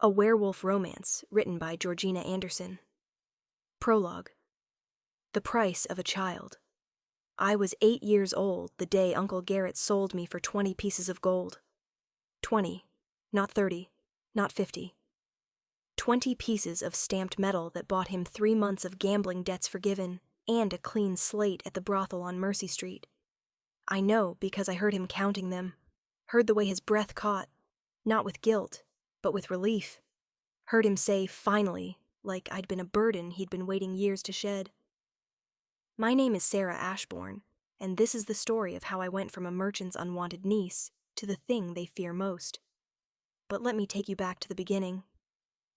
A werewolf romance written by Georgina Anderson. Prologue. The price of a child. I was 8 years old the day Uncle Garrett sold me for 20 pieces of gold. 20, not 30, not 50. 20 pieces of stamped metal that bought him 3 months of gambling debts forgiven and a clean slate at the brothel on Mercy Street. I know because I heard him counting them, heard the way his breath caught, not with guilt, but with relief. Heard him say, finally, like I'd been a burden he'd been waiting years to shed. My name is Sarah Ashbourne, and this is the story of how I went from a merchant's unwanted niece to the thing they fear most. But let me take you back to the beginning,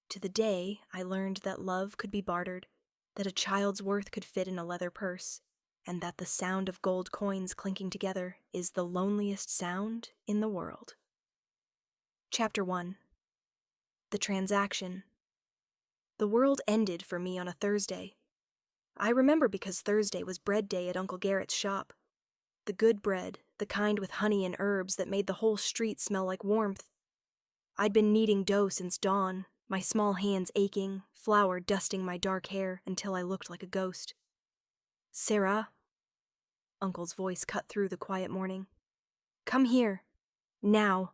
to the day I learned that love could be bartered, that a child's worth could fit in a leather purse, and that the sound of gold coins clinking together is the loneliest sound in the world. Chapter 1. The transaction. The world ended for me on a Thursday. I remember because Thursday was bread day at Uncle Garrett's shop. The good bread, the kind with honey and herbs that made the whole street smell like warmth. I'd been kneading dough since dawn, my small hands aching, flour dusting my dark hair until I looked like a ghost. "Sarah," Uncle's voice cut through the quiet morning. "Come here. Now."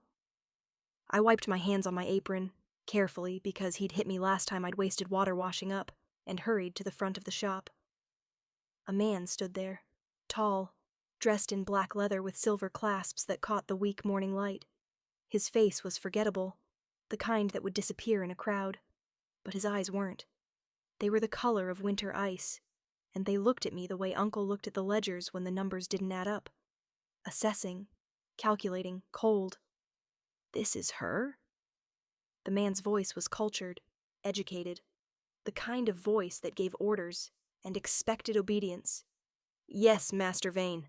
I wiped my hands on my apron, carefully because he'd hit me last time I'd wasted water washing up, and hurried to the front of the shop. A man stood there, tall, dressed in black leather with silver clasps that caught the weak morning light. His face was forgettable, the kind that would disappear in a crowd, but his eyes weren't. They were the color of winter ice, and they looked at me the way Uncle looked at the ledgers when the numbers didn't add up. Assessing, calculating, cold. This is her? The man's voice was cultured, educated, the kind of voice that gave orders and expected obedience. "Yes, Master Vane."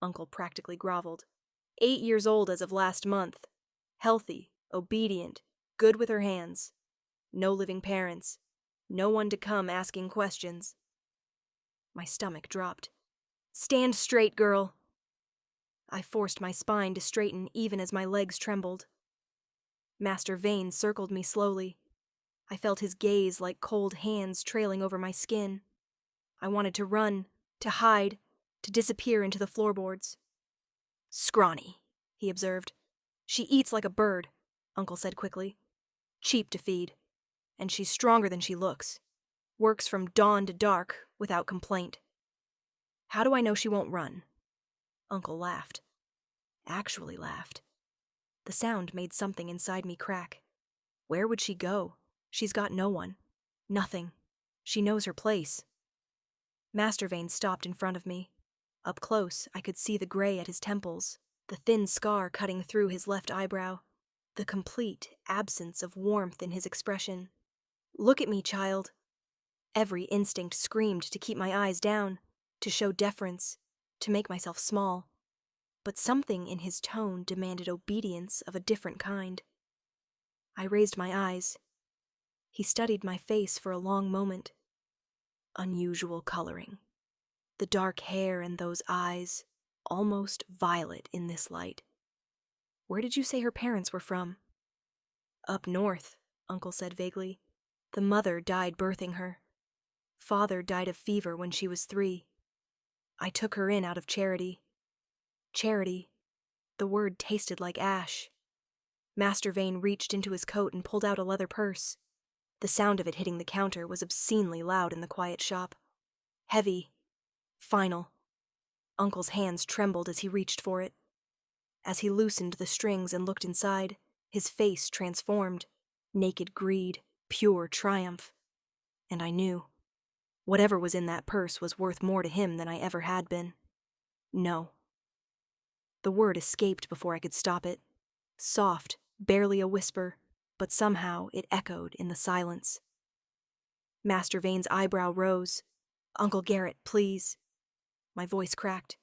Uncle practically groveled. 8 years old as of last month. Healthy, obedient, good with her hands. No living parents. No one to come asking questions. My stomach dropped. "Stand straight, girl." I forced my spine to straighten even as my legs trembled. Master Vane circled me slowly. I felt his gaze like cold hands trailing over my skin. I wanted to run, to hide, to disappear into the floorboards. "Scrawny," he observed. "She eats like a bird," Uncle said quickly. "Cheap to feed. And she's stronger than she looks. Works from dawn to dark, without complaint. How do I know she won't run?" Uncle laughed. Actually laughed. The sound made something inside me crack. Where would she go? She's got no one. Nothing. She knows her place. Master Vane stopped in front of me. Up close, I could see the gray at his temples, the thin scar cutting through his left eyebrow, the complete absence of warmth in his expression. "Look at me, child." Every instinct screamed to keep my eyes down, to show deference, to make myself small. But something in his tone demanded obedience of a different kind. I raised my eyes. He studied my face for a long moment. Unusual coloring. The dark hair and those eyes, almost violet in this light. "Where did you say her parents were from?" "Up north," Uncle said vaguely. "The mother died birthing her. Father died of fever when she was 3. I took her in out of charity." Charity. The word tasted like ash. Master Vane reached into his coat and pulled out a leather purse. The sound of it hitting the counter was obscenely loud in the quiet shop. Heavy. Final. Uncle's hands trembled as he reached for it. As he loosened the strings and looked inside, his face transformed. Naked greed, pure triumph. And I knew. Whatever was in that purse was worth more to him than I ever had been. No. The word escaped before I could stop it. Soft, barely a whisper, but somehow it echoed in the silence. Master Vane's eyebrow rose. "Uncle Garrett, please." My voice cracked.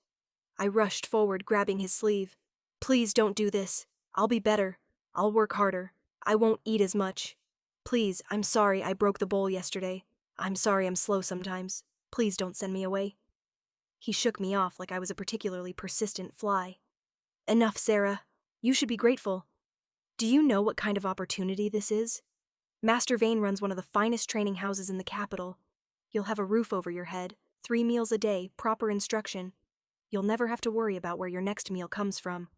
I rushed forward, grabbing his sleeve. "Please don't do this. I'll be better. I'll work harder. I won't eat as much. Please, I'm sorry I broke the bowl yesterday. I'm sorry I'm slow sometimes. Please don't send me away." He shook me off like I was a particularly persistent fly. "Enough, Sarah. You should be grateful." Do you know what kind of opportunity this is? Master Vane runs one of the finest training houses in the capital. You'll have a roof over your head, 3 meals a day, proper instruction. You'll never have to worry about where your next meal comes from.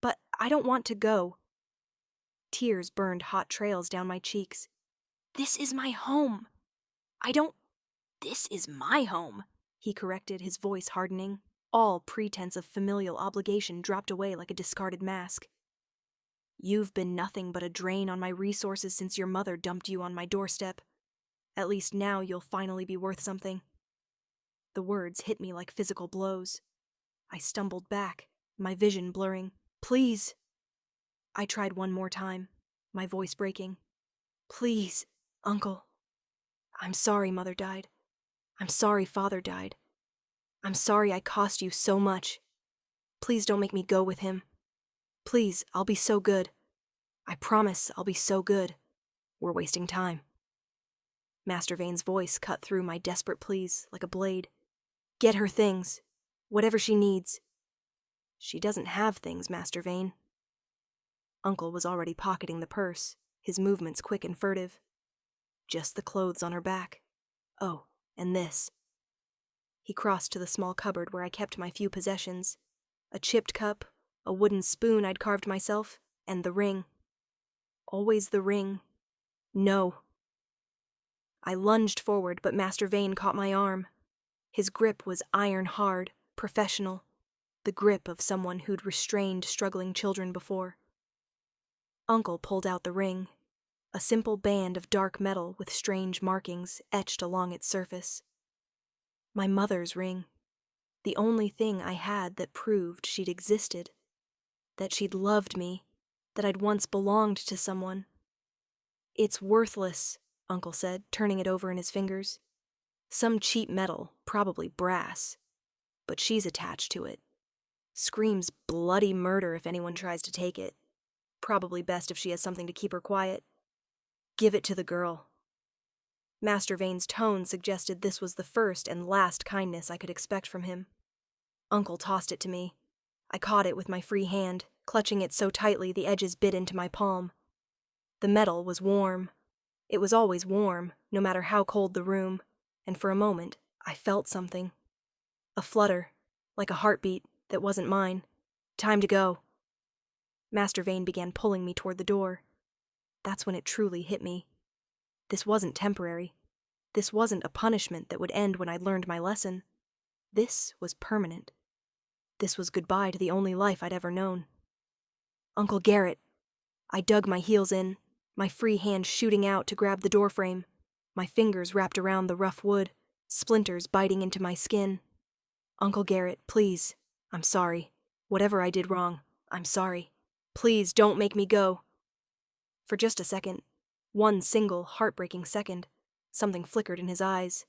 But I don't want to go. Tears burned hot trails down my cheeks. This is my home. This is my home, he corrected, his voice hardening. All pretense of familial obligation dropped away like a discarded mask. You've been nothing but a drain on my resources since your mother dumped you on my doorstep. At least now you'll finally be worth something. The words hit me like physical blows. I stumbled back, my vision blurring. Please. I tried one more time, my voice breaking. Please, Uncle. I'm sorry Mother died. I'm sorry Father died. I'm sorry I cost you so much. Please don't make me go with him. Please, I'll be so good. I promise I'll be so good. We're wasting time. Master Vane's voice cut through my desperate pleas like a blade. Get her things. Whatever she needs. She doesn't have things, Master Vane. Uncle was already pocketing the purse, his movements quick and furtive. Just the clothes on her back. Oh, and this. He crossed to the small cupboard where I kept my few possessions. A chipped cup, a wooden spoon I'd carved myself, and the ring. Always the ring. No. I lunged forward, but Master Vane caught my arm. His grip was iron hard, professional, the grip of someone who'd restrained struggling children before. Uncle pulled out the ring, a simple band of dark metal with strange markings etched along its surface. My mother's ring, the only thing I had that proved she'd existed, that she'd loved me, that I'd once belonged to someone. It's worthless, Uncle said, turning it over in his fingers. Some cheap metal, probably brass, but she's attached to it. Screams bloody murder if anyone tries to take it. Probably best if she has something to keep her quiet. Give it to the girl. Master Vane's tone suggested this was the first and last kindness I could expect from him. Uncle tossed it to me. I caught it with my free hand, clutching it so tightly the edges bit into my palm. The metal was warm. It was always warm, no matter how cold the room, and for a moment I felt something. A flutter, like a heartbeat that wasn't mine. Time to go. Master Vane began pulling me toward the door. That's when it truly hit me. This wasn't temporary. This wasn't a punishment that would end when I'd learned my lesson. This was permanent. This was goodbye to the only life I'd ever known. Uncle Garrett. I dug my heels in, my free hand shooting out to grab the doorframe, my fingers wrapped around the rough wood, splinters biting into my skin. Uncle Garrett, please. I'm sorry. Whatever I did wrong, I'm sorry. Please don't make me go. For just a second, one single heartbreaking second, something flickered in his eyes.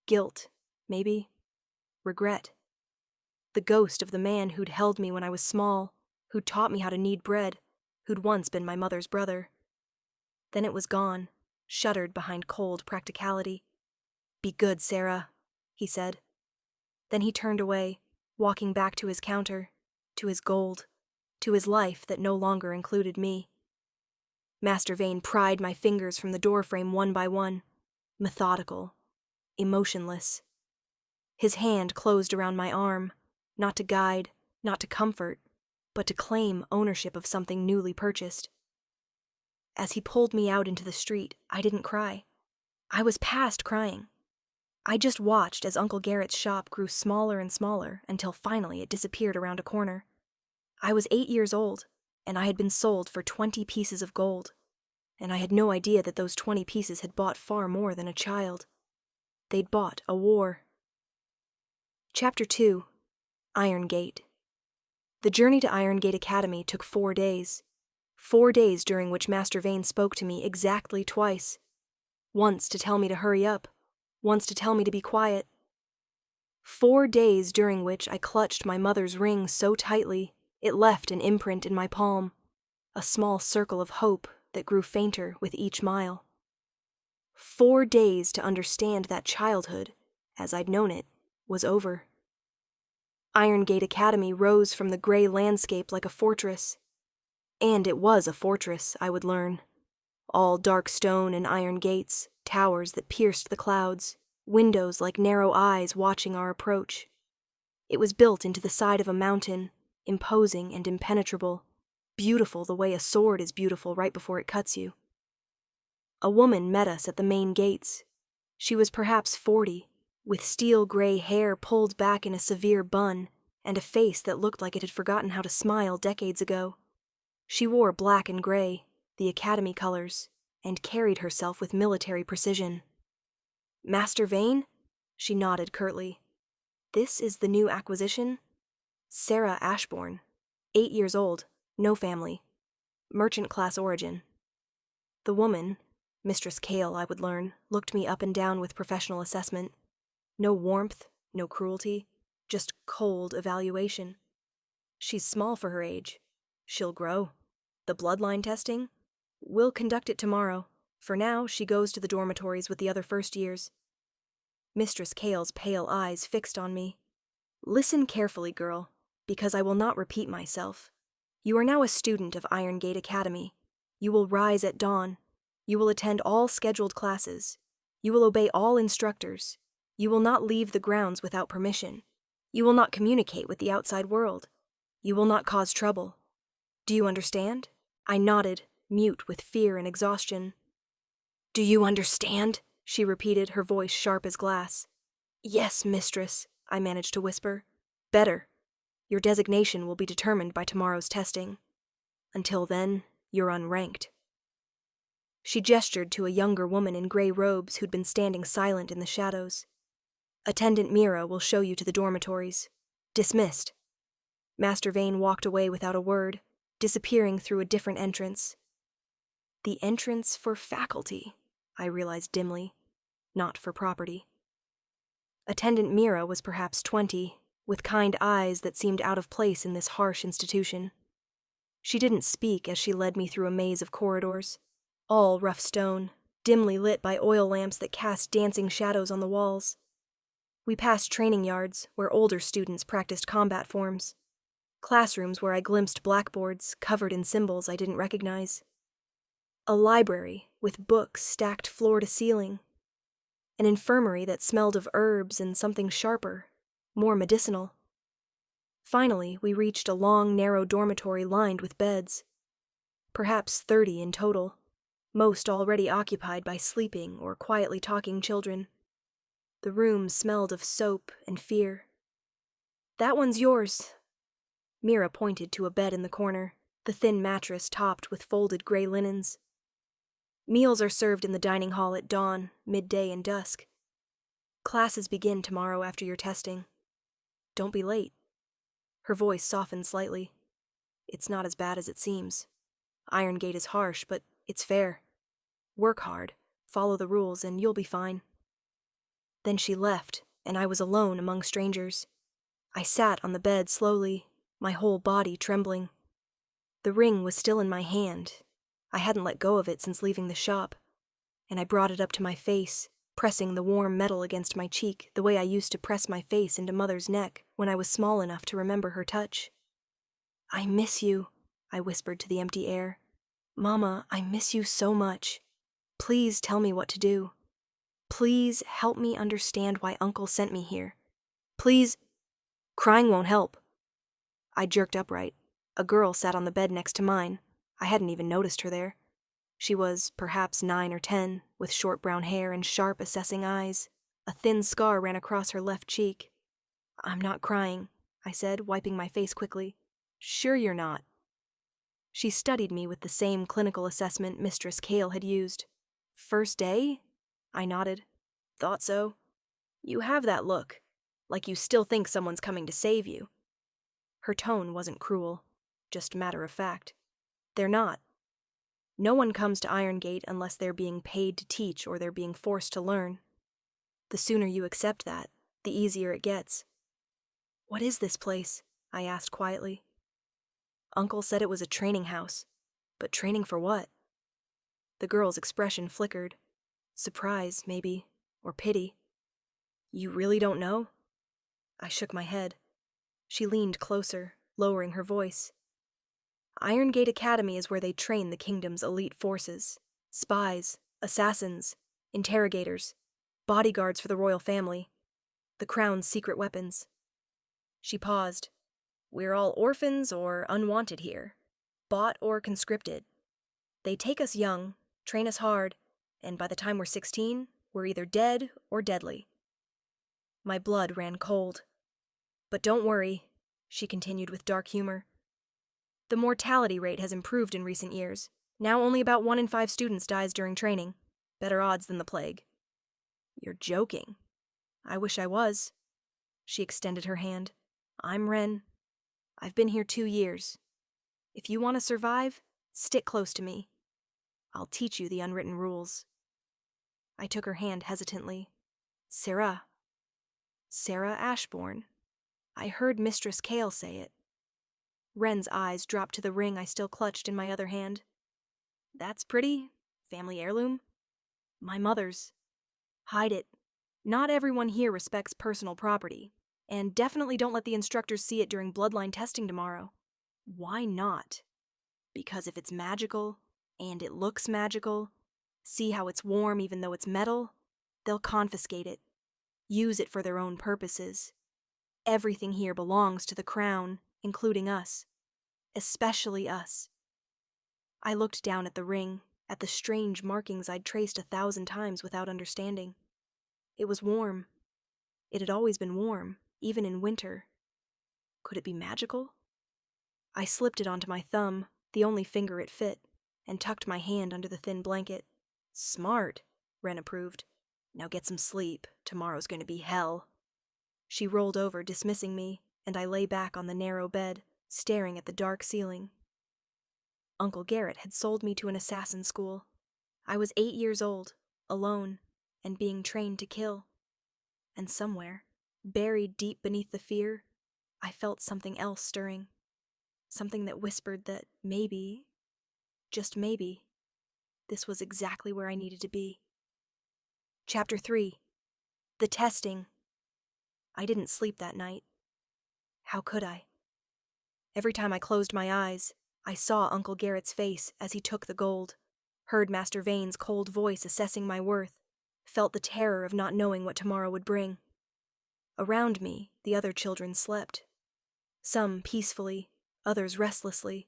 Guilt, maybe. Regret. The ghost of the man who'd held me when I was small, who'd taught me how to knead bread, who'd once been my mother's brother. Then it was gone, shuttered behind cold practicality. Be good, Sarah, he said. Then he turned away, walking back to his counter, to his gold, to his life that no longer included me. Master Vane pried my fingers from the doorframe one by one, methodical, emotionless. His hand closed around my arm, not to guide, not to comfort, but to claim ownership of something newly purchased. As he pulled me out into the street, I didn't cry. I was past crying. I just watched as Uncle Garrett's shop grew smaller and smaller until finally it disappeared around a corner. I was 8 years old, and I had been sold for 20 pieces of gold, and I had no idea that those 20 pieces had bought far more than a child. They'd bought a war. Chapter 2. Irongate. The journey to Irongate Academy took 4 days. 4 days during which Master Vane spoke to me exactly twice. Once to tell me to hurry up, once to tell me to be quiet. 4 days during which I clutched my mother's ring so tightly it left an imprint in my palm, a small circle of hope that grew fainter with each mile. 4 days to understand that childhood, as I'd known it, was over. Irongate Academy rose from the gray landscape like a fortress. And it was a fortress, I would learn. All dark stone and iron gates, towers that pierced the clouds, windows like narrow eyes watching our approach. It was built into the side of a mountain, imposing and impenetrable, beautiful the way a sword is beautiful right before it cuts you. A woman met us at the main gates. She was perhaps 40, with steel-gray hair pulled back in a severe bun, and a face that looked like it had forgotten how to smile decades ago. She wore black and gray, the Academy colors, and carried herself with military precision. "Master Vane?" She nodded curtly. "This is the new acquisition? Sarah Ashbourne, 8 years old, no family, merchant class origin." The woman, Mistress Cale, I would learn, looked me up and down with professional assessment. No warmth, no cruelty, just cold evaluation. "She's small for her age. She'll grow. The bloodline testing? We'll conduct it tomorrow. For now, she goes to the dormitories with the other first years." Mistress Cale's pale eyes fixed on me. "Listen carefully, girl, because I will not repeat myself. You are now a student of Irongate Academy. You will rise at dawn. You will attend all scheduled classes. You will obey all instructors. You will not leave the grounds without permission. You will not communicate with the outside world. You will not cause trouble. Do you understand?" I nodded, mute with fear and exhaustion. "Do you understand?" she repeated, her voice sharp as glass. "Yes, mistress," I managed to whisper. "Better. Your designation will be determined by tomorrow's testing. Until then, you're unranked." She gestured to a younger woman in gray robes who'd been standing silent in the shadows. "Attendant Mira will show you to the dormitories. Dismissed." Master Vane walked away without a word, disappearing through a different entrance. The entrance for faculty, I realized dimly, not for property. Attendant Mira was perhaps 20, with kind eyes that seemed out of place in this harsh institution. She didn't speak as she led me through a maze of corridors, all rough stone, dimly lit by oil lamps that cast dancing shadows on the walls. We passed training yards where older students practiced combat forms, classrooms where I glimpsed blackboards covered in symbols I didn't recognize, a library with books stacked floor to ceiling, an infirmary that smelled of herbs and something sharper, more medicinal. Finally, we reached a long, narrow dormitory lined with beds, perhaps 30 in total, most already occupied by sleeping or quietly talking children. The room smelled of soap and fear. "That one's yours." Mira pointed to a bed in the corner, the thin mattress topped with folded gray linens. "Meals are served in the dining hall at dawn, midday, and dusk. Classes begin tomorrow after your testing. Don't be late." Her voice softened slightly. "It's not as bad as it seems. Irongate is harsh, but it's fair. Work hard, follow the rules, and you'll be fine." Then she left, and I was alone among strangers. I sat on the bed slowly, my whole body trembling. The ring was still in my hand. I hadn't let go of it since leaving the shop, and I brought it up to my face, pressing the warm metal against my cheek the way I used to press my face into Mother's neck when I was small enough to remember her touch. "I miss you," I whispered to the empty air. "Mama, I miss you so much. Please tell me what to do. Please help me understand why Uncle sent me here. Please—" "Crying won't help." I jerked upright. A girl sat on the bed next to mine. I hadn't even noticed her there. She was perhaps 9 or 10, with short brown hair and sharp, assessing eyes. A thin scar ran across her left cheek. "I'm not crying," I said, wiping my face quickly. "Sure you're not." She studied me with the same clinical assessment Mistress Cale had used. "First day?" I nodded. "Thought so. You have that look, like you still think someone's coming to save you." Her tone wasn't cruel, just matter of fact. "They're not. No one comes to Irongate unless they're being paid to teach or they're being forced to learn. The sooner you accept that, the easier it gets." "What is this place?" I asked quietly. "Uncle said it was a training house. But training for what?" The girl's expression flickered. Surprise, maybe, or pity. "You really don't know?" I shook my head. She leaned closer, lowering her voice. Irongate Academy is where they train the kingdom's elite forces. Spies, assassins, interrogators, bodyguards for the royal family, the crown's secret weapons. She paused. We're all orphans or unwanted here, bought or conscripted. They take us young, train us hard, and by the time we're 16, we're either dead or deadly. My blood ran cold. But don't worry, she continued with dark humor. The mortality rate has improved in recent years. Now only about 1 in 5 students dies during training. Better odds than the plague. You're joking. I wish I was. She extended her hand. I'm Ren. I've been here 2 years. If you want to survive, stick close to me. I'll teach you the unwritten rules. I took her hand hesitantly. Sarah Ashbourne. I heard Mistress Kale say it. Wren's eyes dropped to the ring I still clutched in my other hand. That's pretty. Family heirloom? My mother's. Hide it. Not everyone here respects personal property, and definitely don't let the instructors see it during bloodline testing tomorrow. Why not? Because if it's magical, and it looks magical, see how it's warm even though it's metal, they'll confiscate it, use it for their own purposes. Everything here belongs to the crown, including us. Especially us. I looked down at the ring, at the strange markings I'd traced 1,000 times without understanding. It was warm. It had always been warm, even in winter. Could it be magical? I slipped it onto my thumb, the only finger it fit, and tucked my hand under the thin blanket. Smart, Wren approved. Now get some sleep. Tomorrow's going to be hell. She rolled over, dismissing me, and I lay back on the narrow bed, staring at the dark ceiling. Uncle Garrett had sold me to an assassin school. I was 8 years old, alone, and being trained to kill. And somewhere, buried deep beneath the fear, I felt something else stirring. Something that whispered that maybe, just maybe, this was exactly where I needed to be. Chapter 3. The Testing. I didn't sleep that night. How could I? Every time I closed my eyes, I saw Uncle Garrett's face as he took the gold, heard Master Vane's cold voice assessing my worth, felt the terror of not knowing what tomorrow would bring. Around me, the other children slept. Some peacefully, others restlessly.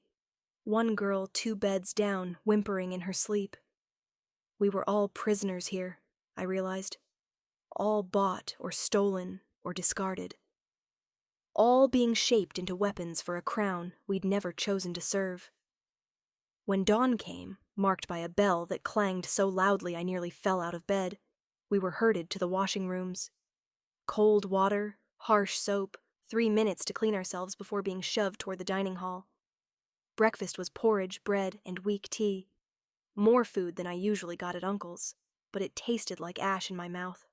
One girl 2 beds down, whimpering in her sleep. We were all prisoners here, I realized. All bought or stolen or discarded. All being shaped into weapons for a crown we'd never chosen to serve. When dawn came, marked by a bell that clanged so loudly I nearly fell out of bed, we were herded to the washing rooms. Cold water, harsh soap, 3 minutes to clean ourselves before being shoved toward the dining hall. Breakfast was porridge, bread, and weak tea. More food than I usually got at Uncle's, but it tasted like ash in my mouth.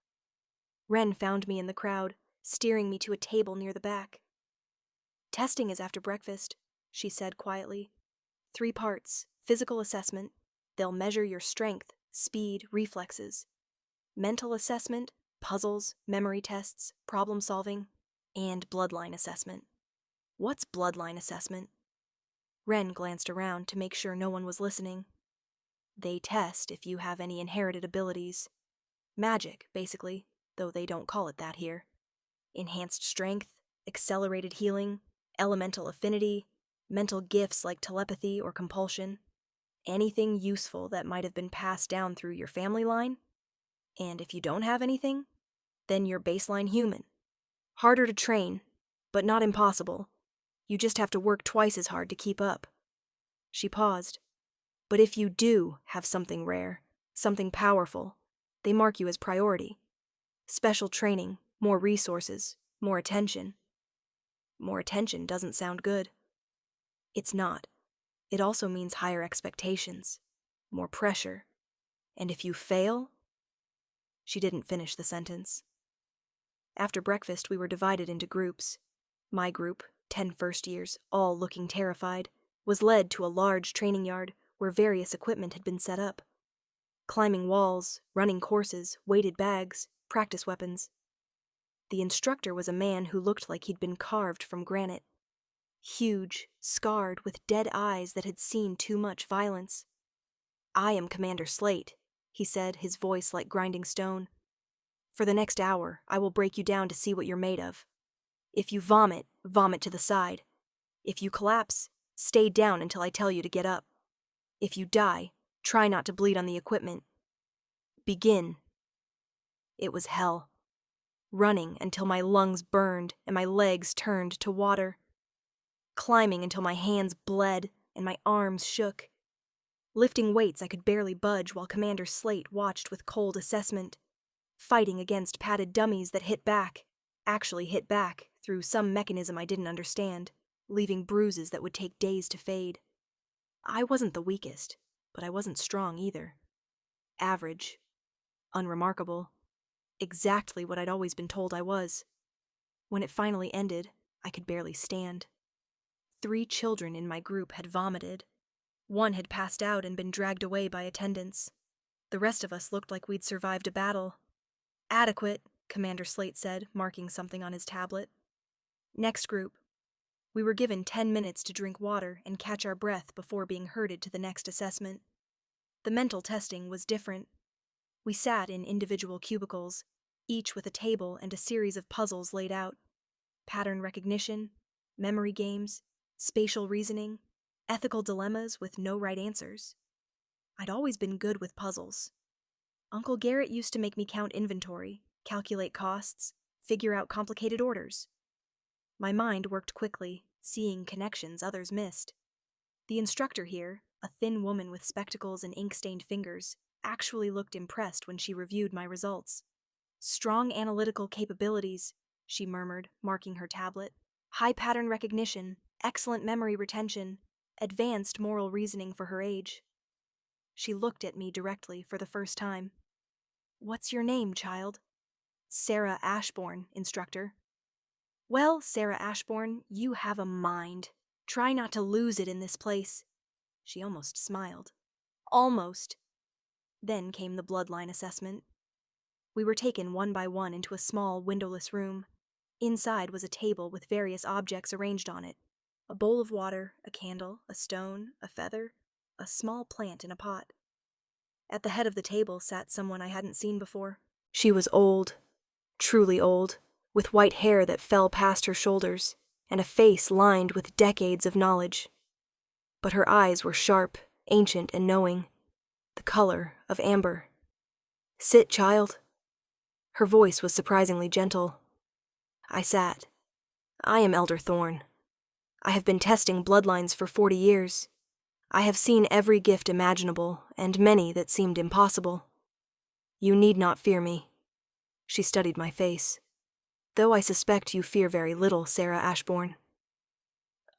Wren found me in the crowd, steering me to a table near the back. Testing is after breakfast, she said quietly. 3 parts, physical assessment. They'll measure your strength, speed, reflexes. Mental assessment, puzzles, memory tests, problem solving, and bloodline assessment. What's bloodline assessment? Wren glanced around to make sure no one was listening. They test if you have any inherited abilities. Magic, basically, though they don't call it that here. Enhanced strength, accelerated healing, elemental affinity, mental gifts like telepathy or compulsion. Anything useful that might have been passed down through your family line. And if you don't have anything, then you're baseline human. Harder to train, but not impossible. You just have to work twice as hard to keep up. She paused. But if you do have something rare, something powerful, they mark you as priority. Special training, more resources, more attention. More attention doesn't sound good. It's not. It also means higher expectations, more pressure. And if you fail... She didn't finish the sentence. After breakfast, we were divided into groups. My group, 10 first years, all looking terrified, was led to a large training yard where various equipment had been set up. Climbing walls, running courses, weighted bags, practice weapons. The instructor was a man who looked like he'd been carved from granite. huge, scarred, with dead eyes that had seen too much violence. "I am Commander Slate," he said, his voice like grinding stone. "For the next hour, I will break you down to see what you're made of. If you vomit, vomit to the side. If you collapse, stay down until I tell you to get up. If you die, try not to bleed on the equipment. Begin." It was hell. Running until my lungs burned and my legs turned to water. Climbing until my hands bled and my arms shook. Lifting weights I could barely budge while Commander Slate watched with cold assessment. Fighting against padded dummies that actually hit back, through some mechanism I didn't understand, leaving bruises that would take days to fade. I wasn't the weakest, but I wasn't strong either. Average. Unremarkable. Exactly what I'd always been told I was. When it finally ended, I could barely stand. 3 children in my group had vomited. 1 had passed out and been dragged away by attendants. The rest of us looked like we'd survived a battle. "Adequate," Commander Slate said, marking something on his tablet. "Next group." We were given 10 minutes to drink water and catch our breath before being herded to the next assessment. The mental testing was different. We sat in individual cubicles, each with a table and a series of puzzles laid out. Pattern recognition, memory games, spatial reasoning, ethical dilemmas with no right answers. I'd always been good with puzzles. Uncle Garrett used to make me count inventory, calculate costs, figure out complicated orders. My mind worked quickly, seeing connections others missed. The instructor here, a thin woman with spectacles and ink-stained fingers, actually looked impressed when she reviewed my results. "Strong analytical capabilities," she murmured, marking her tablet. "High pattern recognition, excellent memory retention, advanced moral reasoning for her age." She looked at me directly for the first time. "What's your name, child?" "Sarah Ashbourne, instructor." "Well, Sarah Ashbourne, you have a mind. Try not to lose it in this place." She almost smiled. Almost. Then came the bloodline assessment. We were taken one by one into a small, windowless room. Inside was a table with various objects arranged on it. A bowl of water, a candle, a stone, a feather, a small plant in a pot. At the head of the table sat someone I hadn't seen before. She was old, truly old, with white hair that fell past her shoulders, and a face lined with decades of knowledge. But her eyes were sharp, ancient, and knowing, the color of amber. "Sit, child." Her voice was surprisingly gentle. I sat. "I am Elder Thorne. I have been testing bloodlines for 40 years. I have seen every gift imaginable, and many that seemed impossible. You need not fear me." She studied my face. "Though I suspect you fear very little, Sarah Ashbourne."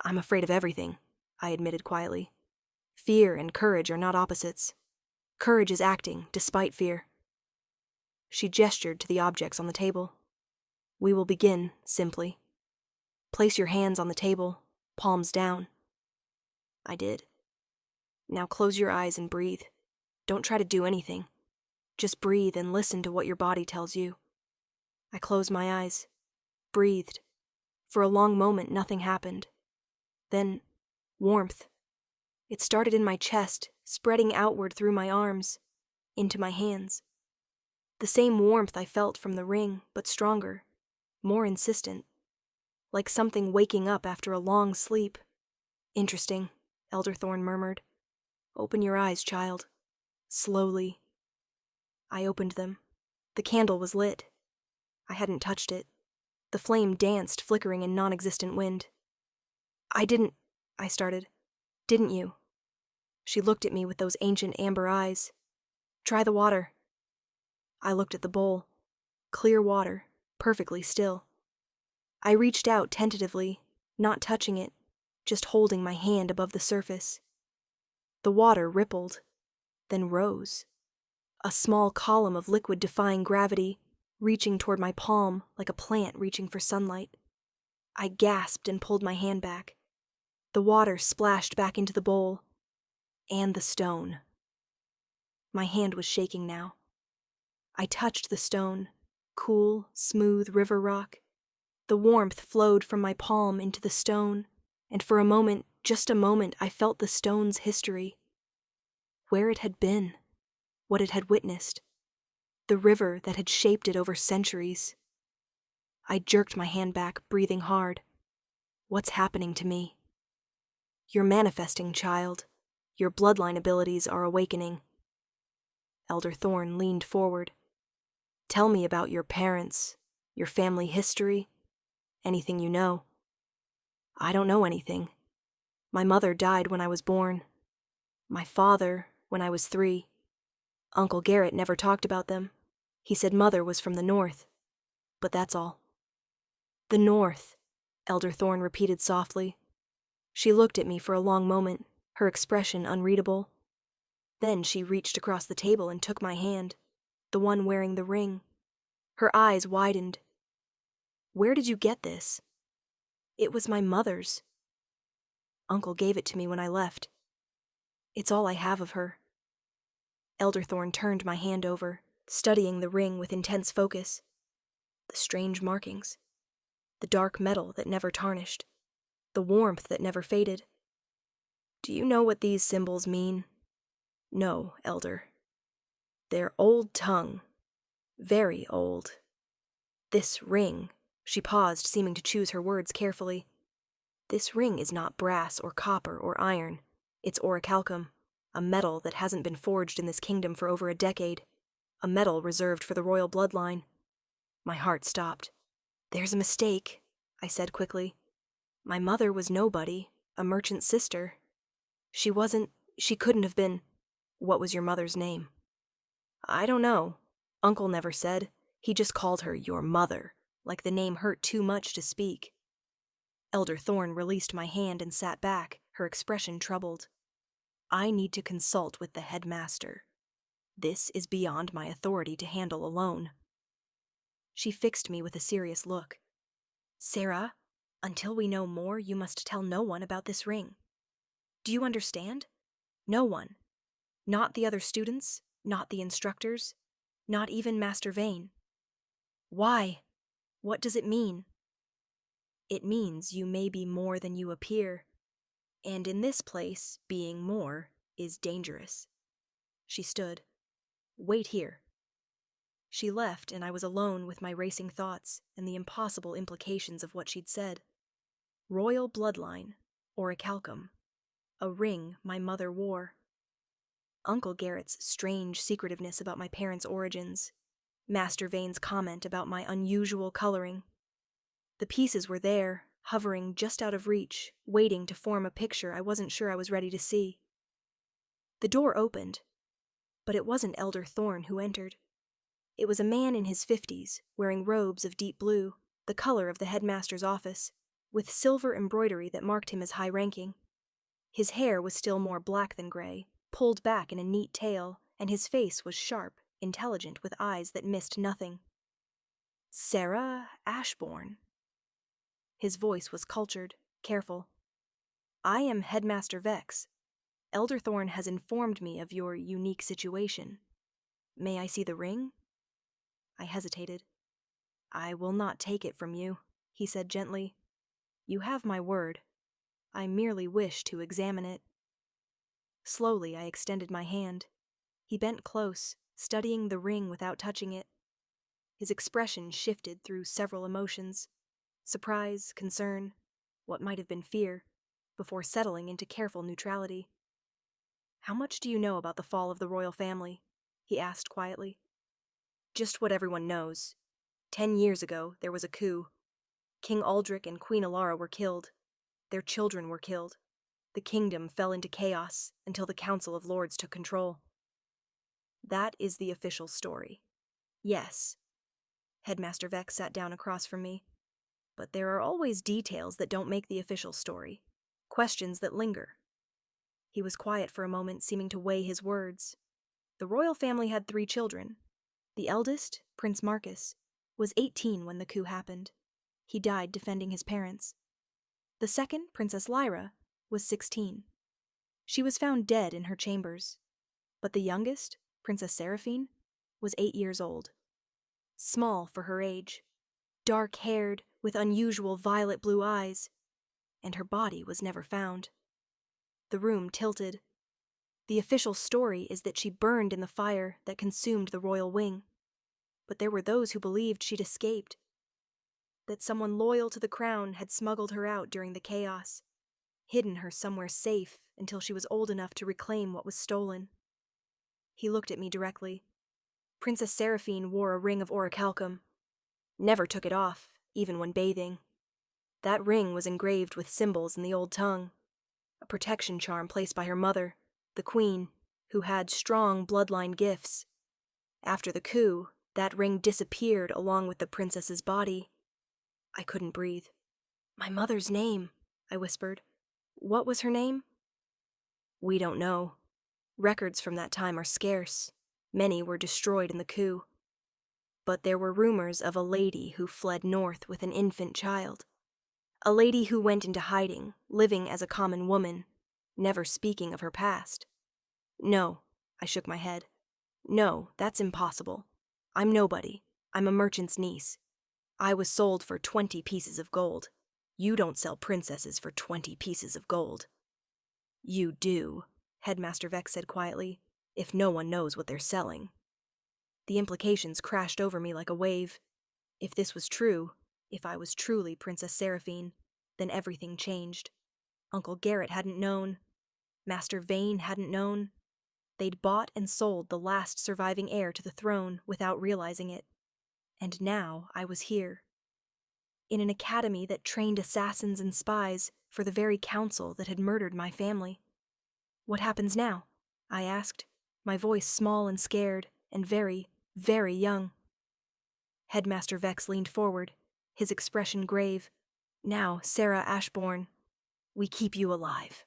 "I'm afraid of everything," I admitted quietly. "Fear and courage are not opposites. Courage is acting, despite fear." She gestured to the objects on the table. "We will begin, simply. Place your hands on the table, palms down." I did. "Now close your eyes and breathe. Don't try to do anything. Just breathe and listen to what your body tells you." I closed my eyes, breathed. For a long moment, nothing happened. Then, warmth. It started in my chest, spreading outward through my arms, into my hands. The same warmth I felt from the ring, but stronger, more insistent. Like something waking up after a long sleep. "Interesting," Elder Thorne murmured. "Open your eyes, child." Slowly. I opened them. The candle was lit. I hadn't touched it. The flame danced, flickering in non-existent wind. I started. "Didn't you?" She looked at me with those ancient amber eyes. "Try the water." I looked at the bowl. Clear water, perfectly still. I reached out tentatively, not touching it, just holding my hand above the surface. The water rippled, then rose. A small column of liquid defying gravity, reaching toward my palm like a plant reaching for sunlight. I gasped and pulled my hand back. The water splashed back into the bowl, and the stone. My hand was shaking now. I touched the stone, cool, smooth river rock. The warmth flowed from my palm into the stone and for a moment, just a moment, I felt the stone's history. Where it had been, what it had witnessed, the river that had shaped it over centuries. I jerked my hand back, breathing hard. What's happening to me? You're manifesting, child. Your bloodline abilities are awakening. Elder Thorne leaned forward. Tell me about your parents, your family history, anything you know. I don't know anything. My mother died when I was born. My father, when I was 3. Uncle Garrett never talked about them. He said mother was from the north. But that's all. The north, Elder Thorne repeated softly. She looked at me for a long moment, her expression unreadable. Then she reached across the table and took my hand, the one wearing the ring. Her eyes widened. Where did you get this? It was my mother's. Uncle gave it to me when I left. It's all I have of her. Elder Thorne turned my hand over, studying the ring with intense focus. The strange markings. The dark metal that never tarnished. The warmth that never faded. Do you know what these symbols mean? No, Elder. They're old tongue. Very old. This ring, she paused, seeming to choose her words carefully. This ring is not brass or copper or iron. It's orichalcum, a metal that hasn't been forged in this kingdom for over a decade. A metal reserved for the royal bloodline. My heart stopped. There's a mistake, I said quickly. My mother was nobody, a merchant's sister. She couldn't have been. What was your mother's name? I don't know. Uncle never said. He just called her your mother, like the name hurt too much to speak. Elder Thorne released my hand and sat back, her expression troubled. I need to consult with the headmaster. This is beyond my authority to handle alone. She fixed me with a serious look. Sarah, until we know more, you must tell no one about this ring. Do you understand? No one. Not the other students, not the instructors, not even Master Vane. Why? What does it mean? It means you may be more than you appear, and in this place, being more is dangerous. She stood. Wait here. She left, and I was alone with my racing thoughts and the impossible implications of what she'd said. Royal bloodline, orichalcum, a ring my mother wore. Uncle Garrett's strange secretiveness about my parents' origins, Master Vane's comment about my unusual coloring. The pieces were there, hovering just out of reach, waiting to form a picture I wasn't sure I was ready to see. The door opened, but it wasn't Elder Thorne who entered. It was a man in his 50s, wearing robes of deep blue, the color of the headmaster's office, with silver embroidery that marked him as high-ranking. His hair was still more black than gray, pulled back in a neat tail, and his face was sharp, intelligent, with eyes that missed nothing. Sarah Ashbourne. His voice was cultured, careful. I am Headmaster Vex. Elder Thorne has informed me of your unique situation. May I see the ring? I hesitated. I will not take it from you, he said gently. You have my word. I merely wish to examine it. Slowly, I extended my hand. He bent close, studying the ring without touching it. His expression shifted through several emotions. Surprise, concern, what might have been fear, before settling into careful neutrality. How much do you know about the fall of the royal family? He asked quietly. Just what everyone knows. 10 years ago, there was a coup. King Aldrich and Queen Alara were killed. Their children were killed. The kingdom fell into chaos until the Council of Lords took control. That is the official story. Yes. Headmaster Vex sat down across from me. But there are always details that don't make the official story. Questions that linger. He was quiet for a moment, seeming to weigh his words. The royal family had 3 children. The eldest, Prince Marcus, was 18 when the coup happened. He died defending his parents. The second, Princess Lyra, was 16. She was found dead in her chambers. But the youngest, Princess Seraphine, was 8 years old. Small for her age. Dark-haired, with unusual violet blue eyes. and her body was never found. The room tilted. The official story is that she burned in the fire that consumed the royal wing. But there were those who believed she'd escaped, that someone loyal to the crown had smuggled her out during the chaos, hidden her somewhere safe until she was old enough to reclaim what was stolen. He looked at me directly. Princess Seraphine wore a ring of orichalcum. Never took it off, even when bathing. That ring was engraved with symbols in the old tongue, a protection charm placed by her mother, the queen, who had strong bloodline gifts. After the coup, that ring disappeared along with the princess's body. I couldn't breathe. "My mother's name," I whispered. "What was her name?" "We don't know. Records from that time are scarce. Many were destroyed in the coup. But there were rumors of a lady who fled north with an infant child. A lady who went into hiding, living as a common woman, never speaking of her past." "No," I shook my head. "No, that's impossible. I'm nobody. I'm a merchant's niece. I was sold for 20 pieces of gold. You don't sell princesses for 20 pieces of gold." "You do," Headmaster Vex said quietly, "if no one knows what they're selling." The implications crashed over me like a wave. If this was true, if I was truly Princess Seraphine, then everything changed. Uncle Garrett hadn't known. Master Vane hadn't known. They'd bought and sold the last surviving heir to the throne without realizing it. And now I was here, in an academy that trained assassins and spies for the very council that had murdered my family. "What happens now?" I asked, my voice small and scared, and very, very young. Headmaster Vex leaned forward, his expression grave. "Now, Sarah Ashbourne, we keep you alive."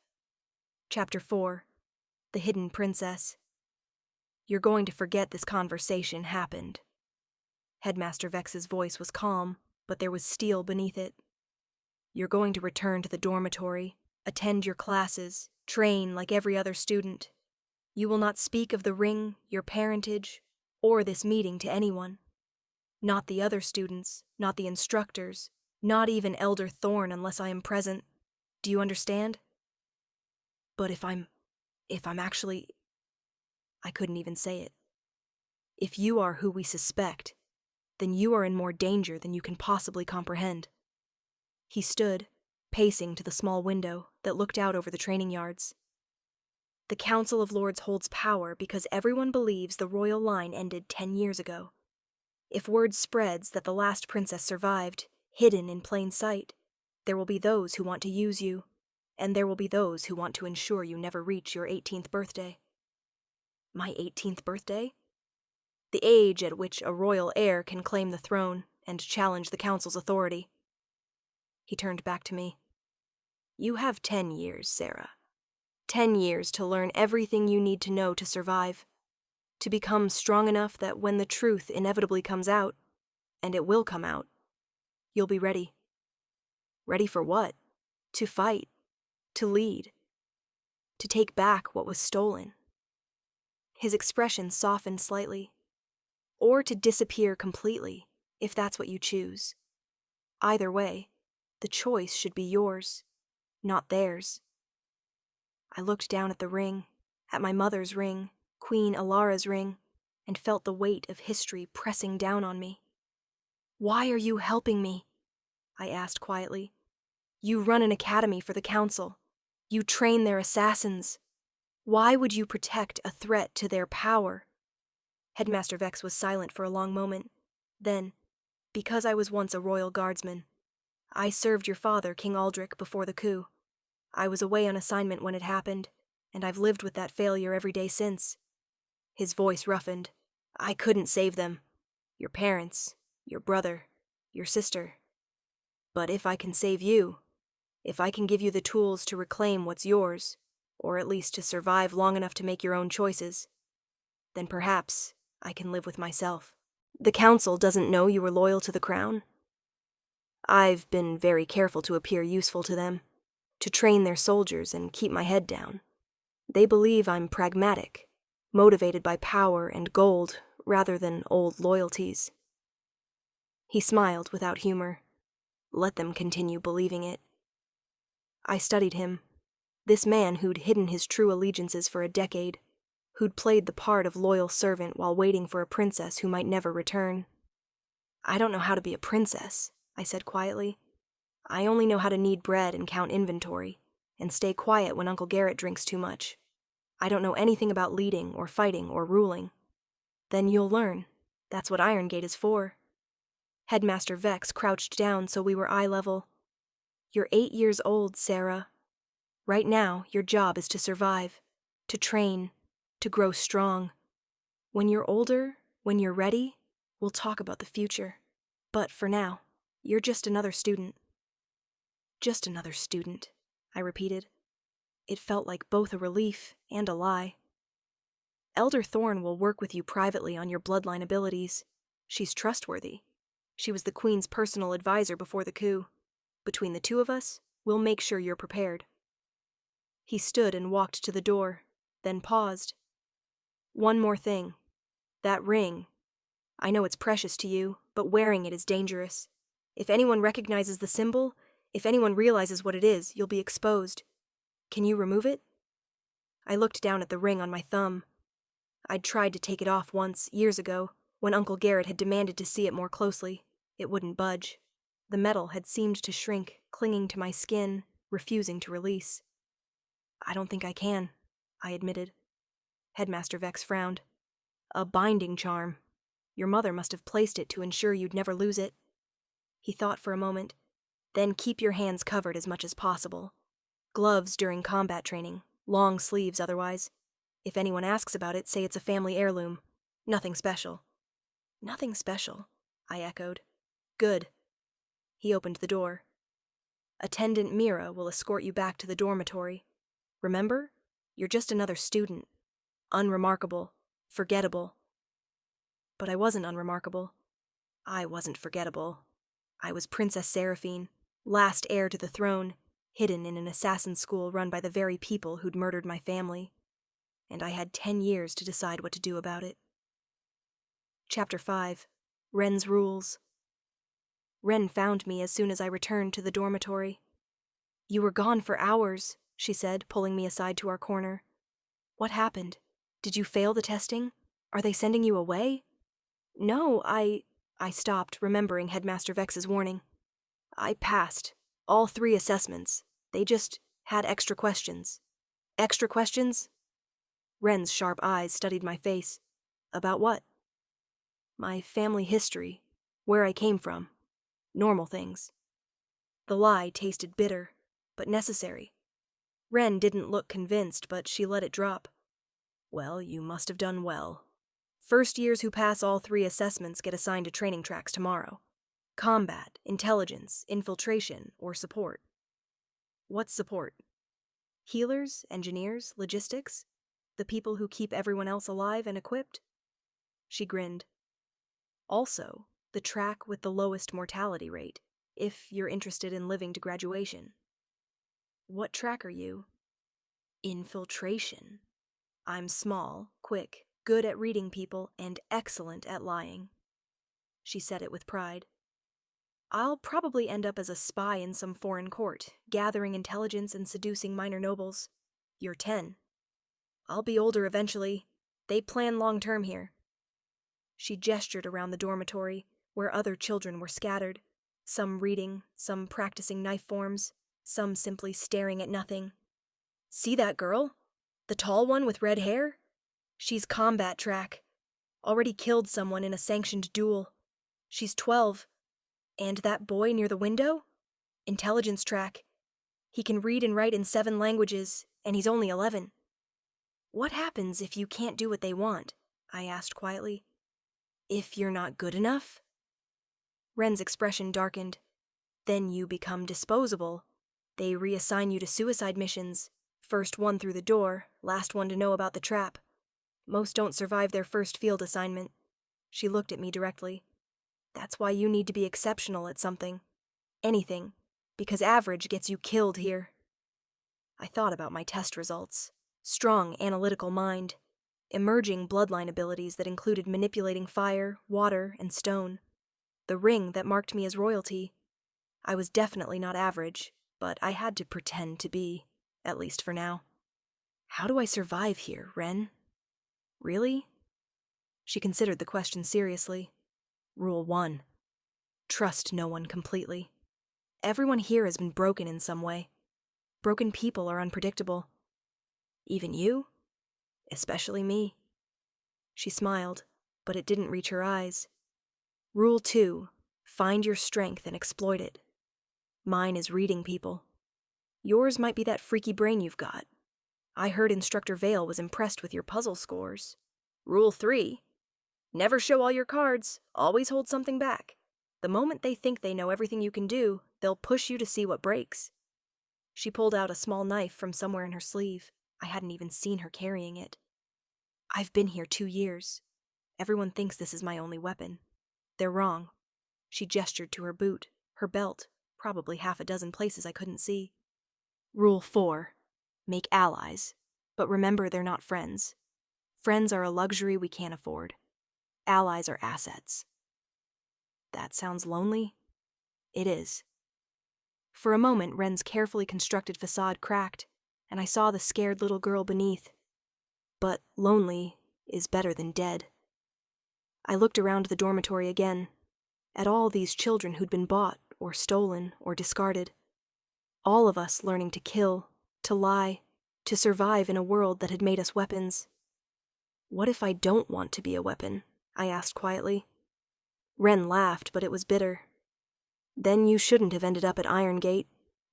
Chapter 4. The Hidden Princess. "You're going to forget this conversation happened." Headmaster Vex's voice was calm, but there was steel beneath it. "You're going to return to the dormitory, attend your classes, train like every other student. You will not speak of the ring, your parentage, or this meeting to anyone. Not the other students, not the instructors, not even Elder Thorne unless I am present. Do you understand?" "But if I'm actually..." I couldn't even say it. "If you are who we suspect, then you are in more danger than you can possibly comprehend." He stood, pacing to the small window that looked out over the training yards. "The Council of Lords holds power because everyone believes the royal line ended 10 years ago. If word spreads that the last princess survived, hidden in plain sight, there will be those who want to use you, and there will be those who want to ensure you never reach your 18th birthday." My 18th birthday? The age at which a royal heir can claim the throne and challenge the council's authority. He turned back to me. "You have 10 years, Sarah. 10 years to learn everything you need to know to survive, to become strong enough that when the truth inevitably comes out, and it will come out, you'll be ready." "Ready for what?" "To fight, to lead, to take back what was stolen." His expression softened slightly. "Or to disappear completely, if that's what you choose. Either way, the choice should be yours, not theirs." I looked down at the ring, at my mother's ring, Queen Alara's ring, and felt the weight of history pressing down on me. "Why are you helping me?" I asked quietly. "You run an academy for the council. You train their assassins. Why would you protect a threat to their power?" Headmaster Vex was silent for a long moment. Then, "Because I was once a royal guardsman. I served your father, King Aldrich, before the coup. I was away on assignment when it happened, and I've lived with that failure every day since." His voice roughened. "I couldn't save them. Your parents, your brother, your sister. But if I can save you, if I can give you the tools to reclaim what's yours, or at least to survive long enough to make your own choices, then perhaps I can live with myself." "The council doesn't know you were loyal to the crown?" "I've been very careful to appear useful to them, to train their soldiers and keep my head down. They believe I'm pragmatic, motivated by power and gold rather than old loyalties." He smiled without humor. "Let them continue believing it." I studied him. This man who'd hidden his true allegiances for a decade, who'd played the part of loyal servant while waiting for a princess who might never return. I don't know how to be a princess, I said quietly. I only know how to knead bread and count inventory, and stay quiet when Uncle Garrett drinks too much. I don't know anything about leading or fighting or ruling. Then you'll learn. That's what Irongate is for. Headmaster Vex crouched down so we were eye level. You're 8 years old, Sarah. Right now, your job is to survive, to train, to grow strong. When you're older, when you're ready, we'll talk about the future. But for now, you're just another student. Just another student, I repeated. It felt like both a relief and a lie. Elder Thorne will work with you privately on your bloodline abilities. She's trustworthy. She was the Queen's personal advisor before the coup. Between the two of us, we'll make sure you're prepared. He stood and walked to the door, then paused. One more thing. That ring. I know it's precious to you, but wearing it is dangerous. If anyone recognizes the symbol, if anyone realizes what it is, you'll be exposed. Can you remove it? I looked down at the ring on my thumb. I'd tried to take it off once, years ago, when Uncle Garrett had demanded to see it more closely. It wouldn't budge. The metal had seemed to shrink, clinging to my skin, refusing to release. I don't think I can, I admitted. Headmaster Vex frowned. A binding charm. Your mother must have placed it to ensure you'd never lose it. He thought for a moment. Then keep your hands covered as much as possible. Gloves during combat training, long sleeves otherwise. If anyone asks about it, say it's a family heirloom. Nothing special. Nothing special, I echoed. Good. He opened the door. Attendant Mira will escort you back to the dormitory. Remember? You're just another student. Unremarkable. Forgettable. But I wasn't unremarkable. I wasn't forgettable. I was Princess Seraphine, last heir to the throne, hidden in an assassin school run by the very people who'd murdered my family. And I had 10 years to decide what to do about it. Chapter 5. Wren's Rules. Wren found me as soon as I returned to the dormitory. You were gone for hours, she said, pulling me aside to our corner. What happened? Did you fail the testing? Are they sending you away? No, I stopped, remembering Headmaster Vex's warning. I passed. All 3 assessments. They just had extra questions. Extra questions? Wren's sharp eyes studied my face. About what? My family history. Where I came from. Normal things. The lie tasted bitter, but necessary. Wren didn't look convinced, but she let it drop. Well, you must have done well. First years who pass all 3 assessments get assigned to training tracks tomorrow. Combat, intelligence, infiltration, or support. What's support? Healers, engineers, logistics? The people who keep everyone else alive and equipped? She grinned. Also, the track with the lowest mortality rate, if you're interested in living to graduation. What track are you? Infiltration. I'm small, quick, good at reading people, and excellent at lying. She said it with pride. I'll probably end up as a spy in some foreign court, gathering intelligence and seducing minor nobles. You're 10. I'll be older eventually. They plan long-term here. She gestured around the dormitory, where other children were scattered, some reading, some practicing knife forms, some simply staring at nothing. See that girl? The tall one with red hair? She's combat track. Already killed someone in a sanctioned duel. She's 12. And that boy near the window? Intelligence track. He can read and write in 7 languages, and he's only 11. What happens if you can't do what they want? I asked quietly. If you're not good enough? Wren's expression darkened. Then you become disposable. They reassign you to suicide missions. First one through the door, last one to know about the trap. Most don't survive their first field assignment. She looked at me directly. That's why you need to be exceptional at something. Anything. Because average gets you killed here. I thought about my test results. Strong analytical mind. Emerging bloodline abilities that included manipulating fire, water, and stone. The ring that marked me as royalty. I was definitely not average, but I had to pretend to be, at least for now. How do I survive here, Ren? Really? She considered the question seriously. Rule 1. Trust no one completely. Everyone here has been broken in some way. Broken people are unpredictable. Even you? Especially me. She smiled, but it didn't reach her eyes. Rule 2. Find your strength and exploit it. Mine is reading people. Yours might be that freaky brain you've got. I heard Instructor Vale was impressed with your puzzle scores. Rule 3. Never show all your cards. Always hold something back. The moment they think they know everything you can do, they'll push you to see what breaks. She pulled out a small knife from somewhere in her sleeve. I hadn't even seen her carrying it. I've been here 2 years. Everyone thinks this is my only weapon. They're wrong. She gestured to her boot, her belt, probably half a dozen places I couldn't see. Rule 4. Make allies. But remember, they're not friends. Friends are a luxury we can't afford. Allies are assets. That sounds lonely? It is. For a moment, Ren's carefully constructed facade cracked, and I saw the scared little girl beneath. But lonely is better than dead. I looked around the dormitory again, at all these children who'd been bought or stolen or discarded. All of us learning to kill, to lie, to survive in a world that had made us weapons. What if I don't want to be a weapon? I asked quietly. Ren laughed, but it was bitter. Then you shouldn't have ended up at Irongate.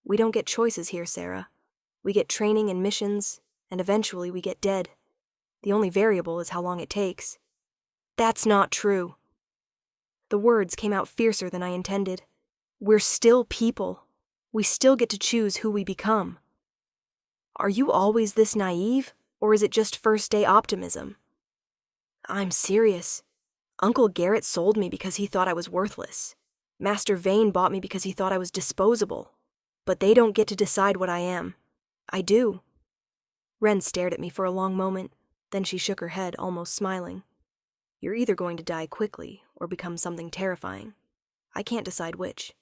We don't get choices here, Sarah. We get training and missions, and eventually we get dead. The only variable is how long it takes. That's not true. The words came out fiercer than I intended. We're still people. We still get to choose who we become. Are you always this naive, or is it just first-day optimism? I'm serious. Uncle Garrett sold me because he thought I was worthless. Master Vane bought me because he thought I was disposable. But they don't get to decide what I am. I do. Ren stared at me for a long moment. Then she shook her head, almost smiling. You're either going to die quickly or become something terrifying. I can't decide which.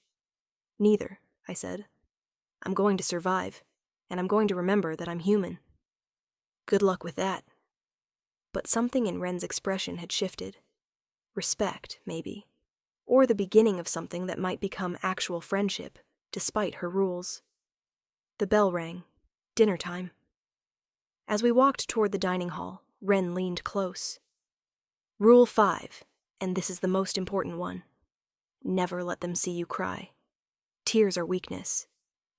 Neither, I said. I'm going to survive, and I'm going to remember that I'm human. Good luck with that. But something in Ren's expression had shifted. Respect, maybe. Or the beginning of something that might become actual friendship, despite her rules. The bell rang. Dinner time. As we walked toward the dining hall, Ren leaned close. Rule 5, and this is the most important one. Never let them see you cry. Tears are weakness.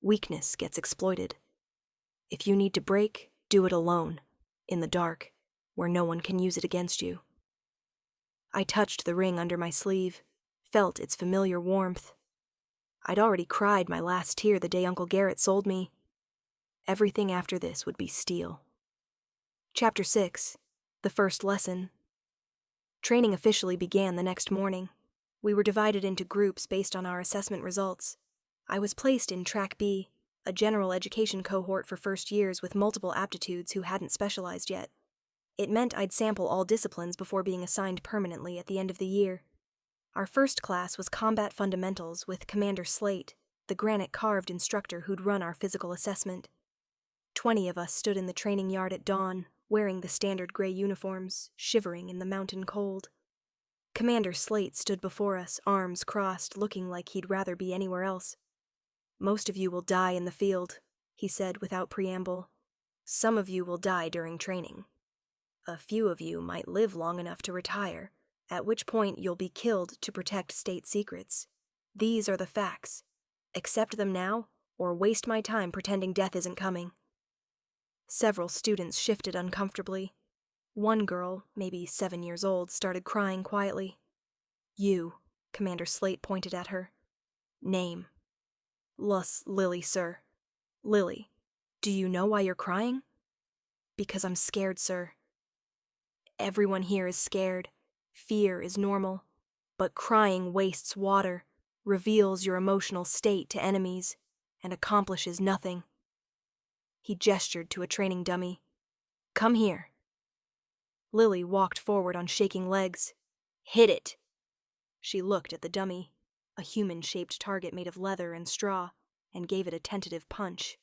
Weakness gets exploited. If you need to break, do it alone, in the dark, where no one can use it against you. I touched the ring under my sleeve, felt its familiar warmth. I'd already cried my last tear the day Uncle Garrett sold me. Everything after this would be steel. Chapter 6. The First Lesson. Training officially began the next morning. We were divided into groups based on our assessment results. I was placed in Track B, a general education cohort for first years with multiple aptitudes who hadn't specialized yet. It meant I'd sample all disciplines before being assigned permanently at the end of the year. Our first class was Combat Fundamentals with Commander Slate, the granite-carved instructor who'd run our physical assessment. 20 of us stood in the training yard at dawn, wearing the standard gray uniforms, shivering in the mountain cold. Commander Slate stood before us, arms crossed, looking like he'd rather be anywhere else. Most of you will die in the field, he said without preamble. Some of you will die during training. A few of you might live long enough to retire, at which point you'll be killed to protect state secrets. These are the facts. Accept them now, or waste my time pretending death isn't coming. Several students shifted uncomfortably. One girl, maybe 7 years old, started crying quietly. You, Commander Slate pointed at her. Name. Lily, sir. Lily, do you know why you're crying? Because I'm scared, sir. Everyone here is scared. Fear is normal. But crying wastes water, reveals your emotional state to enemies, and accomplishes nothing. He gestured to a training dummy. Come here. Lily walked forward on shaking legs. Hit it. She looked at the dummy, a human-shaped target made of leather and straw, and gave it a tentative punch.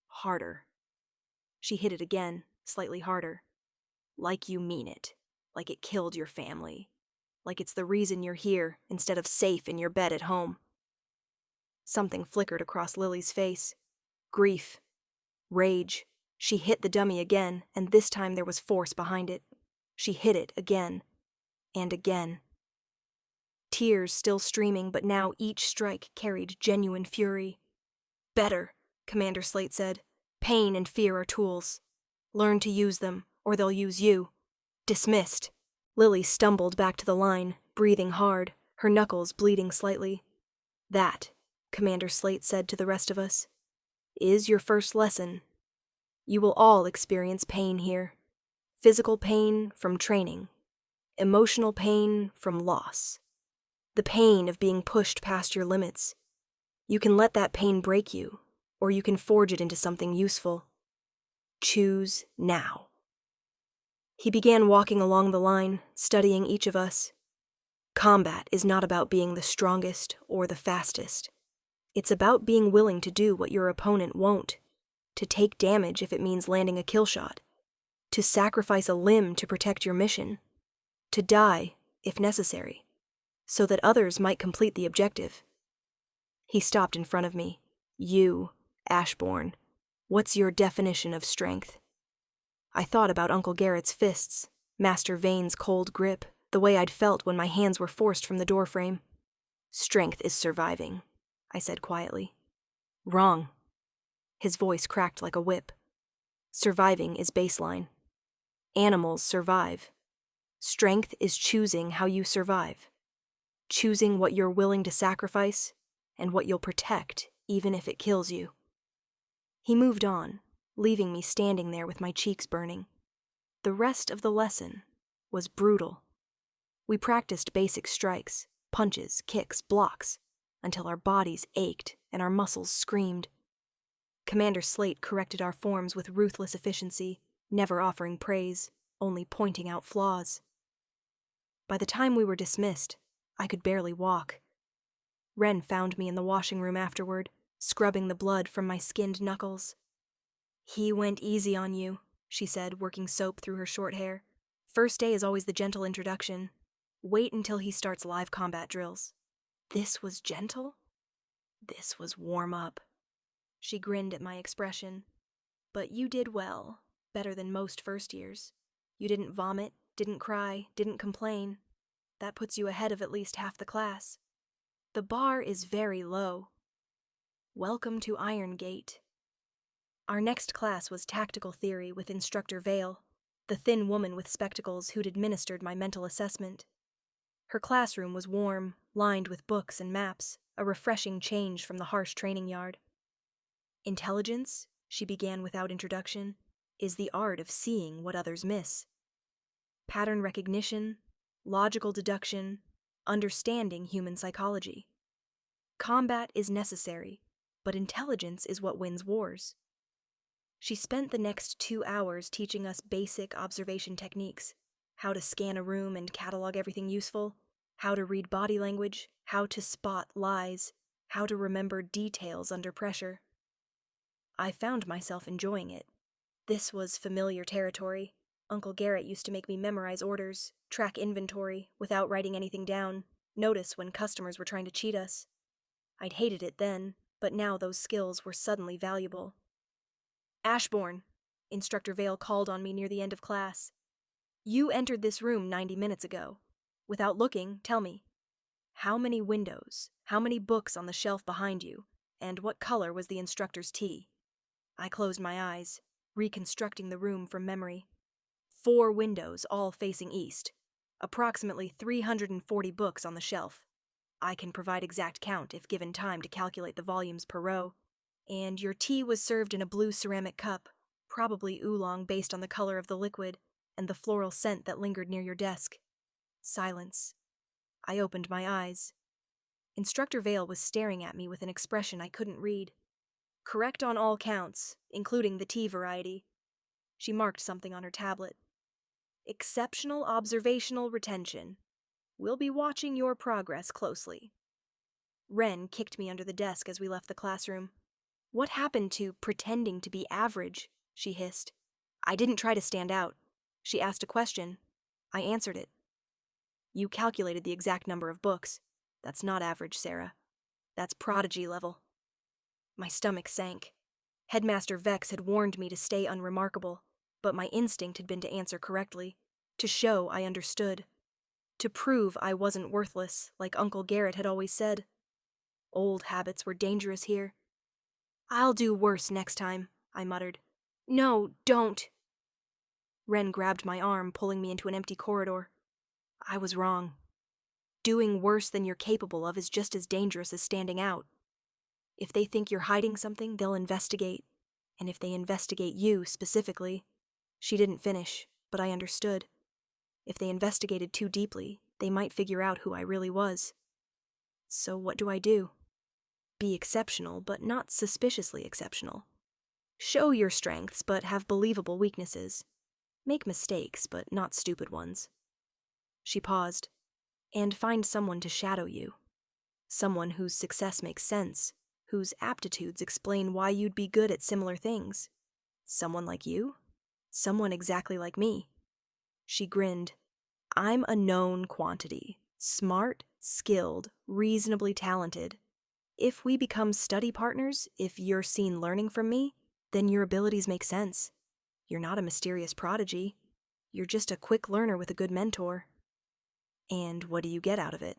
Harder. She hit it again, slightly harder. Like you mean it. Like it killed your family. Like it's the reason you're here instead of safe in your bed at home. Something flickered across Lily's face. Grief. Rage. She hit the dummy again, and this time there was force behind it. She hit it again. And again. Tears still streaming, but now each strike carried genuine fury. Better, Commander Slate said. Pain and fear are tools. Learn to use them, or they'll use you. Dismissed. Lily stumbled back to the line, breathing hard, her knuckles bleeding slightly. That, Commander Slate said to the rest of us, is your first lesson. You will all experience pain here. Physical pain from training. Emotional pain from loss. The pain of being pushed past your limits. You can let that pain break you, or you can forge it into something useful. Choose now. He began walking along the line, studying each of us. Combat is not about being the strongest or the fastest. It's about being willing to do what your opponent won't, to take damage if it means landing a kill shot, to sacrifice a limb to protect your mission, to die, if necessary, so that others might complete the objective. He stopped in front of me. You, Ashbourne, what's your definition of strength? I thought about Uncle Garrett's fists, Master Vane's cold grip, the way I'd felt when my hands were forced from the doorframe. Strength is surviving, I said quietly. Wrong. His voice cracked like a whip. Surviving is baseline. Animals survive. Strength is choosing how you survive. Choosing what you're willing to sacrifice and what you'll protect even if it kills you. He moved on, leaving me standing there with my cheeks burning. The rest of the lesson was brutal. We practiced basic strikes, punches, kicks, blocks, until our bodies ached and our muscles screamed. Commander Slate corrected our forms with ruthless efficiency, never offering praise, only pointing out flaws. By the time we were dismissed, I could barely walk. Wren found me in the washing room afterward, scrubbing the blood from my skinned knuckles. He went easy on you, she said, working soap through her short hair. First day is always the gentle introduction. Wait until he starts live combat drills. This was gentle? This was warm up. She grinned at my expression. But you did well, better than most first years. You didn't vomit, didn't cry, didn't complain. That puts you ahead of at least half the class. The bar is very low. Welcome to Irongate. Our next class was Tactical Theory with Instructor Vale, the thin woman with spectacles who'd administered my mental assessment. Her classroom was warm, lined with books and maps, a refreshing change from the harsh training yard. Intelligence, she began without introduction, is the art of seeing what others miss. Pattern recognition, logical deduction, understanding human psychology. Combat is necessary, but intelligence is what wins wars. She spent the next 2 hours teaching us basic observation techniques, how to scan a room and catalog everything useful, how to read body language, how to spot lies, how to remember details under pressure. I found myself enjoying it. This was familiar territory. Uncle Garrett used to make me memorize orders, track inventory, without writing anything down, notice when customers were trying to cheat us. I'd hated it then, but now those skills were suddenly valuable. Ashbourne, Instructor Vale called on me near the end of class. You entered this room 90 minutes ago. Without looking, tell me, how many windows, how many books on the shelf behind you, and what color was the instructor's tea? I closed my eyes, reconstructing the room from memory. 4 windows, all facing east. Approximately 340 books on the shelf. I can provide exact count if given time to calculate the volumes per row. And your tea was served in a blue ceramic cup, probably oolong based on the color of the liquid and the floral scent that lingered near your desk. Silence. I opened my eyes. Instructor Vale was staring at me with an expression I couldn't read. Correct on all counts, including the tea variety. She marked something on her tablet. Exceptional observational retention. We'll be watching your progress closely. Wren kicked me under the desk as we left the classroom. "What happened to pretending to be average?" she hissed. "I didn't try to stand out." She asked a question. I answered it. "You calculated the exact number of books. That's not average, Sarah. That's prodigy level." My stomach sank. Headmaster Vex had warned me to stay unremarkable, but my instinct had been to answer correctly, to show I understood, to prove I wasn't worthless, like Uncle Garrett had always said. Old habits were dangerous here. "I'll do worse next time," I muttered. "No, don't." Wren grabbed my arm, pulling me into an empty corridor. I was wrong. Doing worse than you're capable of is just as dangerous as standing out. If they think you're hiding something, they'll investigate. And if they investigate you specifically— She didn't finish, but I understood. If they investigated too deeply, they might figure out who I really was. So what do? Be exceptional, but not suspiciously exceptional. Show your strengths, but have believable weaknesses. Make mistakes, but not stupid ones. She paused. And find someone to shadow you. Someone whose success makes sense, whose aptitudes explain why you'd be good at similar things. Someone like you? Someone exactly like me. She grinned. I'm a known quantity. Smart, skilled, reasonably talented. If we become study partners, if you're seen learning from me, then your abilities make sense. You're not a mysterious prodigy. You're just a quick learner with a good mentor. And what do you get out of it?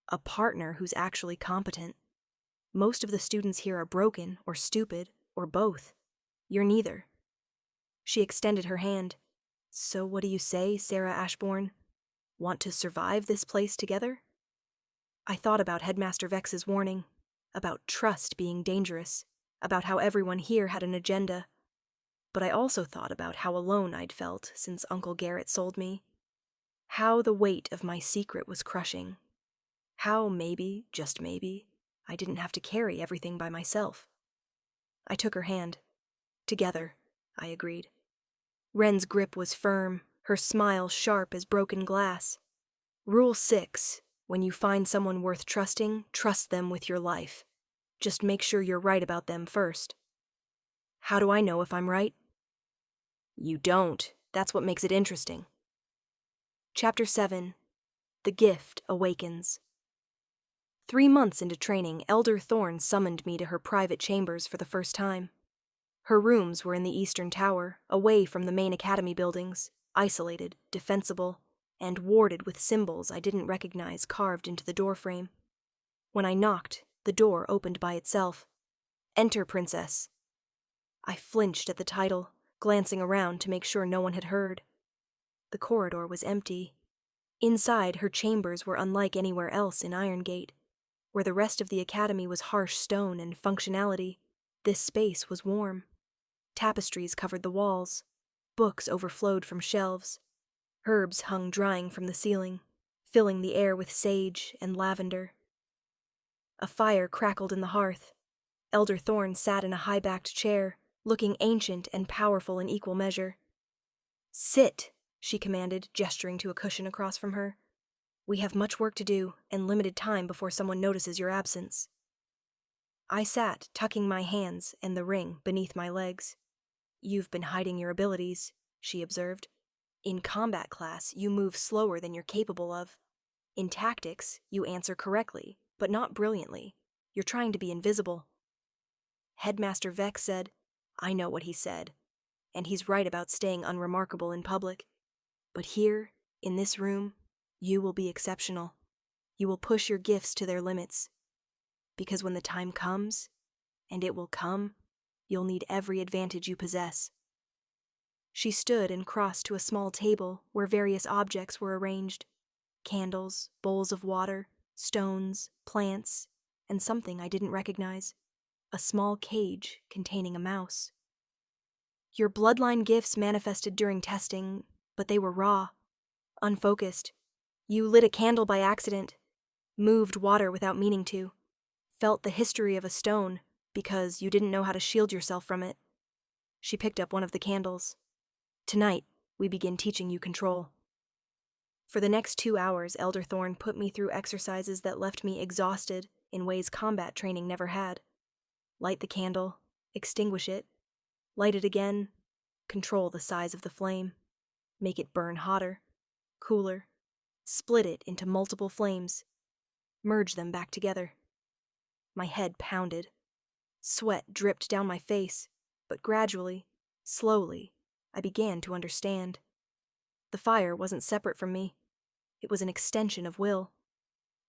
A partner who's actually competent. Most of the students here are broken, or stupid, or both. You're neither. She extended her hand. So what do you say, Sarah Ashbourne? Want to survive this place together? I thought about Headmaster Vex's warning, about trust being dangerous, about how everyone here had an agenda. But I also thought about how alone I'd felt since Uncle Garrett sold me. How the weight of my secret was crushing. How maybe, just maybe, I didn't have to carry everything by myself. I took her hand. Together, I agreed. Wren's grip was firm, her smile sharp as broken glass. Rule 6, when you find someone worth trusting, trust them with your life. Just make sure you're right about them first. How do I know if I'm right? You don't. That's what makes it interesting. Chapter 7. The Gift Awakens. 3 months into training, Elder Thorne summoned me to her private chambers for the first time. Her rooms were in the Eastern Tower, away from the main academy buildings, isolated, defensible, and warded with symbols I didn't recognize carved into the doorframe. When I knocked, the door opened by itself. "Enter, Princess." I flinched at the title, glancing around to make sure no one had heard. The corridor was empty. Inside, her chambers were unlike anywhere else in Irongate. Where the rest of the academy was harsh stone and functionality, this space was warm. Tapestries covered the walls. Books overflowed from shelves. Herbs hung drying from the ceiling, filling the air with sage and lavender. A fire crackled in the hearth. Elder Thorne sat in a high-backed chair, looking ancient and powerful in equal measure. "Sit," she commanded, gesturing to a cushion across from her. "We have much work to do, and limited time before someone notices your absence." I sat, tucking my hands and the ring beneath my legs. "You've been hiding your abilities," she observed. "In combat class, you move slower than you're capable of. In tactics, you answer correctly, but not brilliantly. You're trying to be invisible." Headmaster Vex said, "I know what he said, and he's right about staying unremarkable in public. But here, in this room, you will be exceptional. You will push your gifts to their limits. Because when the time comes, and it will come, you'll need every advantage you possess." She stood and crossed to a small table where various objects were arranged. Candles, bowls of water, stones, plants, and something I didn't recognize. A small cage containing a mouse. "Your bloodline gifts manifested during testing, but they were raw, unfocused. You lit a candle by accident, moved water without meaning to, felt the history of a stone because you didn't know how to shield yourself from it." She picked up one of the candles. "Tonight, we begin teaching you control." For the next 2 hours, Elder Thorne put me through exercises that left me exhausted, in ways combat training never had. Light the candle, extinguish it, light it again, control the size of the flame, make it burn hotter, cooler, split it into multiple flames, merge them back together. My head pounded. Sweat dripped down my face, but gradually, slowly, I began to understand. The fire wasn't separate from me. It was an extension of will.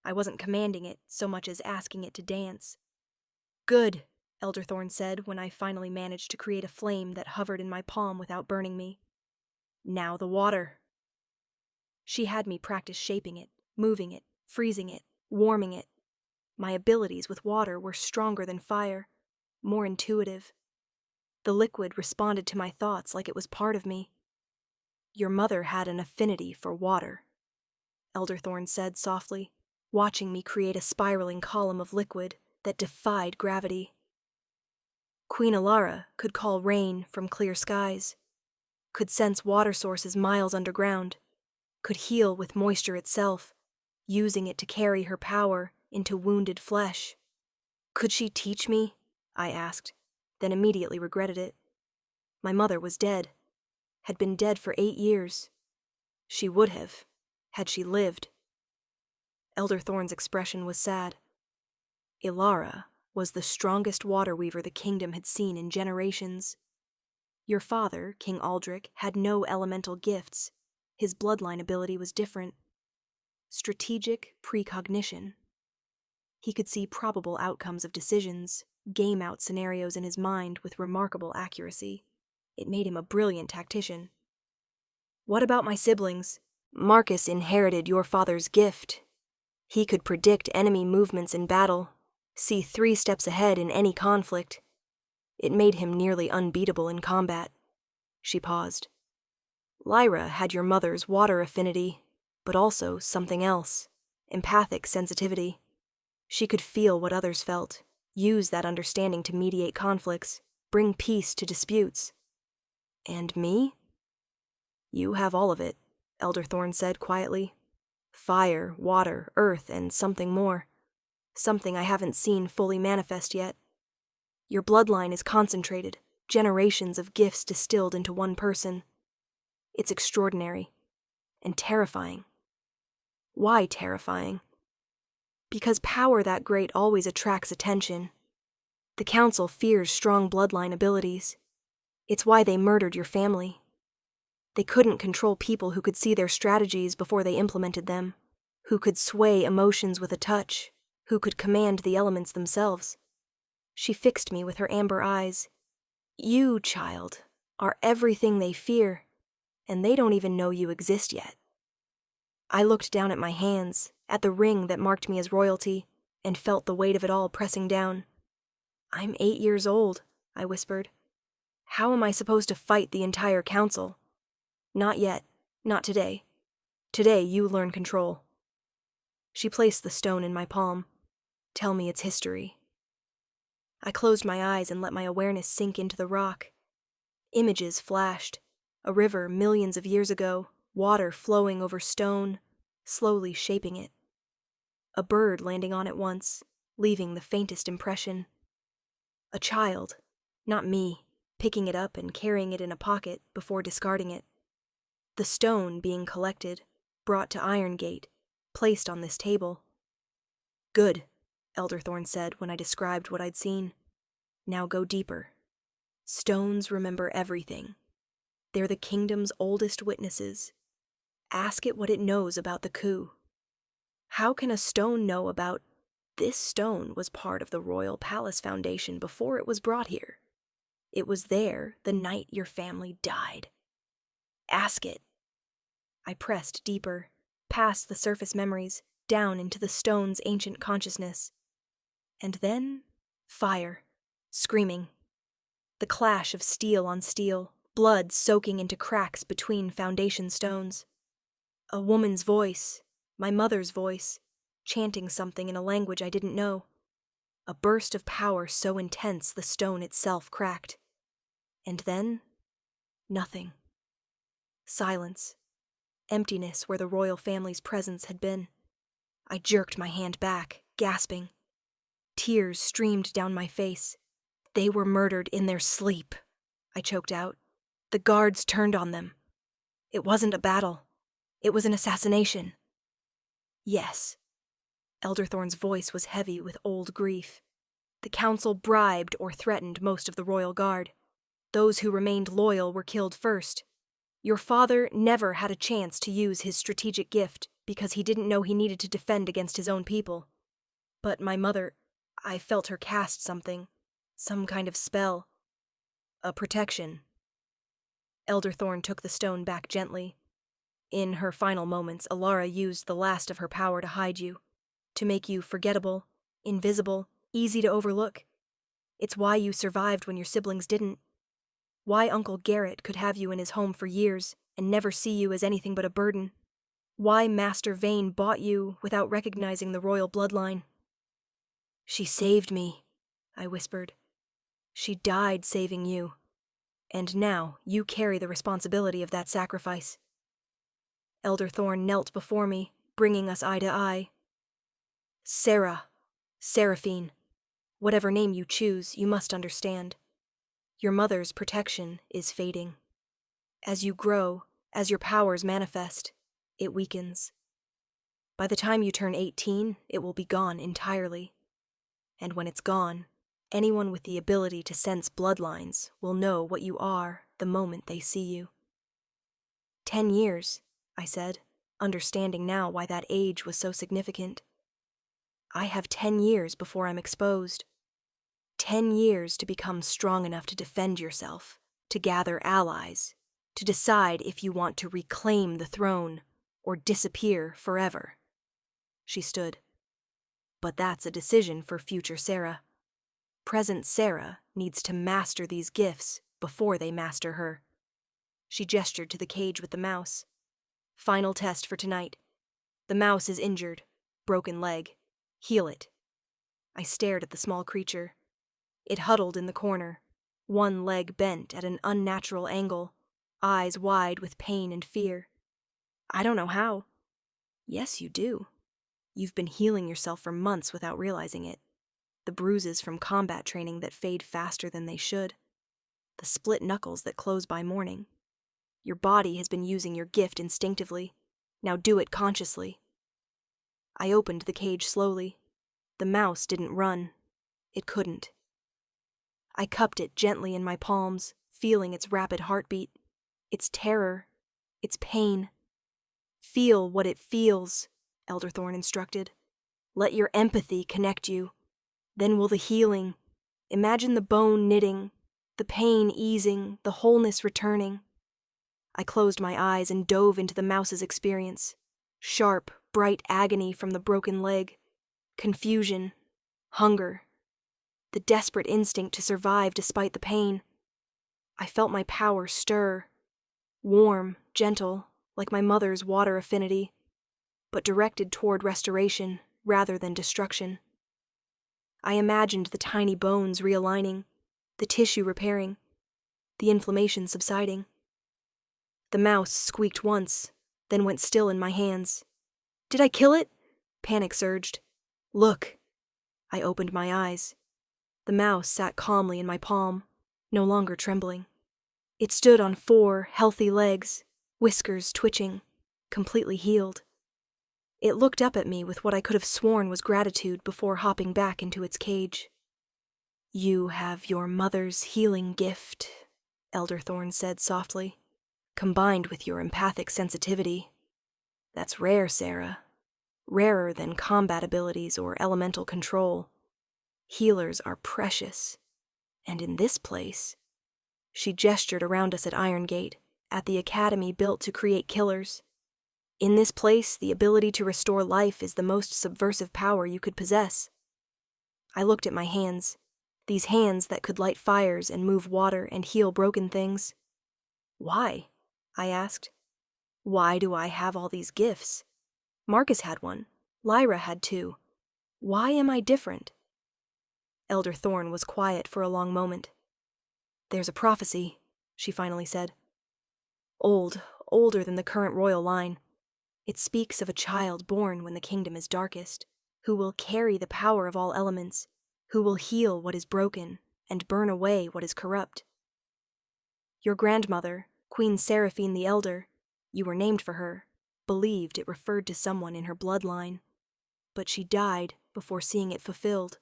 I wasn't commanding it so much as asking it to dance. "Good," Elderthorn said when I finally managed to create a flame that hovered in my palm without burning me. "Now the water." She had me practice shaping it, moving it, freezing it, warming it. My abilities with water were stronger than fire, more intuitive. The liquid responded to my thoughts like it was part of me. "Your mother had an affinity for water," Elderthorn said softly, watching me create a spiraling column of liquid that defied gravity. Queen Alara could call rain from clear skies, could sense water sources miles underground, could heal with moisture itself, using it to carry her power into wounded flesh. Could she teach me? I asked, then immediately regretted it. My mother was dead, had been dead for 8 years. She would have, had she lived. Elderthorn's expression was sad. Ilara was the strongest water weaver the kingdom had seen in generations. Your father, King Aldrich, had no elemental gifts. His bloodline ability was different. Strategic precognition. He could see probable outcomes of decisions, game out scenarios in his mind with remarkable accuracy. It made him a brilliant tactician. "What about my siblings? Marcus inherited your father's gift. He could predict enemy movements in battle, see 3 steps ahead in any conflict. It made him nearly unbeatable in combat." She paused. "Lyra had your mother's water affinity, but also something else, empathic sensitivity. She could feel what others felt, use that understanding to mediate conflicts, bring peace to disputes. And me? You have all of it," Elderthorn said quietly. "Fire, water, earth, and something more. Something I haven't seen fully manifest yet. Your bloodline is concentrated, generations of gifts distilled into one person. It's extraordinary and terrifying." Why terrifying? Because power that great always attracts attention. The Council fears strong bloodline abilities. It's why they murdered your family. They couldn't control people who could see their strategies before they implemented them, who could sway emotions with a touch, who could command the elements themselves. She fixed me with her amber eyes. "You, child, are everything they fear, and they don't even know you exist yet." I looked down at my hands, at the ring that marked me as royalty, and felt the weight of it all pressing down. "I'm 8 years old," I whispered. "How am I supposed to fight the entire council?" "Not yet. Not today. Today you learn control." She placed the stone in my palm. "Tell me its history." I closed my eyes and let my awareness sink into the rock. Images flashed. A river millions of years ago, water flowing over stone, slowly shaping it. A bird landing on it once, leaving the faintest impression. A child, not me, picking it up and carrying it in a pocket before discarding it. The stone being collected, brought to Irongate, placed on this table. "Good," Elderthorn said when I described what I'd seen. "Now go deeper. Stones remember everything. They're the kingdom's oldest witnesses. Ask it what it knows about the coup. How can a stone know about... This stone was part of the Royal Palace Foundation before it was brought here. It was there the night your family died. Ask it." I pressed deeper, past the surface memories, down into the stone's ancient consciousness. And then, fire, screaming. The clash of steel on steel, blood soaking into cracks between foundation stones. A woman's voice, my mother's voice, chanting something in a language I didn't know. A burst of power so intense the stone itself cracked. And then, nothing. Silence. Emptiness where the royal family's presence had been. I jerked my hand back, gasping. Tears streamed down my face. "They were murdered in their sleep," I choked out. "The guards turned on them. It wasn't a battle. It was an assassination." "Yes." Elderthorn's voice was heavy with old grief. "The council bribed or threatened most of the royal guard. Those who remained loyal were killed first. Your father never had a chance to use his strategic gift because he didn't know he needed to defend against his own people. But my mother, I felt her cast something, some kind of spell. A protection." Elderthorn took the stone back gently. "In her final moments, Alara used the last of her power to hide you, to make you forgettable, invisible, easy to overlook. It's why you survived when your siblings didn't. Why Uncle Garrett could have you in his home for years and never see you as anything but a burden. Why Master Vane bought you without recognizing the royal bloodline." "She saved me," I whispered. "She died saving you. And now you carry the responsibility of that sacrifice." Elderthorn knelt before me, bringing us eye to eye. Seraphine, whatever name you choose, you must understand. Your mother's protection is fading. As you grow, as your powers manifest, it weakens. By the time you turn 18, it will be gone entirely. And when it's gone, anyone with the ability to sense bloodlines will know what you are the moment they see you." 10 years, I said, understanding now why that age was so significant. "I have 10 years before I'm exposed. 10 years to become strong enough to defend yourself, to gather allies, to decide if you want to reclaim the throne or disappear forever." She stood. "But that's a decision for future Sarah. Present Sarah needs to master these gifts before they master her." She gestured to the cage with the mouse. "Final test for tonight. The mouse is injured, broken leg. Heal it." I stared at the small creature. It huddled in the corner, one leg bent at an unnatural angle, eyes wide with pain and fear. "I don't know how." "Yes, you do. You've been healing yourself for months without realizing it. The bruises from combat training that fade faster than they should. The split knuckles that close by morning. Your body has been using your gift instinctively. Now do it consciously." I opened the cage slowly. The mouse didn't run. It couldn't. I cupped it gently in my palms, feeling its rapid heartbeat, its terror, its pain. "Feel what it feels," Elderthorn instructed. "Let your empathy connect you. Then will the healing. Imagine the bone knitting, the pain easing, the wholeness returning." I closed my eyes and dove into the mouse's experience. Sharp, bright agony from the broken leg. Confusion. Hunger. The desperate instinct to survive despite the pain. I felt my power stir. Warm, gentle, like my mother's water affinity, but directed toward restoration rather than destruction. I imagined the tiny bones realigning, the tissue repairing, the inflammation subsiding. The mouse squeaked once, then went still in my hands. "Did I kill it?" Panic surged. "Look." I opened my eyes. The mouse sat calmly in my palm, no longer trembling. It stood on 4 healthy legs, whiskers twitching, completely healed. It looked up at me with what I could have sworn was gratitude before hopping back into its cage. "You have your mother's healing gift," Elderthorn said softly, "combined with your empathic sensitivity. That's rare, Sarah. Rarer than combat abilities or elemental control. Healers are precious. And in this place," she gestured around us at Irongate, at the academy built to create killers. "In this place, the ability to restore life is the most subversive power you could possess." I looked at my hands, these hands that could light fires and move water and heal broken things. "Why?" I asked. "Why do I have all these gifts? Marcus had one. Lyra had 2. Why am I different?" Elderthorn was quiet for a long moment. "There's a prophecy," she finally said. Older than the current royal line. It speaks of a child born when the kingdom is darkest, who will carry the power of all elements, who will heal what is broken and burn away what is corrupt. Your grandmother, Queen Seraphine the Elder, you were named for her, believed it referred to someone in her bloodline, but she died before seeing it fulfilled.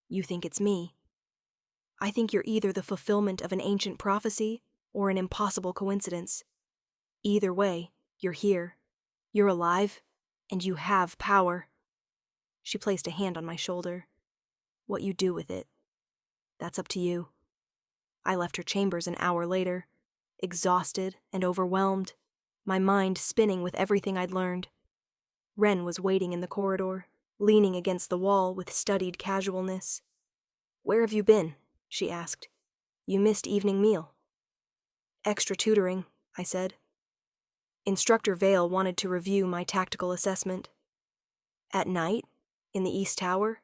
You think it's me. I think you're either the fulfillment of an ancient prophecy or an impossible coincidence. Either way, you're here. You're alive, and you have power. She placed a hand on my shoulder. What you do with it, that's up to you. I left her chambers an hour later, exhausted and overwhelmed, my mind spinning with everything I'd learned. Wren was waiting in the corridor, leaning against the wall with studied casualness. "Where have you been?" she asked. "You missed evening meal." "Extra tutoring," I said. Instructor Vale wanted to review my tactical assessment. "At night? In the East Tower?"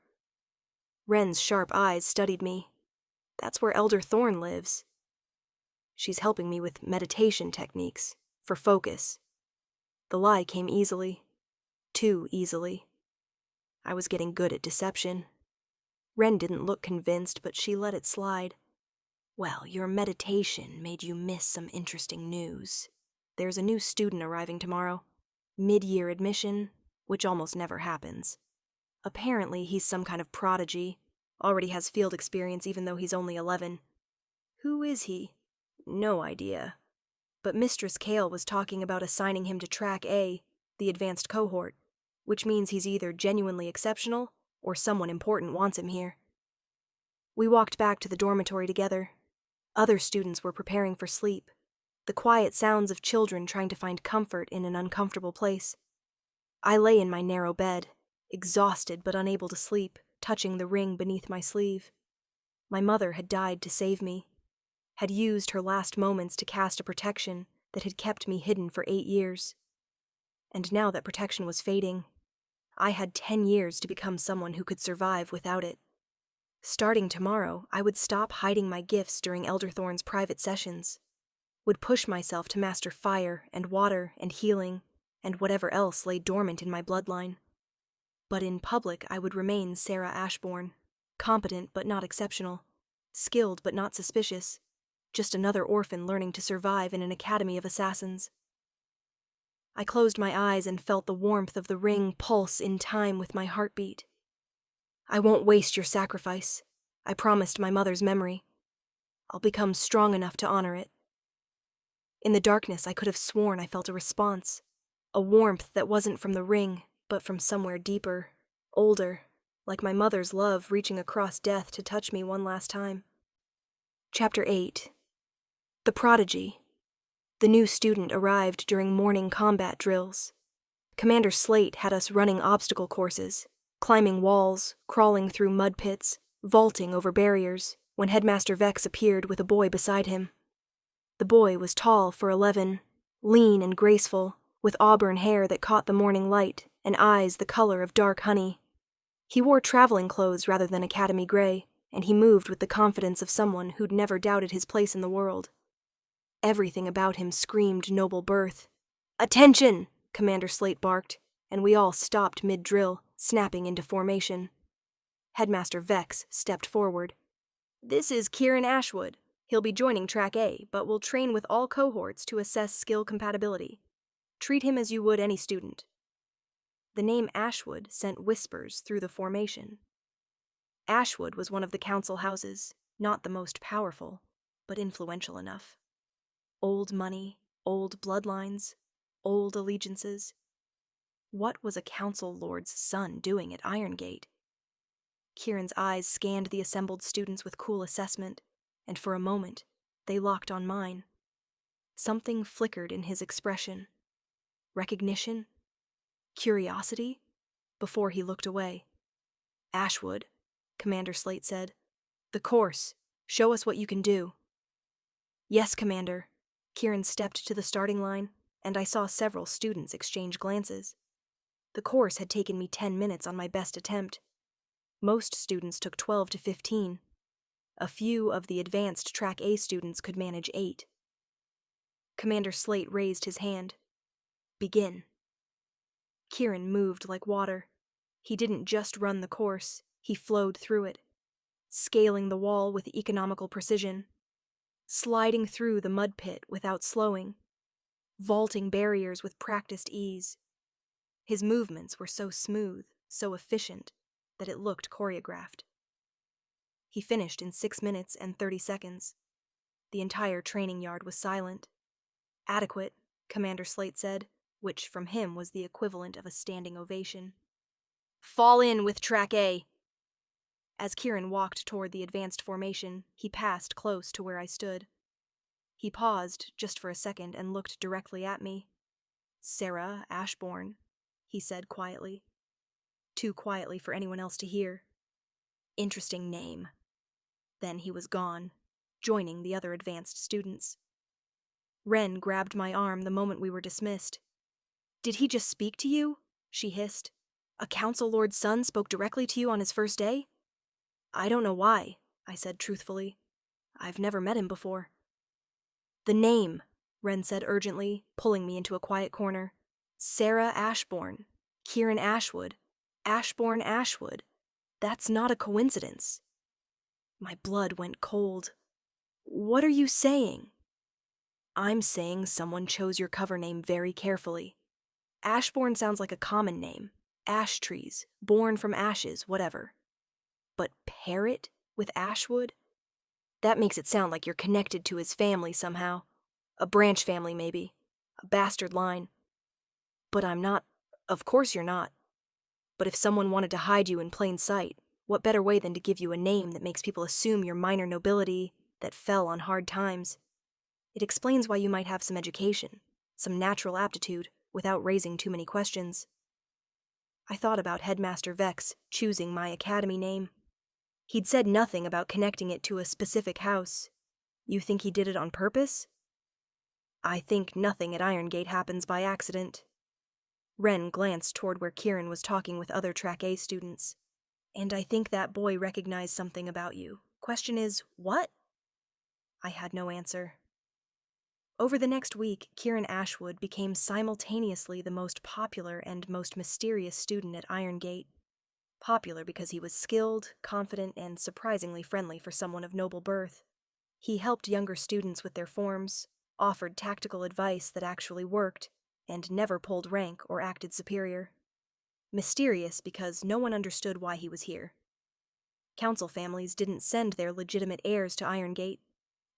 Wren's sharp eyes studied me. "That's where Elder Thorn lives." "She's helping me with meditation techniques, for focus." The lie came easily. Too easily. I was getting good at deception. Wren didn't look convinced, but she let it slide. "Well, your meditation made you miss some interesting news. There's a new student arriving tomorrow. Mid-year admission, which almost never happens. Apparently he's some kind of prodigy, already has field experience even though he's only 11. Who is he? No idea. But Mistress Kale was talking about assigning him to Track A, the advanced cohort, which means he's either genuinely exceptional or someone important wants him here." We walked back to the dormitory together. Other students were preparing for sleep, the quiet sounds of children trying to find comfort in an uncomfortable place. I lay in my narrow bed, exhausted but unable to sleep, touching the ring beneath my sleeve. My mother had died to save me, had used her last moments to cast a protection that had kept me hidden for 8 years. And now that protection was fading, I had 10 years to become someone who could survive without it. Starting tomorrow, I would stop hiding my gifts during Elder Thorn's private sessions, would push myself to master fire and water and healing and whatever else lay dormant in my bloodline. But in public, I would remain Sarah Ashbourne, competent but not exceptional, skilled but not suspicious, just another orphan learning to survive in an academy of assassins. I closed my eyes and felt the warmth of the ring pulse in time with my heartbeat. "I won't waste your sacrifice," I promised my mother's memory. "I'll become strong enough to honor it." In the darkness, I could have sworn I felt a response, a warmth that wasn't from the ring, but from somewhere deeper, older, like my mother's love reaching across death to touch me one last time. Chapter 8. The Prodigy. The new student arrived during morning combat drills. Commander Slate had us running obstacle courses, climbing walls, crawling through mud pits, vaulting over barriers, when Headmaster Vex appeared with a boy beside him. The boy was tall for 11, lean and graceful, with auburn hair that caught the morning light and eyes the color of dark honey. He wore traveling clothes rather than academy gray, and he moved with the confidence of someone who'd never doubted his place in the world. Everything about him screamed noble birth. "Attention!" Commander Slate barked, and we all stopped mid-drill, snapping into formation. Headmaster Vex stepped forward. "This is Kieran Ashwood. He'll be joining Track A, but will train with all cohorts to assess skill compatibility. Treat him as you would any student." The name Ashwood sent whispers through the formation. Ashwood was one of the council houses, not the most powerful, but influential enough. Old money, old bloodlines, old allegiances. What was a council lord's son doing at Irongate? Kieran's eyes scanned the assembled students with cool assessment, and for a moment, they locked on mine. Something flickered in his expression. Recognition? Curiosity? Before he looked away. "Ashwood," Commander Slate said. "The course. Show us what you can do." "Yes, Commander." Kieran stepped to the starting line, and I saw several students exchange glances. The course had taken me 10 minutes on my best attempt. Most students took 12 to 15. A few of the advanced Track A students could manage 8. Commander Slate raised his hand. "Begin." Kieran moved like water. He didn't just run the course, he flowed through it, scaling the wall with economical precision, sliding through the mud pit without slowing, vaulting barriers with practiced ease. His movements were so smooth, so efficient, that it looked choreographed. He finished in 6 minutes and 30 seconds. The entire training yard was silent. Adequate, Commander Slate said, which from him was the equivalent of a standing ovation. Fall in with Track A. As Kieran walked toward the advanced formation, he passed close to where I stood. He paused just for a second and looked directly at me. Sarah Ashbourne, he said quietly. Too quietly for anyone else to hear. Interesting name. Then he was gone, joining the other advanced students. Wren grabbed my arm the moment we were dismissed. Did he just speak to you? She hissed. A council lord's son spoke directly to you on his first day? I don't know why, I said truthfully. I've never met him before. The name, Wren said urgently, pulling me into a quiet corner. Sarah Ashbourne. Kieran Ashwood. Ashbourne Ashwood. That's not a coincidence. My blood went cold. What are you saying? I'm saying someone chose your cover name very carefully. Ashbourne sounds like a common name. Ash trees, born from ashes, whatever. But parrot with Ashwood? That makes it sound like you're connected to his family somehow. A branch family, maybe. A bastard line. But I'm not. Of course you're not. But if someone wanted to hide you in plain sight, what better way than to give you a name that makes people assume you're minor nobility that fell on hard times? It explains why you might have some education, some natural aptitude, without raising too many questions. I thought about Headmaster Vex choosing my academy name. He'd said nothing about connecting it to a specific house. You think he did it on purpose? I think nothing at Irongate happens by accident. Wren glanced toward where Kieran was talking with other Track A students. And I think that boy recognized something about you. Question is, what? I had no answer. Over the next week, Kieran Ashwood became simultaneously the most popular and most mysterious student at Irongate. Popular because he was skilled, confident, and surprisingly friendly for someone of noble birth. He helped younger students with their forms, offered tactical advice that actually worked, and never pulled rank or acted superior. Mysterious because no one understood why he was here. Council families didn't send their legitimate heirs to Irongate.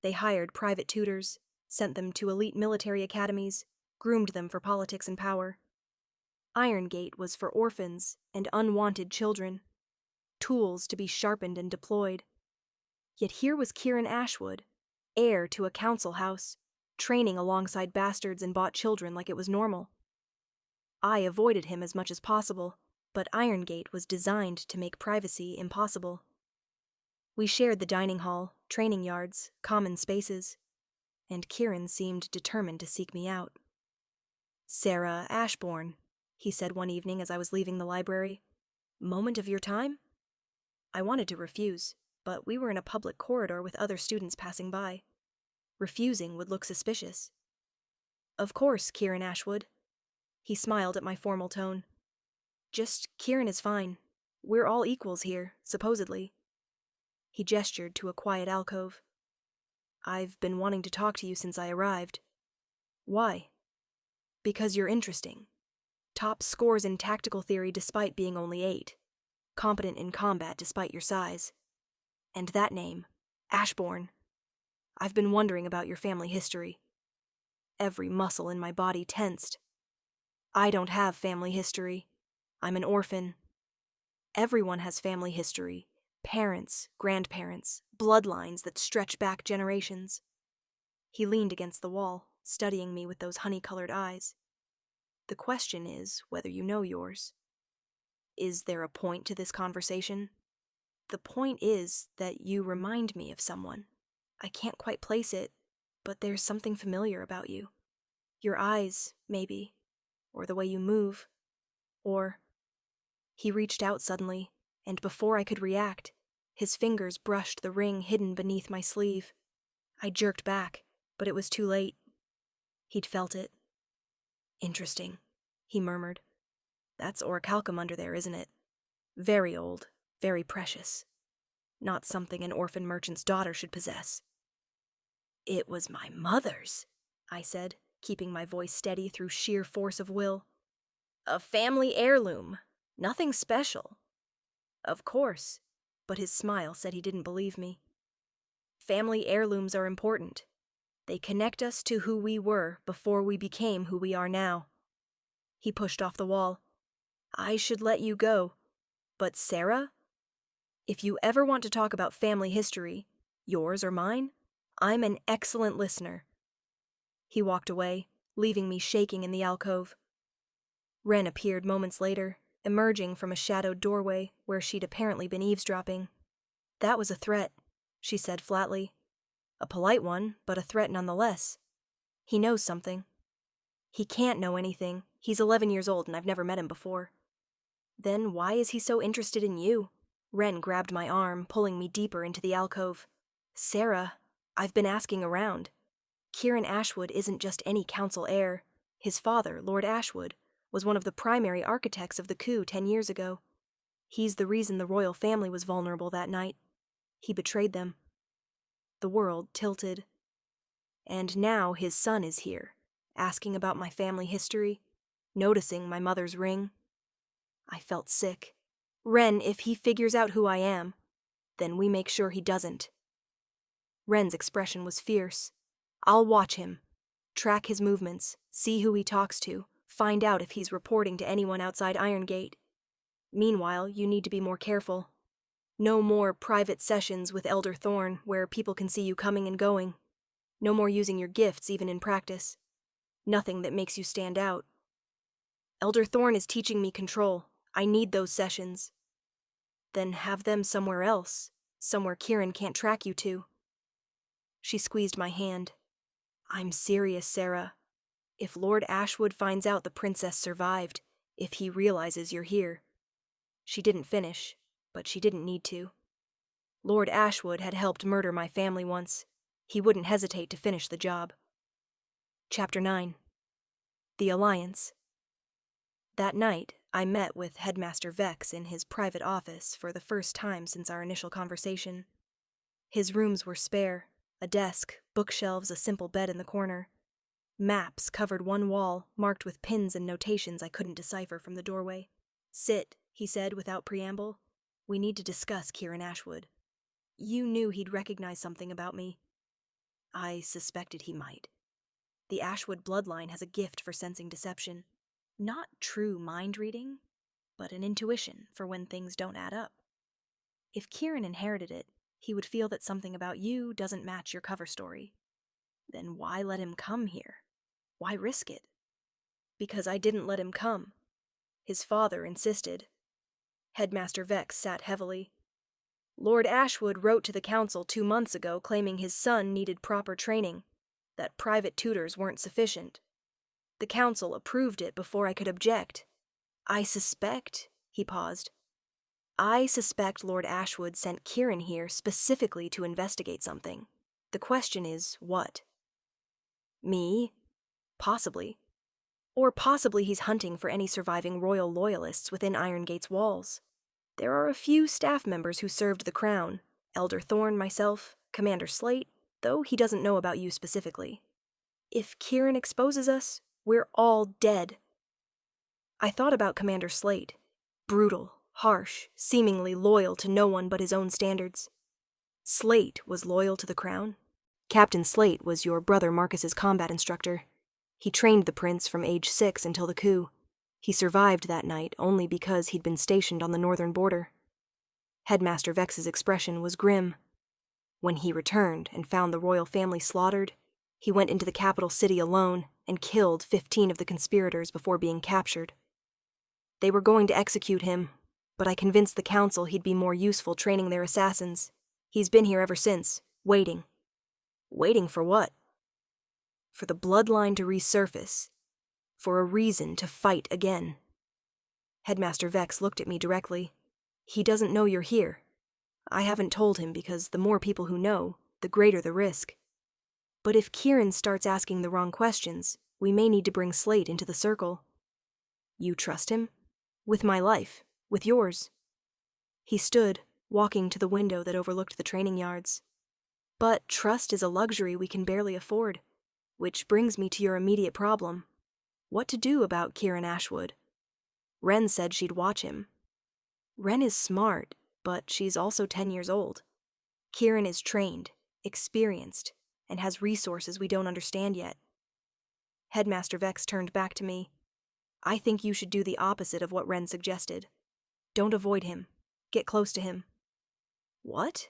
They hired private tutors, sent them to elite military academies, groomed them for politics and power. Irongate was for orphans and unwanted children, tools to be sharpened and deployed. Yet here was Kieran Ashwood, heir to a council house, training alongside bastards and bought children like it was normal. I avoided him as much as possible, but Irongate was designed to make privacy impossible. We shared the dining hall, training yards, common spaces, and Kieran seemed determined to seek me out. Sarah Ashbourne, he said one evening as I was leaving the library. Moment of your time? I wanted to refuse, but we were in a public corridor with other students passing by. Refusing would look suspicious. Of course, Kieran Ashwood. He smiled at my formal tone. Just Kieran is fine. We're all equals here, supposedly. He gestured to a quiet alcove. I've been wanting to talk to you since I arrived. Why? Because you're interesting. Top scores in tactical theory despite being only 8. Competent in combat despite your size. And that name, Ashbourne. I've been wondering about your family history. Every muscle in my body tensed. I don't have family history. I'm an orphan. Everyone has family history. Parents, grandparents, bloodlines that stretch back generations. He leaned against the wall, studying me with those honey-colored eyes. The question is whether you know yours. Is there a point to this conversation? The point is that you remind me of someone. I can't quite place it, but there's something familiar about you. Your eyes, maybe, or the way you move, or... He reached out suddenly, and before I could react, his fingers brushed the ring hidden beneath my sleeve. I jerked back, but it was too late. He'd felt it. Interesting, he murmured. That's orichalcum under there, isn't it? Very old, very precious. not something an orphan merchant's daughter should possess. "It was my mother's," I said, keeping my voice steady through sheer force of will. "A family heirloom. Nothing special." "Of course," but his smile said he didn't believe me. "Family heirlooms are important. They connect us to who we were before we became who we are now." He pushed off the wall. "I should let you go. But Sarah? If you ever want to talk about family history, yours or mine, I'm an excellent listener." He walked away, leaving me shaking in the alcove. Wren appeared moments later, emerging from a shadowed doorway where she'd apparently been eavesdropping. "That was a threat," she said flatly. "A polite one, but a threat nonetheless. He knows something." "He can't know anything. He's 11 years old and I've never met him before." "Then why is he so interested in you?" Wren grabbed my arm, pulling me deeper into the alcove. "Sarah, I've been asking around. Kieran Ashwood isn't just any council heir. His father, Lord Ashwood, was one of the primary architects of the coup 10 years ago. He's the reason the royal family was vulnerable that night. He betrayed them." The world tilted. And now his son is here, asking about my family history, noticing my mother's ring. I felt sick. "Wren, if he figures out who I am, then we make sure he doesn't." Wren's expression was fierce. "I'll watch him, track his movements, see who he talks to, find out if he's reporting to anyone outside Irongate. Meanwhile, you need to be more careful. No more private sessions with Elder Thorne where people can see you coming and going. No more using your gifts even in practice. Nothing that makes you stand out. Elder Thorne is teaching me control. I need those sessions." "Then have them somewhere else, somewhere Kieran can't track you to." She squeezed my hand. "I'm serious, Sarah. If Lord Ashwood finds out the princess survived, if he realizes you're here." She didn't finish, but she didn't need to. Lord Ashwood had helped murder my family once. He wouldn't hesitate to finish the job. Chapter 9. The Alliance. That night, I met with Headmaster Vex in his private office for the first time since our initial conversation. His rooms were spare, a desk, bookshelves, a simple bed in the corner. Maps covered one wall, marked with pins and notations I couldn't decipher from the doorway. "Sit," he said without preamble. "We need to discuss Kieran Ashwood. You knew he'd recognize something about me." "I suspected he might. The Ashwood bloodline has a gift for sensing deception. Not true mind reading, but an intuition for when things don't add up. If Kieran inherited it, he would feel that something about you doesn't match your cover story. Then why let him come here? Why risk it?" "Because I didn't let him come. His father insisted." Headmaster Vex sat heavily. "Lord Ashwood wrote to the council 2 months ago claiming his son needed proper training, that private tutors weren't sufficient. The council approved it before I could object. I suspect," he paused, "I suspect Lord Ashwood sent Kieran here specifically to investigate something. The question is, what? Me? Possibly. Or possibly he's hunting for any surviving royal loyalists within Irongate's walls. There are a few staff members who served the crown, Elder Thorne, myself, Commander Slate, though he doesn't know about you specifically. If Kieran exposes us, we're all dead." I thought about Commander Slate. Brutal, harsh, seemingly loyal to no one but his own standards. Slate was loyal to the crown. Captain Slate was your brother Marcus's combat instructor. He trained the prince from age 6 until the coup. He survived that night only because he'd been stationed on the northern border. Headmaster Vex's expression was grim. When he returned and found the royal family slaughtered, he went into the capital city alone and killed 15 of the conspirators before being captured. They were going to execute him, but I convinced the council he'd be more useful training their assassins. He's been here ever since, waiting. Waiting for what? For the bloodline to resurface. For a reason to fight again. Headmaster Vex looked at me directly. "He doesn't know you're here. I haven't told him because the more people who know, the greater the risk. But if Kieran starts asking the wrong questions, we may need to bring Slate into the circle." "You trust him?" "With my life. With yours." He stood, walking to the window that overlooked the training yards. But trust is a luxury we can barely afford, which brings me to your immediate problem. What to do about Kieran Ashwood? Wren said she'd watch him. Wren is smart, but she's also 10 years old. Kieran is trained, experienced, and has resources we don't understand yet. Headmaster Vex turned back to me. I think you should do the opposite of what Wren suggested. Don't avoid him. Get close to him. What?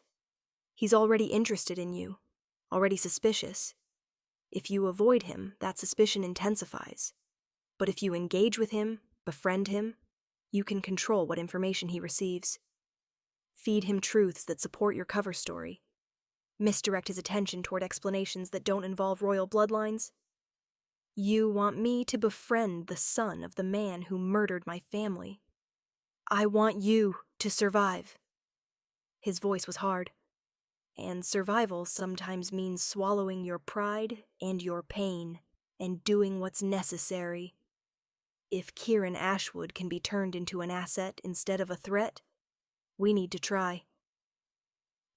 He's already interested in you, already suspicious. If you avoid him, that suspicion intensifies. But if you engage with him, befriend him, you can control what information he receives. Feed him truths that support your cover story. Misdirect his attention toward explanations that don't involve royal bloodlines. You want me to befriend the son of the man who murdered my family. I want you to survive. His voice was hard. And survival sometimes means swallowing your pride and your pain and doing what's necessary. If Kieran Ashwood can be turned into an asset instead of a threat, we need to try.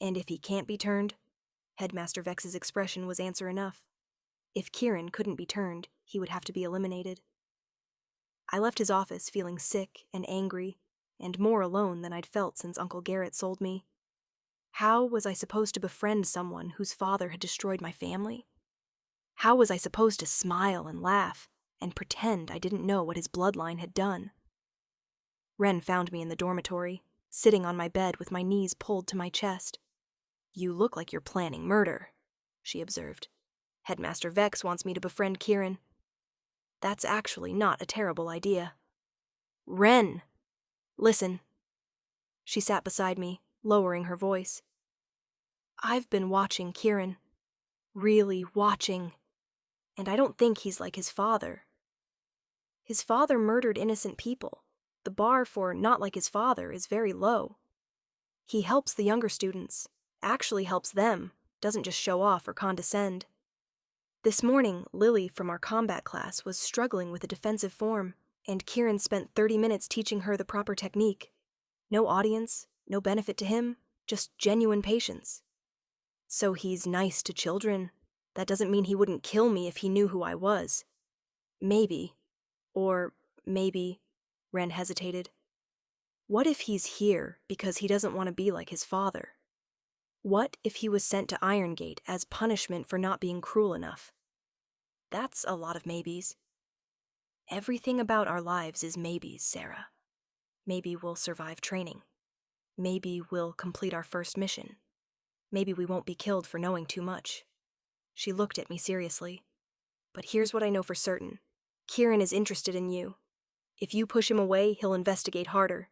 And if he can't be turned, Headmaster Vex's expression was answer enough. If Kieran couldn't be turned, he would have to be eliminated. I left his office feeling sick and angry, and more alone than I'd felt since Uncle Garrett sold me. How was I supposed to befriend someone whose father had destroyed my family? How was I supposed to smile and laugh and pretend I didn't know what his bloodline had done? Wren found me in the dormitory, sitting on my bed with my knees pulled to my chest. You look like you're planning murder, she observed. Headmaster Vex wants me to befriend Kieran. That's actually not a terrible idea. Wren! Listen. She sat beside me, lowering her voice. I've been watching Kieran. Really watching. And I don't think he's like his father. His father murdered innocent people. The bar for not like his father is very low. He helps the younger students, actually helps them, doesn't just show off or condescend. This morning, Lily from our combat class was struggling with a defensive form, and Kieran spent 30 minutes teaching her the proper technique. No audience, no benefit to him, just genuine patience. So he's nice to children. That doesn't mean he wouldn't kill me if he knew who I was. Maybe. Or maybe, Wren hesitated. What if he's here because he doesn't want to be like his father? What if he was sent to Irongate as punishment for not being cruel enough? That's a lot of maybes. Everything about our lives is maybes, Sarah. Maybe we'll survive training. Maybe we'll complete our first mission. Maybe we won't be killed for knowing too much. She looked at me seriously. But here's what I know for certain. Kieran is interested in you. If you push him away, he'll investigate harder.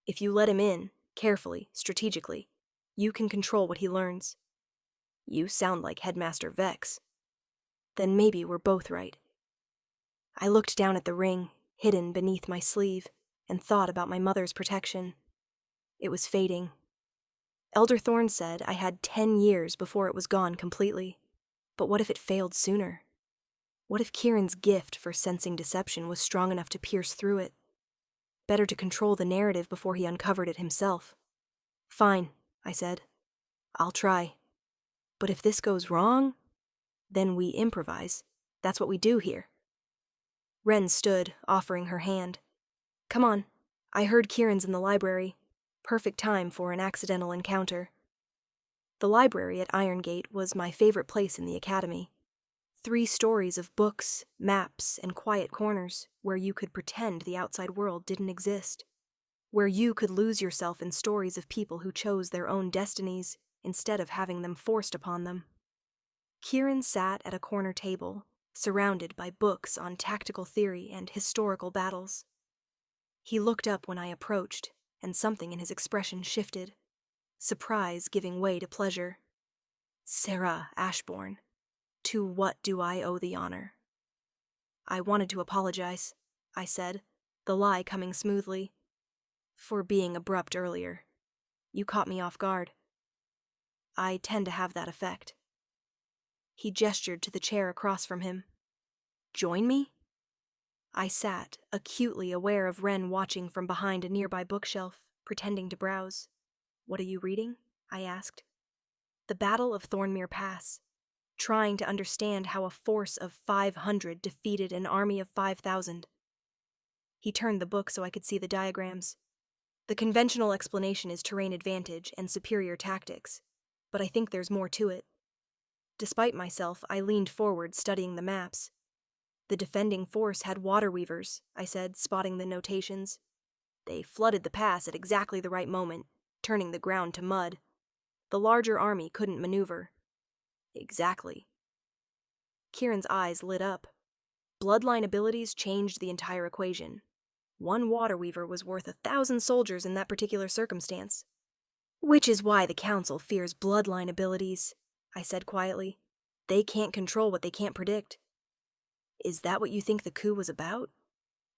If you let him in, carefully, strategically, you can control what he learns. You sound like Headmaster Vex. Then maybe we're both right. I looked down at the ring, hidden beneath my sleeve, and thought about my mother's protection. It was fading. Elder Thorne said I had 10 years before it was gone completely. But what if it failed sooner? What if Kieran's gift for sensing deception was strong enough to pierce through it? Better to control the narrative before he uncovered it himself. Fine, I said. I'll try. But if this goes wrong, then we improvise. That's what we do here. Wren stood, offering her hand. Come on. I heard Kieran's in the library. Perfect time for an accidental encounter. The library at Irongate was my favorite place in the academy. 3 stories of books, maps, and quiet corners where you could pretend the outside world didn't exist. Where you could lose yourself in stories of people who chose their own destinies instead of having them forced upon them. Kieran sat at a corner table, surrounded by books on tactical theory and historical battles. He looked up when I approached, and something in his expression shifted, surprise giving way to pleasure. Sarah Ashbourne, to what do I owe the honor? I wanted to apologize, I said, the lie coming smoothly. For being abrupt earlier. You caught me off guard. I tend to have that effect. He gestured to the chair across from him. Join me? I sat, acutely aware of Wren watching from behind a nearby bookshelf, pretending to browse. What are you reading? I asked. The Battle of Thornmere Pass, trying to understand how a force of 500 defeated an army of 5,000. He turned the book so I could see the diagrams. The conventional explanation is terrain advantage and superior tactics, but I think there's more to it. Despite myself, I leaned forward, studying the maps. The defending force had water weavers, I said, spotting the notations. They flooded the pass at exactly the right moment, turning the ground to mud. The larger army couldn't maneuver. Exactly. Kieran's eyes lit up. Bloodline abilities changed the entire equation. One water weaver was worth 1,000 soldiers in that particular circumstance. Which is why the Council fears bloodline abilities, I said quietly. They can't control what they can't predict. Is that what you think the coup was about?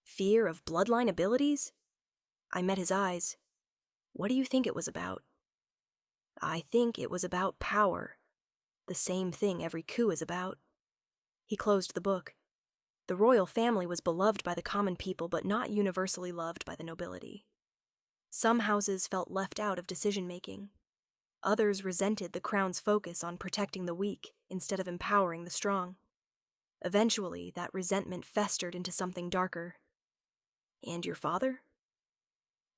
Fear of bloodline abilities? I met his eyes. What do you think it was about? I think it was about power. The same thing every coup is about. He closed the book. The royal family was beloved by the common people, but not universally loved by the nobility. Some houses felt left out of decision-making. Others resented the crown's focus on protecting the weak instead of empowering the strong. Eventually, that resentment festered into something darker. And your father?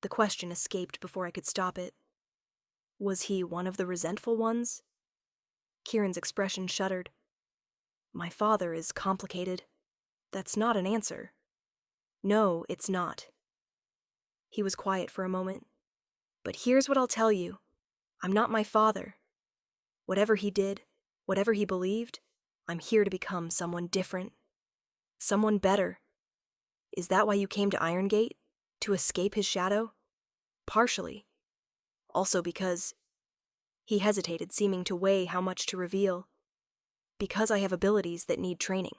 The question escaped before I could stop it. Was he one of the resentful ones? Kieran's expression shuddered. My father is complicated. That's not an answer. No, it's not. He was quiet for a moment. But here's what I'll tell you. I'm not my father. Whatever he did, whatever he believed, I'm here to become someone different. Someone better. Is that why you came to Irongate? To escape his shadow? Partially. Also because... He hesitated, seeming to weigh how much to reveal. Because I have abilities that need training.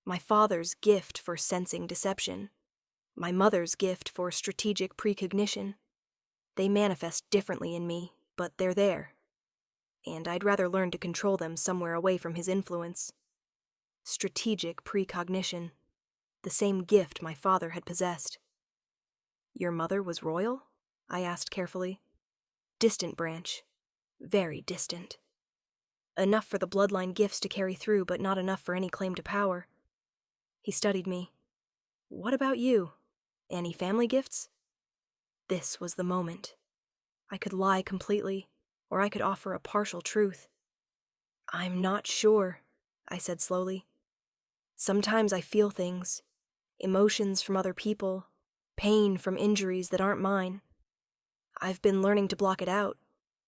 My father's gift for sensing deception. My mother's gift for strategic precognition. They manifest differently in me, but they're there. And I'd rather learn to control them somewhere away from his influence. Strategic precognition. The same gift my father had possessed. Your mother was royal? I asked carefully. Distant branch. Very distant. Enough for the bloodline gifts to carry through, but not enough for any claim to power. He studied me. What about you? Any family gifts? This was the moment. I could lie completely, or I could offer a partial truth. I'm not sure, I said slowly. Sometimes I feel things, emotions from other people, pain from injuries that aren't mine. I've been learning to block it out,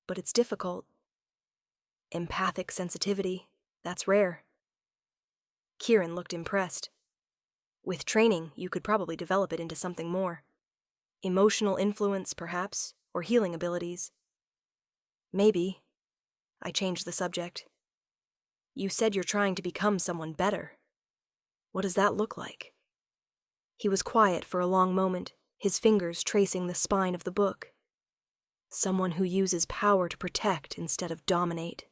but it's difficult. Empathic sensitivity, that's rare. Kieran looked impressed. With training, you could probably develop it into something more. Emotional influence, perhaps, or healing abilities. Maybe. I changed the subject. You said you're trying to become someone better. What does that look like? He was quiet for a long moment, his fingers tracing the spine of the book. Someone who uses power to protect instead of dominate.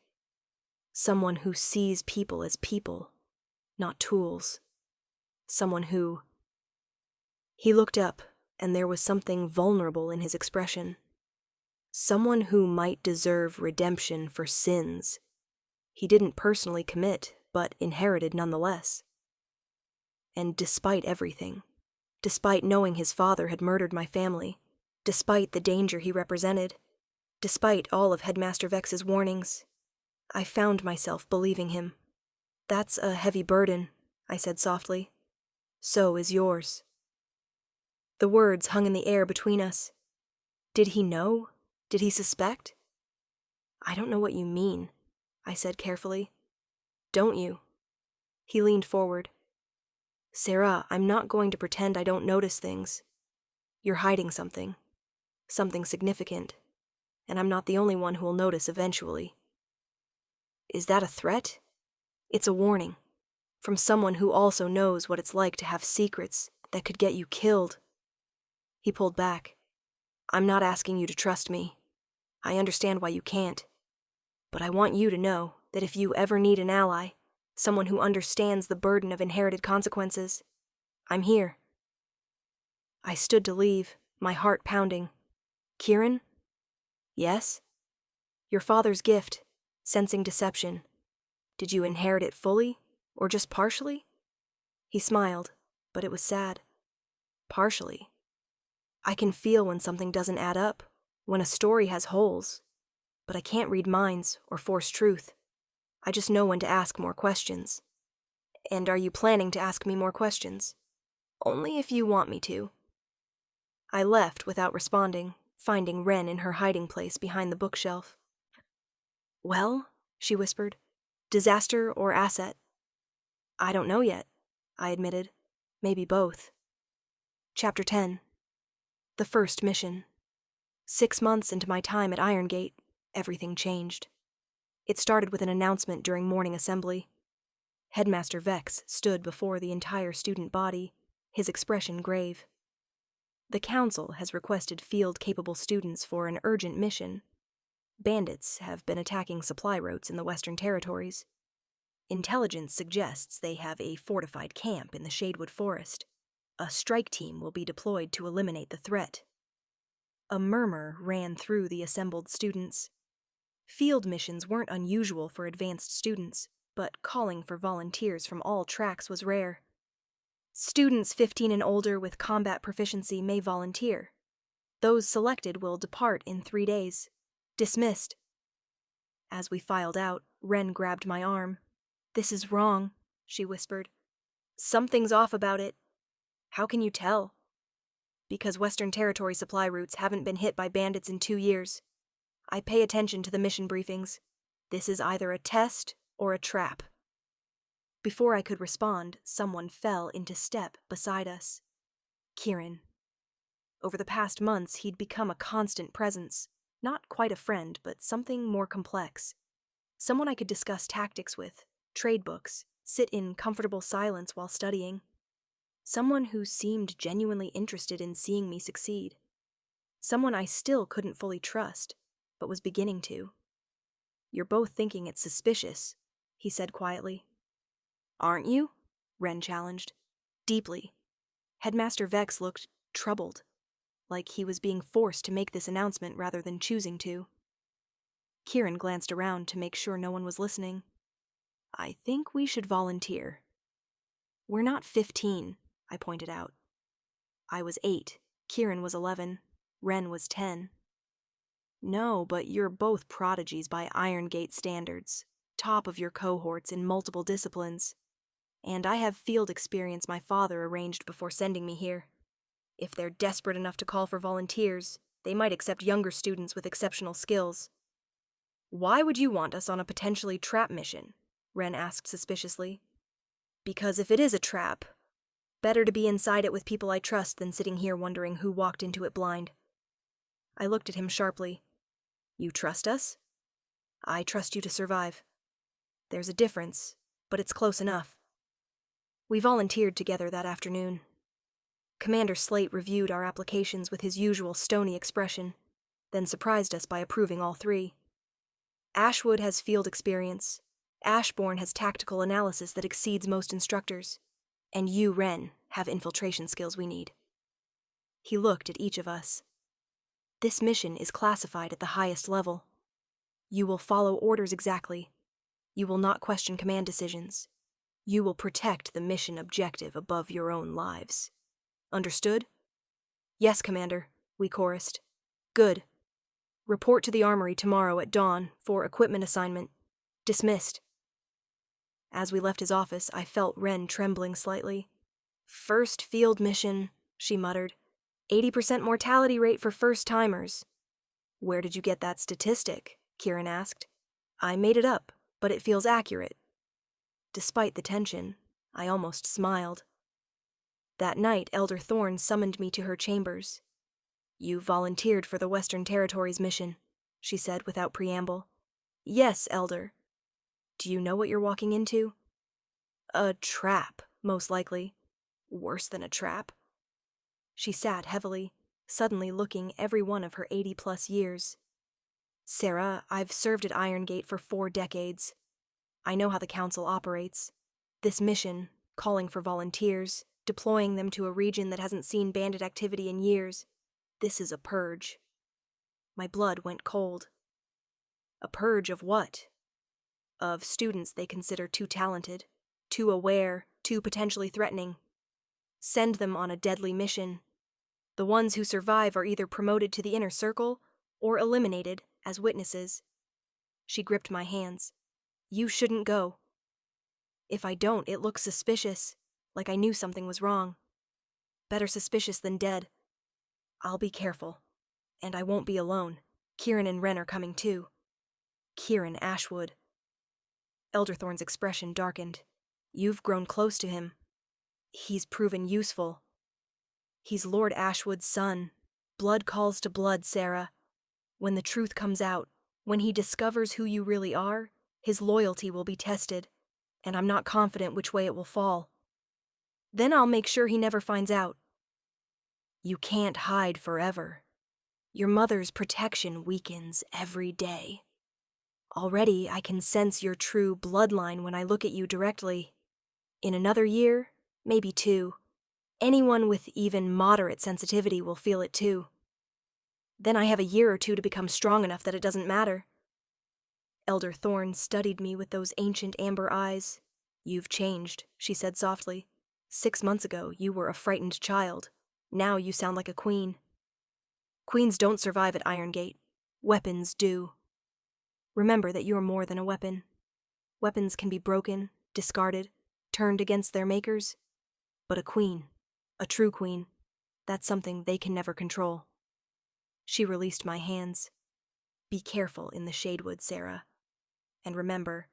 Someone who sees people as people, not tools. Someone who... He looked up, and there was something vulnerable in his expression. Someone who might deserve redemption for sins he didn't personally commit, but inherited nonetheless. And despite everything, despite knowing his father had murdered my family, despite the danger he represented, despite all of Headmaster Vex's warnings, I found myself believing him. That's a heavy burden, I said softly. So is yours. The words hung in the air between us. Did he know? Did he suspect? I don't know what you mean, I said carefully. Don't you? He leaned forward. Sarah, I'm not going to pretend I don't notice things. You're hiding something. Something significant. And I'm not the only one who will notice eventually. Is that a threat? It's a warning. From someone who also knows what it's like to have secrets that could get you killed. He pulled back. I'm not asking you to trust me. I understand why you can't. But I want you to know that if you ever need an ally, someone who understands the burden of inherited consequences, I'm here. I stood to leave, my heart pounding. Kieran? Yes? Your father's gift, sensing deception. Did you inherit it fully, or just partially? He smiled, but it was sad. Partially. I can feel when something doesn't add up, when a story has holes, but I can't read minds or force truth. I just know when to ask more questions. And are you planning to ask me more questions? Only if you want me to. I left without responding, finding Wren in her hiding place behind the bookshelf. Well, she whispered, disaster or asset? I don't know yet, I admitted. Maybe both. Chapter 10. The First Mission. 6 months into my time at Irongate, everything changed. It started with an announcement during morning assembly. Headmaster Vex stood before the entire student body, his expression grave. The council has requested field-capable students for an urgent mission. Bandits have been attacking supply routes in the Western Territories. Intelligence suggests they have a fortified camp in the Shadewood Forest. A strike team will be deployed to eliminate the threat. A murmur ran through the assembled students. Field missions weren't unusual for advanced students, but calling for volunteers from all tracks was rare. Students 15 and older with combat proficiency may volunteer. Those selected will depart in 3 days. Dismissed. As we filed out, Wren grabbed my arm. This is wrong, she whispered. Something's off about it. How can you tell? Because Western Territory supply routes haven't been hit by bandits in 2 years. I pay attention to the mission briefings. This is either a test or a trap. Before I could respond, someone fell into step beside us. Kieran. Over the past months, he'd become a constant presence. Not quite a friend, but something more complex. Someone I could discuss tactics with, trade books, sit in comfortable silence while studying. Someone who seemed genuinely interested in seeing me succeed. Someone I still couldn't fully trust, but was beginning to. You're both thinking it's suspicious, he said quietly. Aren't you? Wren challenged. Deeply. Headmaster Vex looked troubled, like he was being forced to make this announcement rather than choosing to. Kieran glanced around to make sure no one was listening. I think we should volunteer. We're not 15, I pointed out. I was 8, Kieran was 11, Wren was 10. No, but you're both prodigies by Irongate standards, top of your cohorts in multiple disciplines. And I have field experience my father arranged before sending me here. If they're desperate enough to call for volunteers, they might accept younger students with exceptional skills. Why would you want us on a potentially trap mission? Wren asked suspiciously. Because if it is a trap, better to be inside it with people I trust than sitting here wondering who walked into it blind. I looked at him sharply. You trust us? I trust you to survive. There's a difference, but it's close enough. We volunteered together that afternoon. Commander Slate reviewed our applications with his usual stony expression, then surprised us by approving all 3. Ashwood has field experience. Ashbourne has tactical analysis that exceeds most instructors. And you, Wren, have infiltration skills we need. He looked at each of us. This mission is classified at the highest level. You will follow orders exactly. You will not question command decisions. You will protect the mission objective above your own lives. Understood? Yes, Commander, we chorused. Good. Report to the armory tomorrow at dawn for equipment assignment. Dismissed. As we left his office, I felt Wren trembling slightly. First field mission, she muttered. 80% mortality rate for first-timers. Where did you get that statistic? Kieran asked. I made it up, but it feels accurate. Despite the tension, I almost smiled. That night, Elder Thorne summoned me to her chambers. You volunteered for the Western Territories mission, she said without preamble. Yes, Elder. Do you know what you're walking into? A trap, most likely. Worse than a trap. She sat heavily, suddenly looking every one of her 80-plus years. Sarah, I've served at Irongate for 4 decades. I know how the Council operates. This mission, calling for volunteers, deploying them to a region that hasn't seen bandit activity in years, this is a purge. My blood went cold. A purge of what? Of students they consider too talented, too aware, too potentially threatening. Send them on a deadly mission. The ones who survive are either promoted to the inner circle or eliminated as witnesses. She gripped my hands. You shouldn't go. If I don't, it looks suspicious, like I knew something was wrong. Better suspicious than dead. I'll be careful. And I won't be alone. Kieran and Wren are coming too. Kieran Ashwood. Elderthorn's expression darkened. You've grown close to him. He's proven useful. He's Lord Ashwood's son. Blood calls to blood, Sarah. When the truth comes out, when he discovers who you really are, his loyalty will be tested, and I'm not confident which way it will fall. Then I'll make sure he never finds out. You can't hide forever. Your mother's protection weakens every day. Already I can sense your true bloodline when I look at you directly. In another year, maybe 2, anyone with even moderate sensitivity will feel it too. Then I have a year or 2 to become strong enough that it doesn't matter. Elder Thorne studied me with those ancient amber eyes. You've changed, she said softly. 6 months ago, you were a frightened child. Now you sound like a queen. Queens don't survive at Irongate. Weapons do. Remember that you're more than a weapon. Weapons can be broken, discarded, turned against their makers. But a queen, a true queen, that's something they can never control. She released my hands. Be careful in the Shadewood, Sarah. And remember,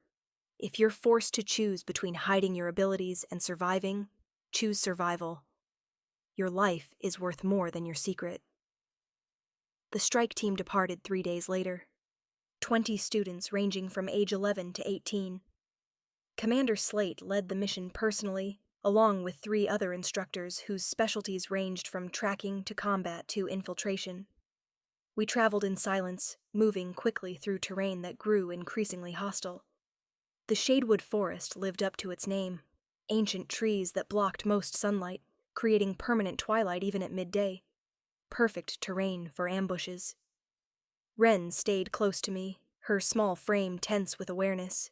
if you're forced to choose between hiding your abilities and surviving, choose survival. Your life is worth more than your secret. The strike team departed 3 days later. 20 students ranging from age 11 to 18. Commander Slate led the mission personally, along with 3 other instructors whose specialties ranged from tracking to combat to infiltration. We traveled in silence, moving quickly through terrain that grew increasingly hostile. The Shadewood Forest lived up to its name, ancient trees that blocked most sunlight, creating permanent twilight even at midday. Perfect terrain for ambushes. Wren stayed close to me, her small frame tense with awareness.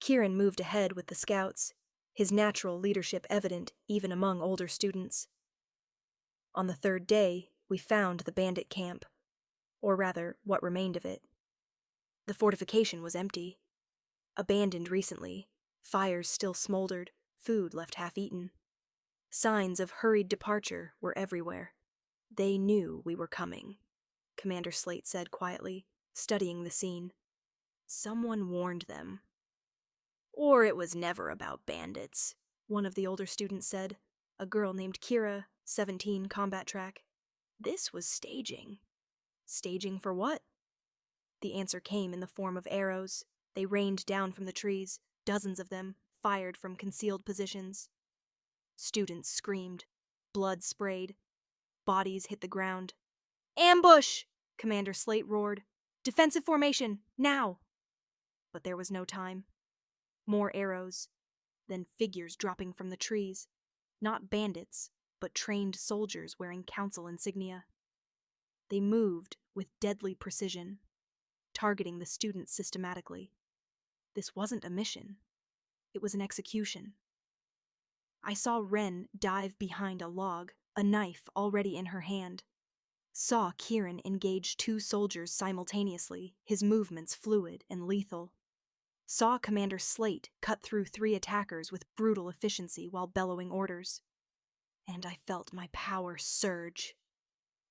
Kieran moved ahead with the scouts, his natural leadership evident even among older students. On the 3rd day, we found the bandit camp, or rather, what remained of it. The fortification was empty. Abandoned recently, fires still smoldered, food left half-eaten. Signs of hurried departure were everywhere. They knew we were coming, Commander Slate said quietly, studying the scene. Someone warned them. Or it was never about bandits, one of the older students said, a girl named Kira, 17, combat track. This was staging. Staging for what? The answer came in the form of arrows. They rained down from the trees, dozens of them, fired from concealed positions. Students screamed. Blood sprayed. Bodies hit the ground. Ambush! Commander Slate roared. Defensive formation, now! But there was no time. More arrows. Then figures dropping from the trees. Not bandits, but trained soldiers wearing council insignia. They moved with deadly precision, targeting the students systematically. This wasn't a mission. It was an execution. I saw Wren dive behind a log, a knife already in her hand. Saw Kieran engage 2 soldiers simultaneously, his movements fluid and lethal. Saw Commander Slate cut through 3 attackers with brutal efficiency while bellowing orders. And I felt my power surge.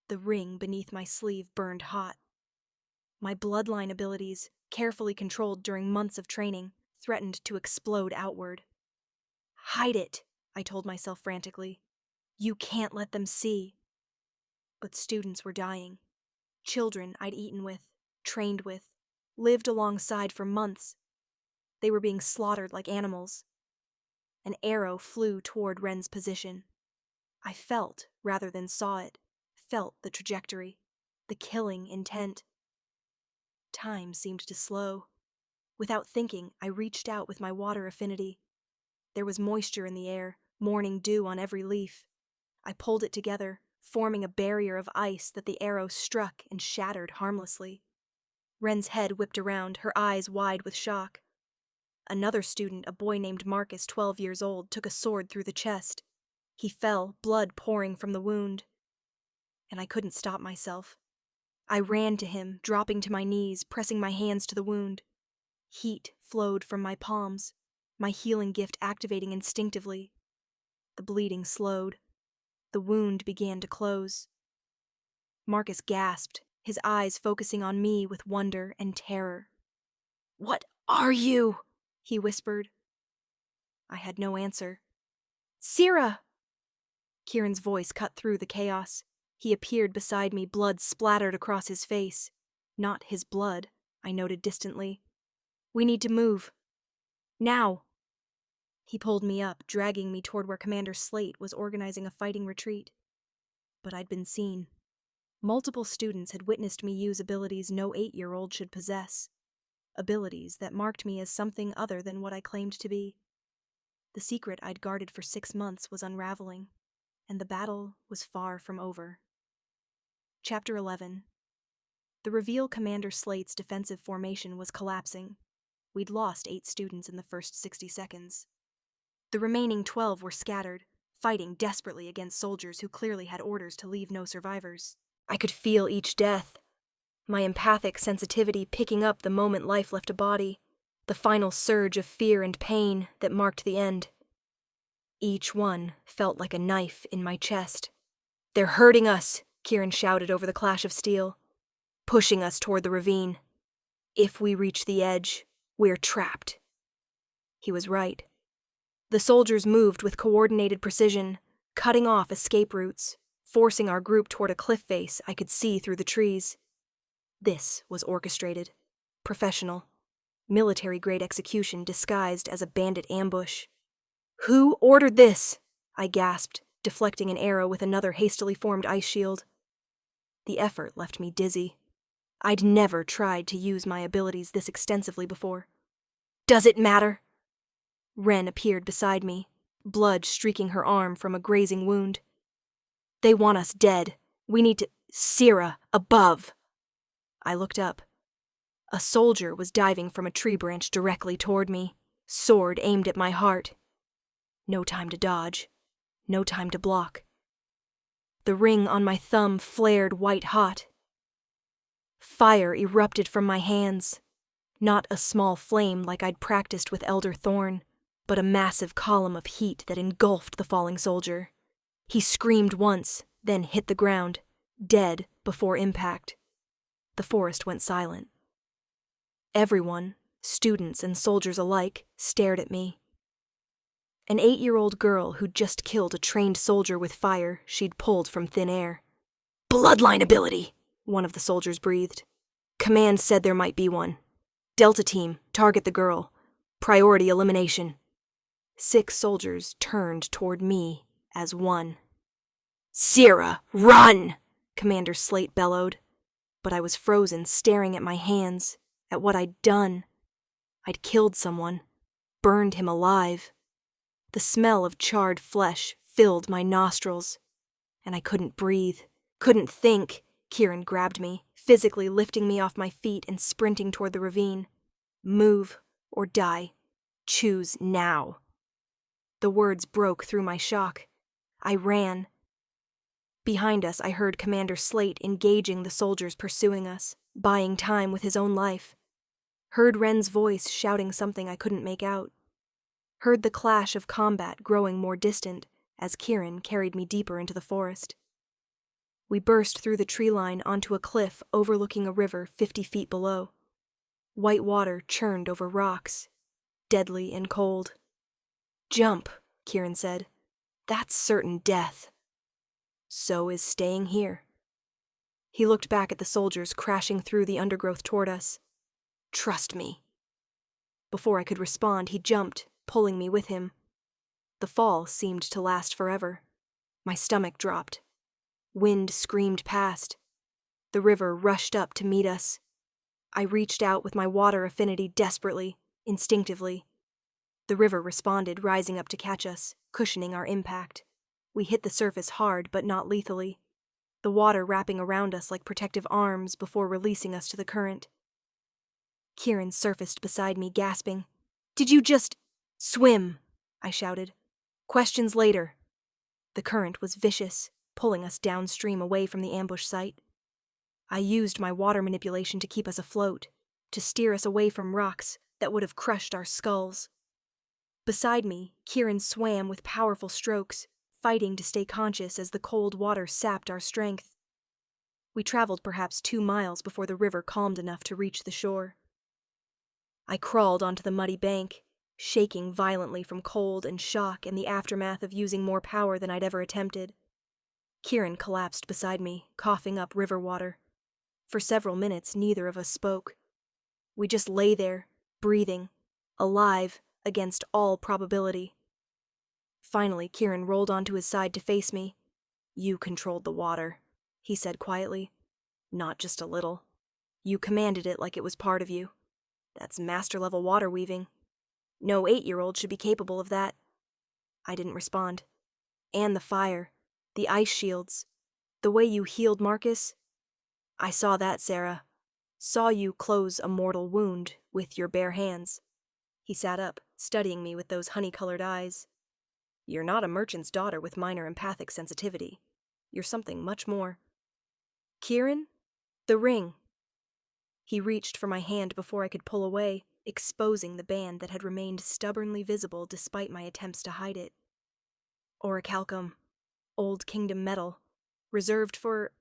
The ring beneath my sleeve burned hot. My bloodline abilities, carefully controlled during months of training, threatened to explode outward. Hide it, I told myself frantically. You can't let them see. But students were dying. Children I'd eaten with, trained with, lived alongside for months. They were being slaughtered like animals. An arrow flew toward Wren's position. I felt, rather than saw it, felt the trajectory, the killing intent. Time seemed to slow. Without thinking, I reached out with my water affinity. There was moisture in the air, morning dew on every leaf. I pulled it together, forming a barrier of ice that the arrow struck and shattered harmlessly. Wren's head whipped around, her eyes wide with shock. Another student, a boy named Marcus, 12 years old, took a sword through the chest. He fell, blood pouring from the wound. And I couldn't stop myself. I ran to him, dropping to my knees, pressing my hands to the wound. Heat flowed from my palms, my healing gift activating instinctively. The bleeding slowed. The wound began to close. Marcus gasped, his eyes focusing on me with wonder and terror. "What are you?" he whispered. I had no answer. "Sera!" Kieran's voice cut through the chaos. He appeared beside me, blood splattered across his face. Not his blood, I noted distantly. "We need to move. Now!" He pulled me up, dragging me toward where Commander Slate was organizing a fighting retreat. But I'd been seen. Multiple students had witnessed me use abilities no 8-year-old should possess. Abilities that marked me as something other than what I claimed to be. The secret I'd guarded for 6 months was unraveling, and the battle was far from over. Chapter 11. The reveal Commander Slate's defensive formation was collapsing. We'd lost 8 students in the first 60 seconds. The remaining 12 were scattered, fighting desperately against soldiers who clearly had orders to leave no survivors. I could feel each death, my empathic sensitivity picking up the moment life left a body, the final surge of fear and pain that marked the end. Each one felt like a knife in my chest. "They're hurting us," Kieran shouted over the clash of steel, "pushing us toward the ravine. If we reach the edge, we're trapped." He was right. The soldiers moved with coordinated precision, cutting off escape routes, forcing our group toward a cliff face I could see through the trees. This was orchestrated, professional, military-grade execution disguised as a bandit ambush. "Who ordered this?" I gasped, deflecting an arrow with another hastily formed ice shield. The effort left me dizzy. I'd never tried to use my abilities this extensively before. "Does it matter?" Wren appeared beside me, blood streaking her arm from a grazing wound. "They want us dead. We need to— Sera, above!" I looked up. A soldier was diving from a tree branch directly toward me, sword aimed at my heart. No time to dodge. No time to block. The ring on my thumb flared white-hot. Fire erupted from my hands. Not a small flame like I'd practiced with Elder Thorn, but a massive column of heat that engulfed the falling soldier. He screamed once, then hit the ground, dead before impact. The forest went silent. Everyone, students and soldiers alike, stared at me. An 8-year-old girl who'd just killed a trained soldier with fire she'd pulled from thin air. "Bloodline ability," one of the soldiers breathed. "Command said there might be one. Delta team, target the girl. Priority elimination." 6 soldiers turned toward me as one. "Sera, run!" Commander Slate bellowed. But I was frozen, staring at my hands, at what I'd done. I'd killed someone, burned him alive. The smell of charred flesh filled my nostrils, and I couldn't breathe, couldn't think. Kieran grabbed me, physically lifting me off my feet and sprinting toward the ravine. "Move or die. Choose now." The words broke through my shock. I ran. Behind us, I heard Commander Slate engaging the soldiers pursuing us, buying time with his own life. Heard Wren's voice shouting something I couldn't make out. Heard the clash of combat growing more distant as Kieran carried me deeper into the forest. We burst through the tree line onto a cliff overlooking a river 50 feet below. White water churned over rocks, deadly and cold. "Jump," Kieran said. "That's certain death." "So is staying here." He looked back at the soldiers crashing through the undergrowth toward us. "Trust me." Before I could respond, he jumped, pulling me with him. The fall seemed to last forever. My stomach dropped. Wind screamed past. The river rushed up to meet us. I reached out with my water affinity desperately, instinctively. The river responded, rising up to catch us, cushioning our impact. We hit the surface hard, but not lethally. the water wrapping around us like protective arms before releasing us to the current. Kieran surfaced beside me, gasping. "Did you just swim?" I shouted. "Questions later." The current was vicious, pulling us downstream away from the ambush site. I used my water manipulation to keep us afloat, to steer us away from rocks that would have crushed our skulls. Beside me, Kieran swam with powerful strokes, fighting to stay conscious as the cold water sapped our strength. We traveled perhaps 2 miles before the river calmed enough to reach the shore. I crawled onto the muddy bank, shaking violently from cold and shock and the aftermath of using more power than I'd ever attempted. Kieran collapsed beside me, coughing up river water. For several minutes, neither of us spoke. We just lay there, breathing, alive against all probability. Finally, Kieran rolled onto his side to face me. "You controlled the water," he said quietly. "Not just a little. You commanded it like it was part of you. That's master-level water weaving. No 8-year-old should be capable of that." I didn't respond. "And the fire, the ice shields, the way you healed Marcus. I saw that, Sarah. Saw you close a mortal wound with your bare hands." He sat up, studying me with those honey-colored eyes. "You're not a merchant's daughter with minor empathic sensitivity. You're something much more." "Kieran? The ring." He reached for my hand before I could pull away, exposing the band that had remained stubbornly visible despite my attempts to hide it. "Orichalcum. Old Kingdom metal. Reserved for—"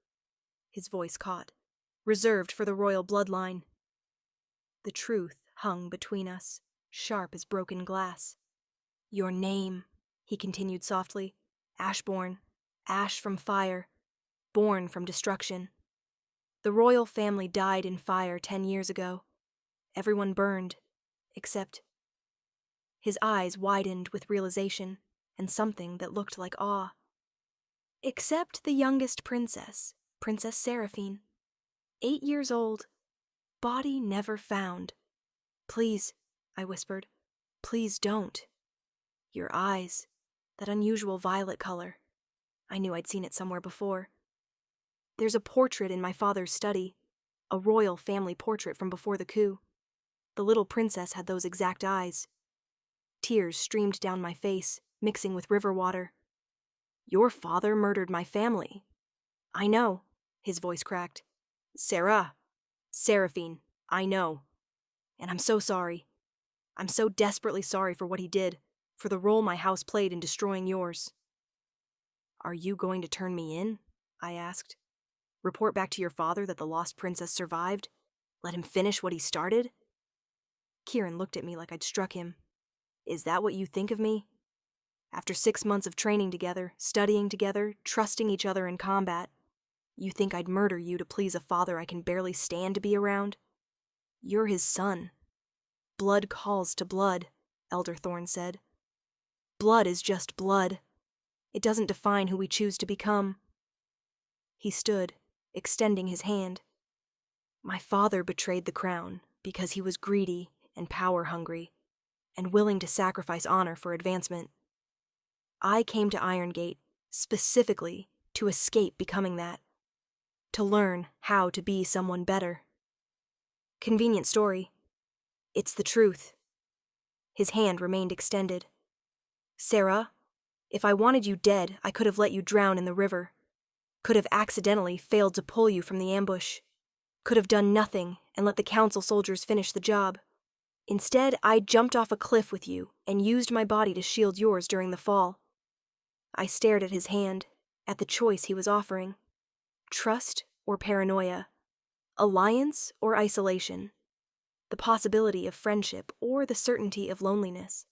His voice caught. "Reserved for the royal bloodline." The truth hung between us, sharp as broken glass. "Your name," he continued softly. "Ashborn. Ash from fire. Born from destruction. The royal family died in fire 10 years ago. Everyone burned, except—" His eyes widened with realization and something that looked like awe. "Except the youngest princess, Princess Seraphine. 8 years old. Body never found." "Please," I whispered. "Please don't. Your eyes, that unusual violet color. I knew I'd seen it somewhere before. There's a portrait in my father's study, a royal family portrait from before the coup. The little princess had those exact eyes." Tears streamed down my face, mixing with river water. "Your father murdered my family." "I know," his voice cracked. Seraphine, I know. And I'm so sorry. I'm so desperately sorry for what he did, for the role my house played in destroying yours." "Are you going to turn me in?" I asked. "Report back to your father that the lost princess survived? Let him finish what he started?" Kieran looked at me like I'd struck him. "Is that what you think of me? After 6 months of training together, studying together, trusting each other in combat, you think I'd murder you to please a father I can barely stand to be around? You're his son. Blood calls to blood," Elder Thorne said. "Blood is just blood. It doesn't define who we choose to become." He stood, extending his hand. "My father betrayed the crown because he was greedy and power-hungry, and willing to sacrifice honor for advancement. I came to Irongate specifically to escape becoming that, to learn how to be someone better. Convenient story. It's the truth." His hand remained extended. "Sarah, if I wanted you dead, I could have let you drown in the river. Could have accidentally failed to pull you from the ambush. Could have done nothing and let the council soldiers finish the job. Instead, I jumped off a cliff with you and used my body to shield yours during the fall." I stared at his hand, at the choice he was offering. Trust or paranoia? Alliance or isolation? The possibility of friendship or the certainty of loneliness?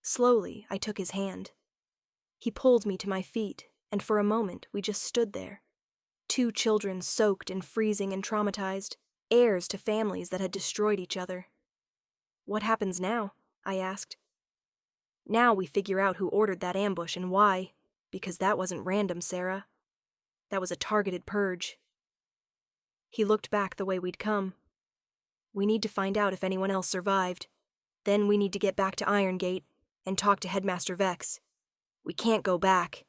Slowly, I took his hand. He pulled me to my feet, and for a moment we just stood there. 2 children soaked in freezing and traumatized, heirs to families that had destroyed each other. "What happens now?" I asked. "Now we figure out who ordered that ambush and why, because that wasn't random, Sarah. That was a targeted purge." He looked back the way we'd come. "We need to find out if anyone else survived. Then we need to get back to Irongate and talk to Headmaster Vex. We can't go back.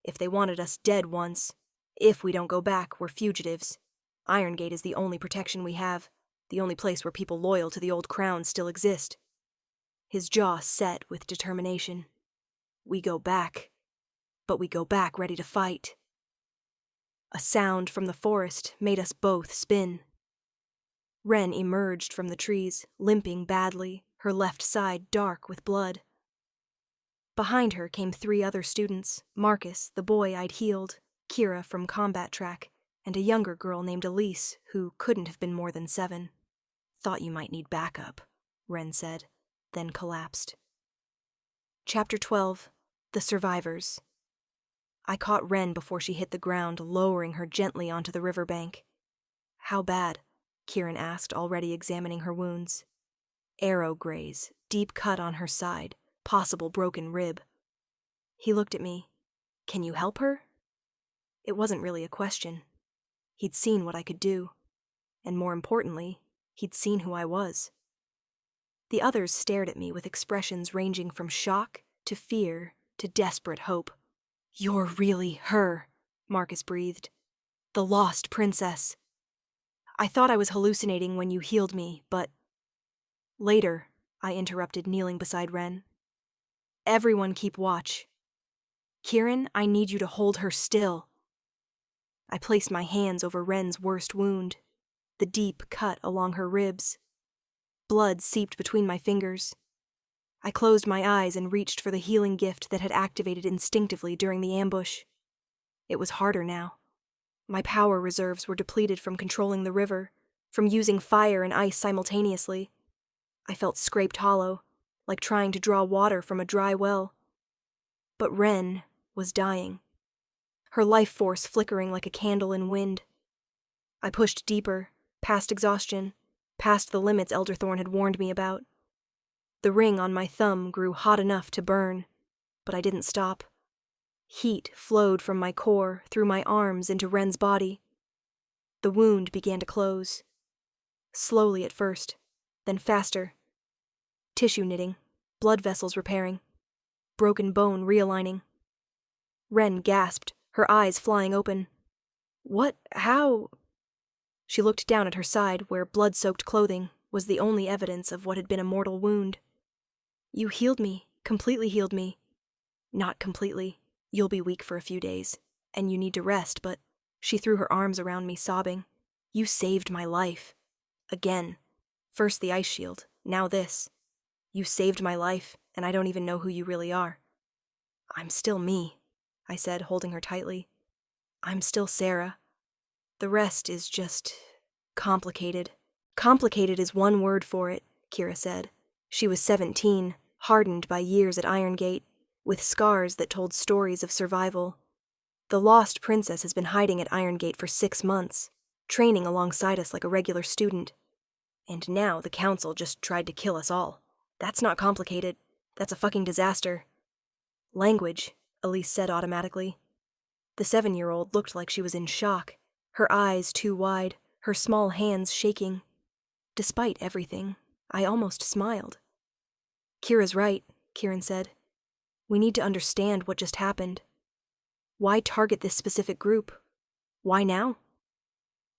If they wanted us dead once, If we don't go back, we're fugitives. Irongate is the only protection we have, the only place where people loyal to the old crown still exist. His jaw set with determination. We go back, but we go back ready to fight. A sound from the forest made us both spin. Wren emerged from the trees, limping badly, her left side dark with blood. Behind her came 3 other students, Marcus, the boy I'd healed, Kira from combat track, and a younger girl named Elise, who couldn't have been more than 7. Thought you might need backup, Wren said, then collapsed. Chapter 12. The Survivors. I caught Wren before she hit the ground, lowering her gently onto the riverbank. How bad? Kieran asked, already examining her wounds. Arrow graze, deep cut on her side, possible broken rib. He looked at me. Can you help her? It wasn't really a question. He'd seen what I could do. And more importantly, he'd seen who I was. The others stared at me with expressions ranging from shock to fear to desperate hope. You're really her, Marcus breathed. The lost princess. I thought I was hallucinating when you healed me, but... Later, I interrupted, kneeling beside Wren. Everyone keep watch. Kieran, I need you to hold her still. I placed my hands over Wren's worst wound, the deep cut along her ribs. Blood seeped between my fingers. I closed my eyes and reached for the healing gift that had activated instinctively during the ambush. It was harder now. My power reserves were depleted from controlling the river, from using fire and ice simultaneously. I felt scraped hollow, like trying to draw water from a dry well. But Wren was dying, her life force flickering like a candle in wind. I pushed deeper, past exhaustion, past the limits Elderthorn had warned me about. The ring on my thumb grew hot enough to burn, but I didn't stop. Heat flowed from my core, through my arms, into Wren's body. The wound began to close. Slowly at first, then faster. Tissue knitting, blood vessels repairing, broken bone realigning. Wren gasped, her eyes flying open. What? How? She looked down at her side, where blood-soaked clothing was the only evidence of what had been a mortal wound. You healed me, completely healed me. Not completely. You'll be weak for a few days, and you need to rest, but... She threw her arms around me, sobbing. You saved my life. Again. First the ice shield, now this. You saved my life, and I don't even know who you really are. I'm still me, I said, holding her tightly. I'm still Sarah. The rest is just... complicated. Complicated is one word for it, Kira said. She was 17, hardened by years at Irongate, with scars that told stories of survival. The lost princess has been hiding at Irongate for 6 months, training alongside us like a regular student. And now the council just tried to kill us all. That's not complicated. That's a fucking disaster. Language, Elise said automatically. The 7-year-old looked like she was in shock, her eyes too wide, her small hands shaking. Despite everything, I almost smiled. Kira's right, Kieran said. We need to understand what just happened. Why target this specific group? Why now?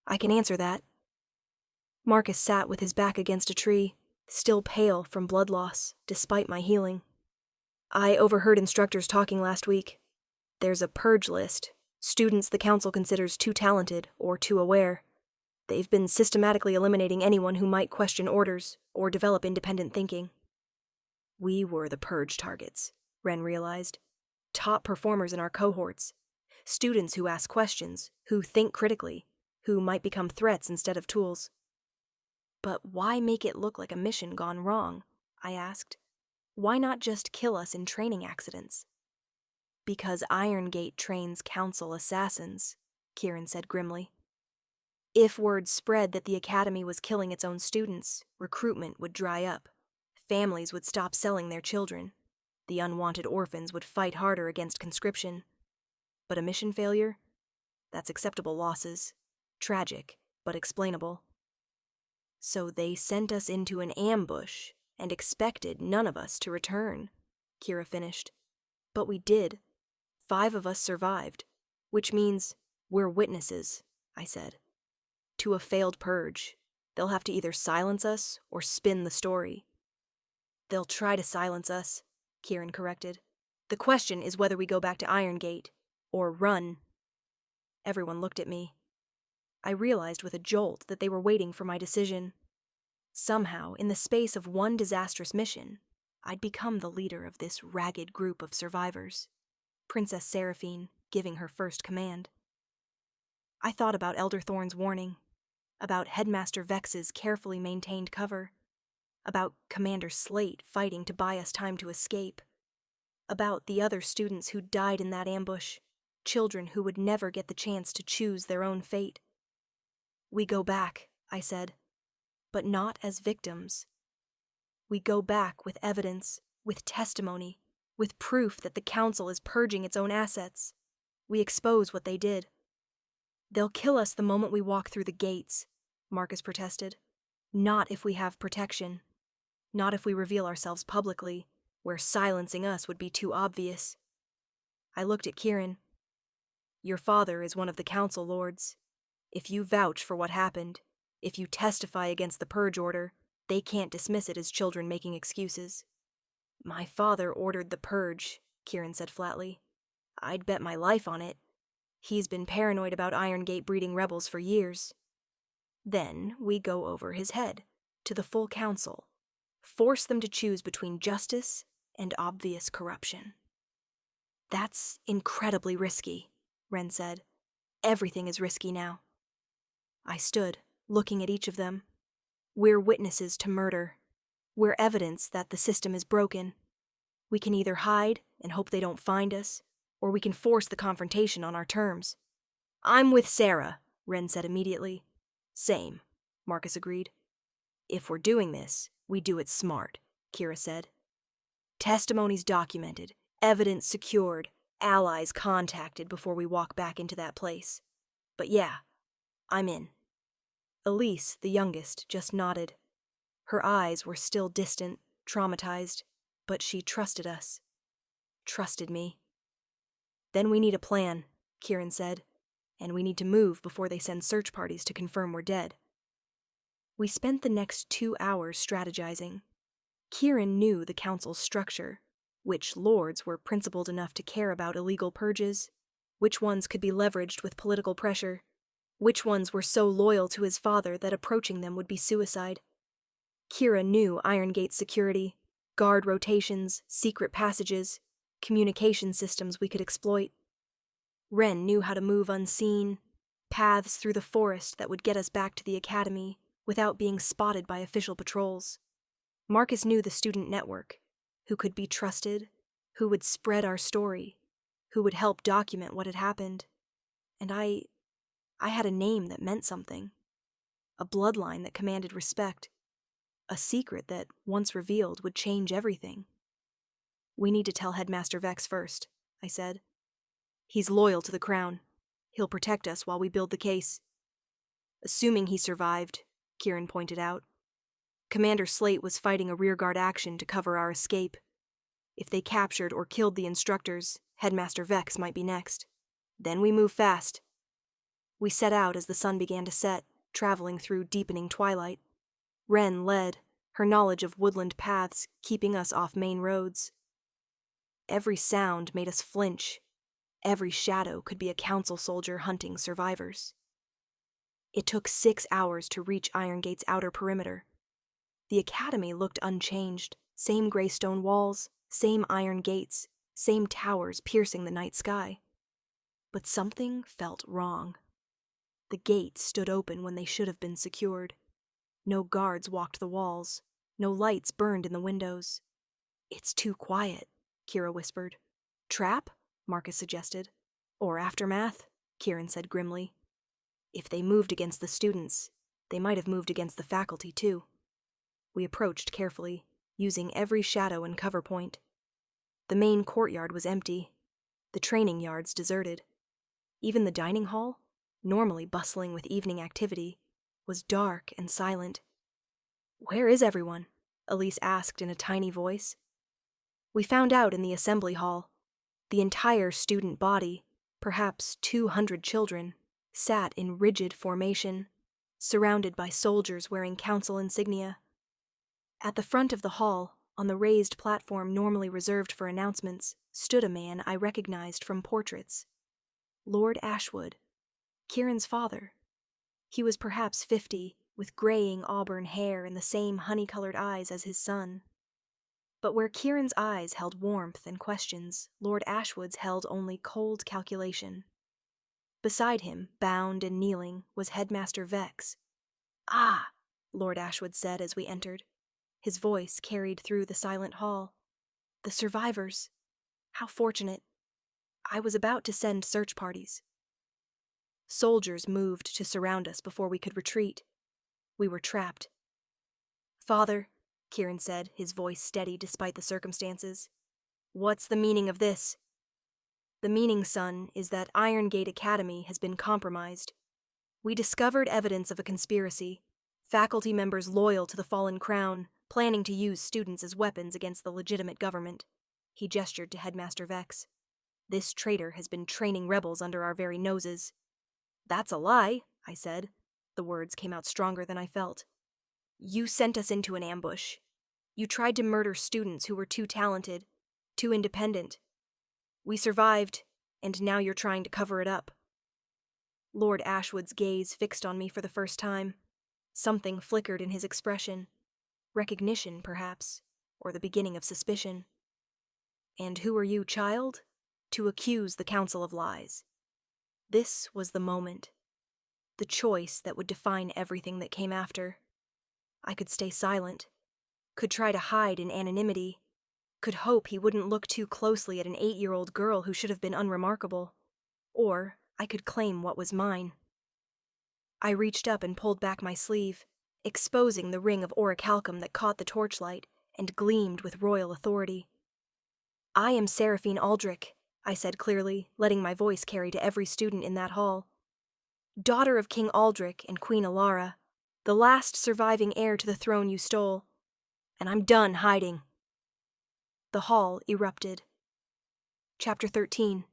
I can answer that. Marcus sat with his back against a tree, still pale from blood loss, despite my healing. I overheard instructors talking last week. There's a purge list, students the council considers too talented or too aware. They've been systematically eliminating anyone who might question orders or develop independent thinking. We were the purge targets, Wren realized. Top performers in our cohorts. Students who ask questions, who think critically, who might become threats instead of tools. But why make it look like a mission gone wrong? I asked. Why not just kill us in training accidents? Because Irongate trains council assassins, Kieran said grimly. If word spread that the academy was killing its own students, recruitment would dry up. Families would stop selling their children. The unwanted orphans would fight harder against conscription. But a mission failure? That's acceptable losses. Tragic, but explainable. So they sent us into an ambush and expected none of us to return, Kira finished. But we did. 5 of us survived, which means We're witnesses, I said, to a failed purge. They'll have to either silence us or spin the story. They'll try to silence us, Kieran corrected. The question is whether we go back to Irongate or run. Everyone looked at me. I realized with a jolt that they were waiting for my decision. Somehow, in the space of one disastrous mission, I'd become the leader of this ragged group of survivors, Princess Seraphine giving her first command. I thought about Elder Thorne's warning, about Headmaster Vex's carefully maintained cover, about Commander Slate fighting to buy us time to escape, about the other students who died in that ambush, children who would never get the chance to choose their own fate. We go back, I said, but not as victims. We go back with evidence, with testimony, with proof that the Council is purging its own assets. We expose what they did. They'll kill us the moment we walk through the gates, Marcus protested. Not if we have protection. Not if we reveal ourselves publicly, where silencing us would be too obvious. I looked at Kieran. Your father is one of the Council Lords. If you vouch for what happened, if you testify against the purge order, they can't dismiss it as children making excuses. My father ordered the purge, Kieran said flatly. I'd bet my life on it. He's been paranoid about Irongate breeding rebels for years. Then we go over his head, to the full council, force them to choose between justice and obvious corruption. That's incredibly risky, Ren said. Everything is risky now. I stood, looking at each of them. We're witnesses to murder. We're evidence that the system is broken. We can either hide and hope they don't find us, or we can force the confrontation on our terms. I'm with Sarah, Ren said immediately. Same, Marcus agreed. If we're doing this, we do it smart, Kira said. Testimonies documented, evidence secured, allies contacted before we walk back into that place. But yeah, I'm in. Elise, the youngest, just nodded. Her eyes were still distant, traumatized, but she trusted us. Trusted me. Then we need a plan, Kieran said, and we need to move before they send search parties to confirm we're dead. We spent the next 2 hours strategizing. Kieran knew the council's structure, which lords were principled enough to care about illegal purges, which ones could be leveraged with political pressure, which ones were so loyal to his father that approaching them would be suicide. Kira knew Irongate's security, guard rotations, secret passages, communication systems we could exploit. Ren knew how to move unseen, paths through the forest that would get us back to the academy without being spotted by official patrols. Marcus knew the student network, who could be trusted, who would spread our story, who would help document what had happened. And I had a name that meant something, a bloodline that commanded respect, a secret that, once revealed, would change everything. We need to tell Headmaster Vex first, I said. He's loyal to the crown. He'll protect us while we build the case. Assuming he survived, Kieran pointed out. Commander Slate was fighting a rearguard action to cover our escape. If they captured or killed the instructors, Headmaster Vex might be next. Then we move fast. We set out as the sun began to set, traveling through deepening twilight. Ren led, her knowledge of woodland paths keeping us off main roads. Every sound made us flinch. Every shadow could be a council soldier hunting survivors. It took 6 hours to reach Irongate's outer perimeter. The academy looked unchanged, same gray stone walls, same iron gates, same towers piercing the night sky. But something felt wrong. The gates stood open when they should have been secured. No guards walked the walls, no lights burned in the windows. It's too quiet, Kira whispered. Trap? Marcus suggested. Or aftermath? Kieran said grimly. If they moved against the students, they might have moved against the faculty too. We approached carefully, using every shadow and cover point. The main courtyard was empty, the training yards deserted. Even the dining hall, normally bustling with evening activity, was dark and silent. Where is everyone? Elise asked in a tiny voice. We found out in the assembly hall. The entire student body, perhaps 200 children, sat in rigid formation, surrounded by soldiers wearing council insignia. At the front of the hall, on the raised platform normally reserved for announcements, stood a man I recognized from portraits. Lord Ashwood, Kieran's father. He was perhaps 50, with graying auburn hair and the same honey-colored eyes as his son. But where Kieran's eyes held warmth and questions, Lord Ashwood's held only cold calculation. Beside him, bound and kneeling, was Headmaster Vex. "Ah," Lord Ashwood said as we entered. His voice carried through the silent hall. "The survivors. How fortunate. I was about to send search parties." Soldiers moved to surround us before we could retreat. We were trapped. "Father," Kieran said, his voice steady despite the circumstances, "what's the meaning of this?" "The meaning, son, is that Irongate Academy has been compromised. We discovered evidence of a conspiracy, faculty members loyal to the fallen crown, planning to use students as weapons against the legitimate government." He gestured to Headmaster Vex. "This traitor has been training rebels under our very noses." "That's a lie," I said. The words came out stronger than I felt. "You sent us into an ambush. You tried to murder students who were too talented, too independent. We survived, and now you're trying to cover it up." Lord Ashwood's gaze fixed on me for the first time. Something flickered in his expression. Recognition, perhaps, or the beginning of suspicion. "And who are you, child? To accuse the Council of Lies." This was the moment. The choice that would define everything that came after. I could stay silent, could try to hide in anonymity, could hope he wouldn't look too closely at an 8-year-old girl who should have been unremarkable, or I could claim what was mine. I reached up and pulled back my sleeve, exposing the ring of orichalcum that caught the torchlight and gleamed with royal authority. "I am Seraphine Aldrich," I said clearly, letting my voice carry to every student in that hall. "Daughter of King Aldrich and Queen Alara, the last surviving heir to the throne you stole. And I'm done hiding." The hall erupted. Chapter 13.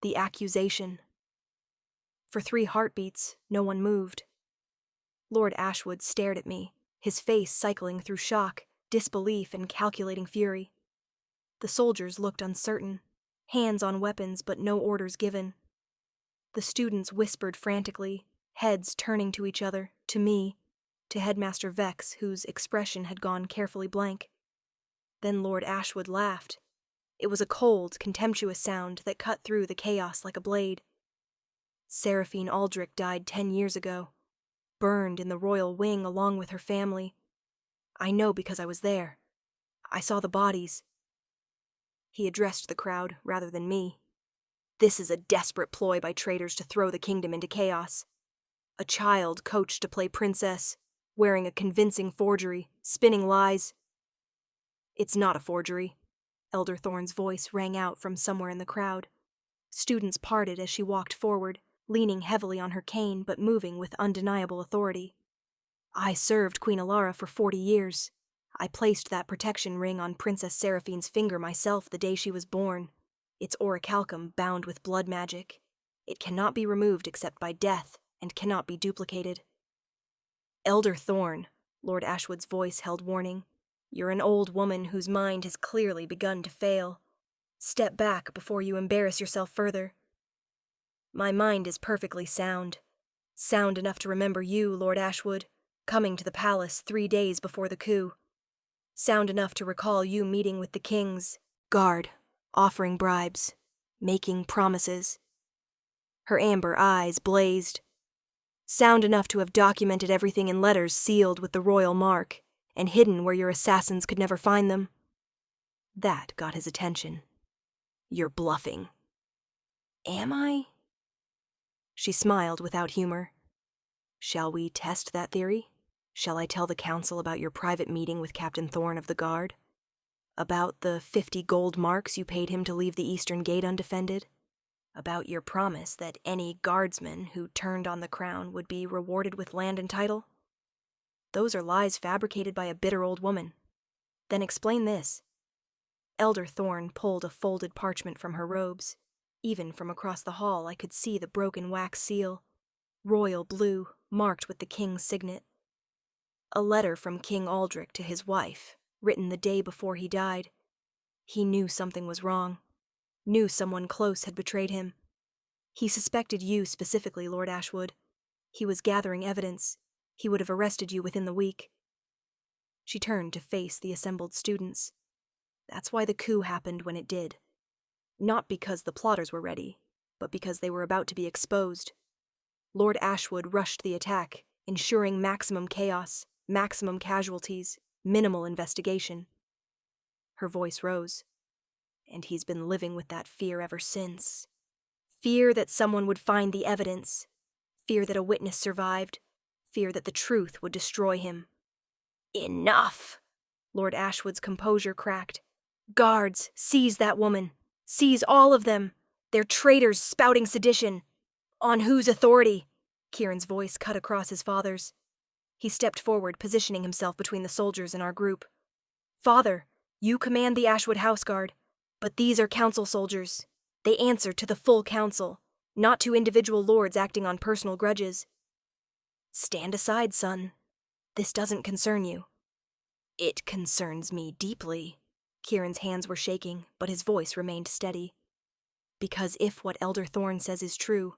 The Accusation. For 3 heartbeats, no one moved. Lord Ashwood stared at me, his face cycling through shock, disbelief, and calculating fury. The soldiers looked uncertain, hands on weapons but no orders given. The students whispered frantically, heads turning to each other, to me, to Headmaster Vex, whose expression had gone carefully blank. Then Lord Ashwood laughed. It was a cold, contemptuous sound that cut through the chaos like a blade. "Seraphine Aldrich died 10 years ago, burned in the royal wing along with her family. I know because I was there. I saw the bodies." He addressed the crowd rather than me. "This is a desperate ploy by traitors to throw the kingdom into chaos. A child coached to play princess, wearing a convincing forgery, spinning lies." "It's not a forgery." Elder Thorne's voice rang out from somewhere in the crowd. Students parted as she walked forward, leaning heavily on her cane but moving with undeniable authority. "I served Queen Alara for 40 years. I placed that protection ring on Princess Seraphine's finger myself the day she was born. It's orichalcum bound with blood magic. It cannot be removed except by death, and cannot be duplicated." "Elder Thorne," Lord Ashwood's voice held warning, "you're an old woman whose mind has clearly begun to fail. Step back before you embarrass yourself further." "My mind is perfectly sound. Sound enough to remember you, Lord Ashwood, coming to the palace 3 days before the coup. Sound enough to recall you meeting with the king's guard, offering bribes, making promises." Her amber eyes blazed. "Sound enough to have documented everything in letters sealed with the royal mark, and hidden where your assassins could never find them." That got his attention. "You're bluffing." "Am I?" She smiled without humor. "Shall we test that theory? Shall I tell the council about your private meeting with Captain Thorne of the Guard? About the 50 gold marks you paid him to leave the eastern gate undefended? About your promise that any guardsman who turned on the crown would be rewarded with land and title? Those are lies fabricated by a bitter old woman. Then explain this." Elder Thorne pulled a folded parchment from her robes. Even from across the hall, I could see the broken wax seal, royal blue, marked with the king's signet. A letter from King Aldrich to his wife, written the day before he died. He knew something was wrong, knew someone close had betrayed him. He suspected you specifically, Lord Ashwood. He was gathering evidence. He would have arrested you within the week. She turned to face the assembled students. That's why the coup happened when it did. Not because the plotters were ready, but because they were about to be exposed. Lord Ashwood rushed the attack, ensuring maximum chaos, maximum casualties, minimal investigation. Her voice rose. And he's been living with that fear ever since. Fear that someone would find the evidence. Fear that a witness survived. Fear that the truth would destroy him. Enough! Lord Ashwood's composure cracked. Guards, seize that woman. Seize all of them. They're traitors spouting sedition. On whose authority? Kieran's voice cut across his father's. He stepped forward, positioning himself between the soldiers and our group. Father, you command the Ashwood House Guard, but these are council soldiers. They answer to the full council, not to individual lords acting on personal grudges. Stand aside, son. This doesn't concern you. It concerns me deeply. Kieran's hands were shaking, but his voice remained steady. Because if what Elder Thorne says is true,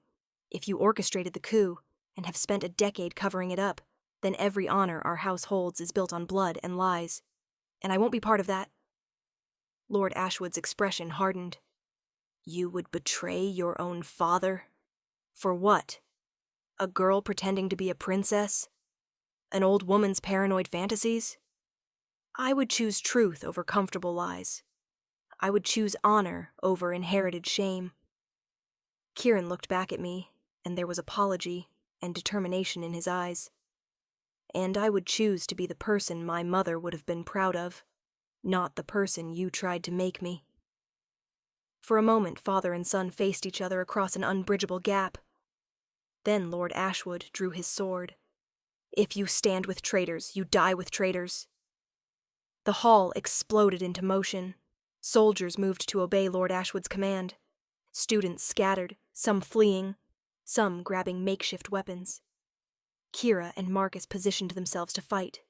if you orchestrated the coup and have spent a decade covering it up, then every honor our house holds is built on blood and lies. And I won't be part of that. Lord Ashwood's expression hardened. You would betray your own father? For what? A girl pretending to be a princess? An old woman's paranoid fantasies? I would choose truth over comfortable lies. I would choose honor over inherited shame. Kieran looked back at me, and there was apology and determination in his eyes. And I would choose to be the person my mother would have been proud of, not the person you tried to make me. For a moment, father and son faced each other across an unbridgeable gap. Then Lord Ashwood drew his sword. If you stand with traitors, you die with traitors. The hall exploded into motion. Soldiers moved to obey Lord Ashwood's command. Students scattered, some fleeing, some grabbing makeshift weapons. Kira and Marcus positioned themselves to fight.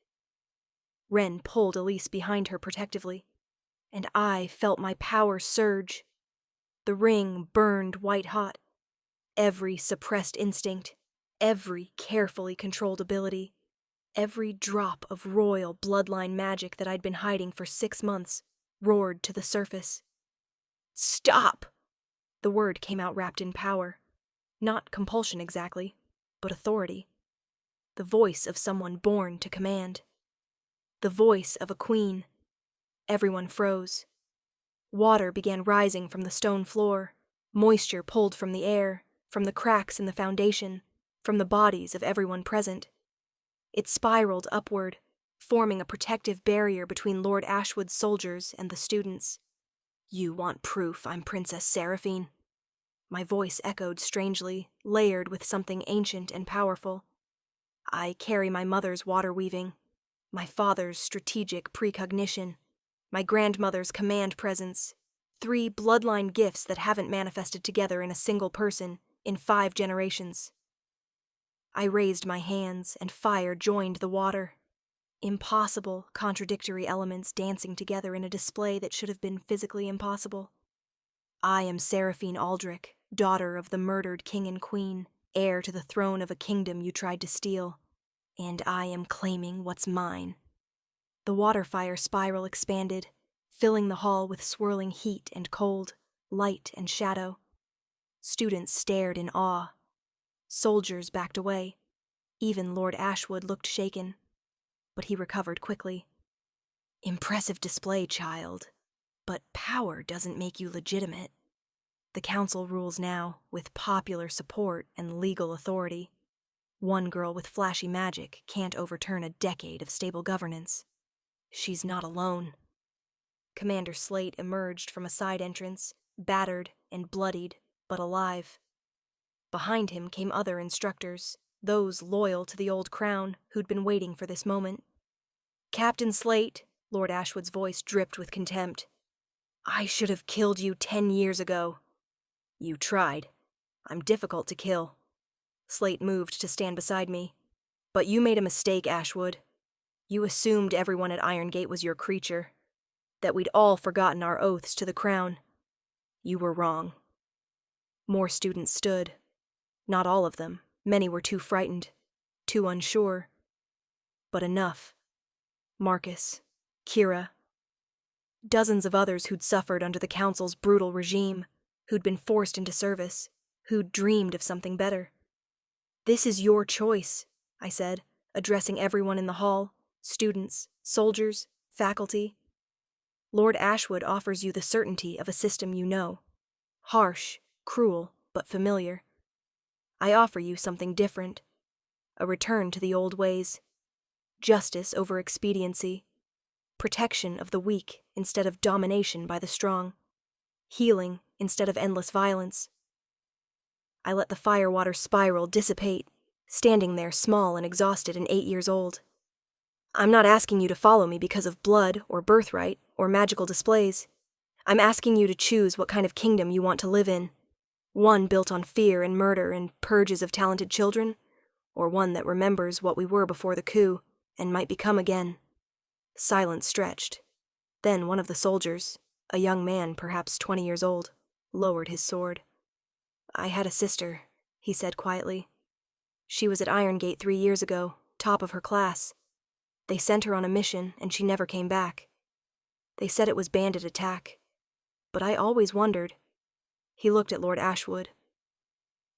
Wren pulled Elise behind her protectively, and I felt my power surge. The ring burned white-hot. Every suppressed instinct, every carefully controlled ability, every drop of royal bloodline magic that I'd been hiding for 6 months roared to the surface. Stop! The word came out wrapped in power. Not compulsion exactly, but authority. The voice of someone born to command. The voice of a queen. Everyone froze. Water began rising from the stone floor. Moisture pulled from the air, from the cracks in the foundation, from the bodies of everyone present. It spiraled upward, forming a protective barrier between Lord Ashwood's soldiers and the students. You want proof I'm Princess Seraphine? My voice echoed strangely, layered with something ancient and powerful. I carry my mother's water weaving, my father's strategic precognition, my grandmother's command presence, 3 bloodline gifts that haven't manifested together in a single person in 5 generations. I raised my hands, and fire joined the water. Impossible, contradictory elements dancing together in a display that should have been physically impossible. I am Seraphine Aldrich, daughter of the murdered king and queen, heir to the throne of a kingdom you tried to steal, and I am claiming what's mine. The water fire spiral expanded, filling the hall with swirling heat and cold, light and shadow. Students stared in awe. Soldiers backed away. Even Lord Ashwood looked shaken, but he recovered quickly. Impressive display, child, but power doesn't make you legitimate. The council rules now, with popular support and legal authority. One girl with flashy magic can't overturn a decade of stable governance. She's not alone. Commander Slate emerged from a side entrance, battered and bloodied, but alive. Behind him came other instructors, those loyal to the old crown who'd been waiting for this moment. Captain Slate, Lord Ashwood's voice dripped with contempt. I should have killed you 10 years ago. You tried. I'm difficult to kill. Slate moved to stand beside me. But you made a mistake, Ashwood. You assumed everyone at Irongate was your creature, that we'd all forgotten our oaths to the crown. You were wrong. More students stood. Not all of them. Many were too frightened, too unsure. But enough. Marcus, Kira, dozens of others who'd suffered under the council's brutal regime, who'd been forced into service, who'd dreamed of something better. This is your choice, I said, addressing everyone in the hall, students, soldiers, faculty. Lord Ashwood offers you the certainty of a system you know. Harsh, cruel, but familiar. I offer you something different. A return to the old ways. Justice over expediency. Protection of the weak instead of domination by the strong. Healing instead of endless violence. I let the firewater spiral dissipate, standing there small and exhausted and 8 years old. I'm not asking you to follow me because of blood or birthright or magical displays. I'm asking you to choose what kind of kingdom you want to live in. One built on fear and murder and purges of talented children, or one that remembers what we were before the coup and might become again. Silence stretched. Then one of the soldiers, a young man perhaps 20 years old, lowered his sword. I had a sister, he said quietly. She was at Irongate 3 years ago, top of her class. They sent her on a mission and she never came back. They said it was bandit attack. But I always wondered. He looked at Lord Ashwood.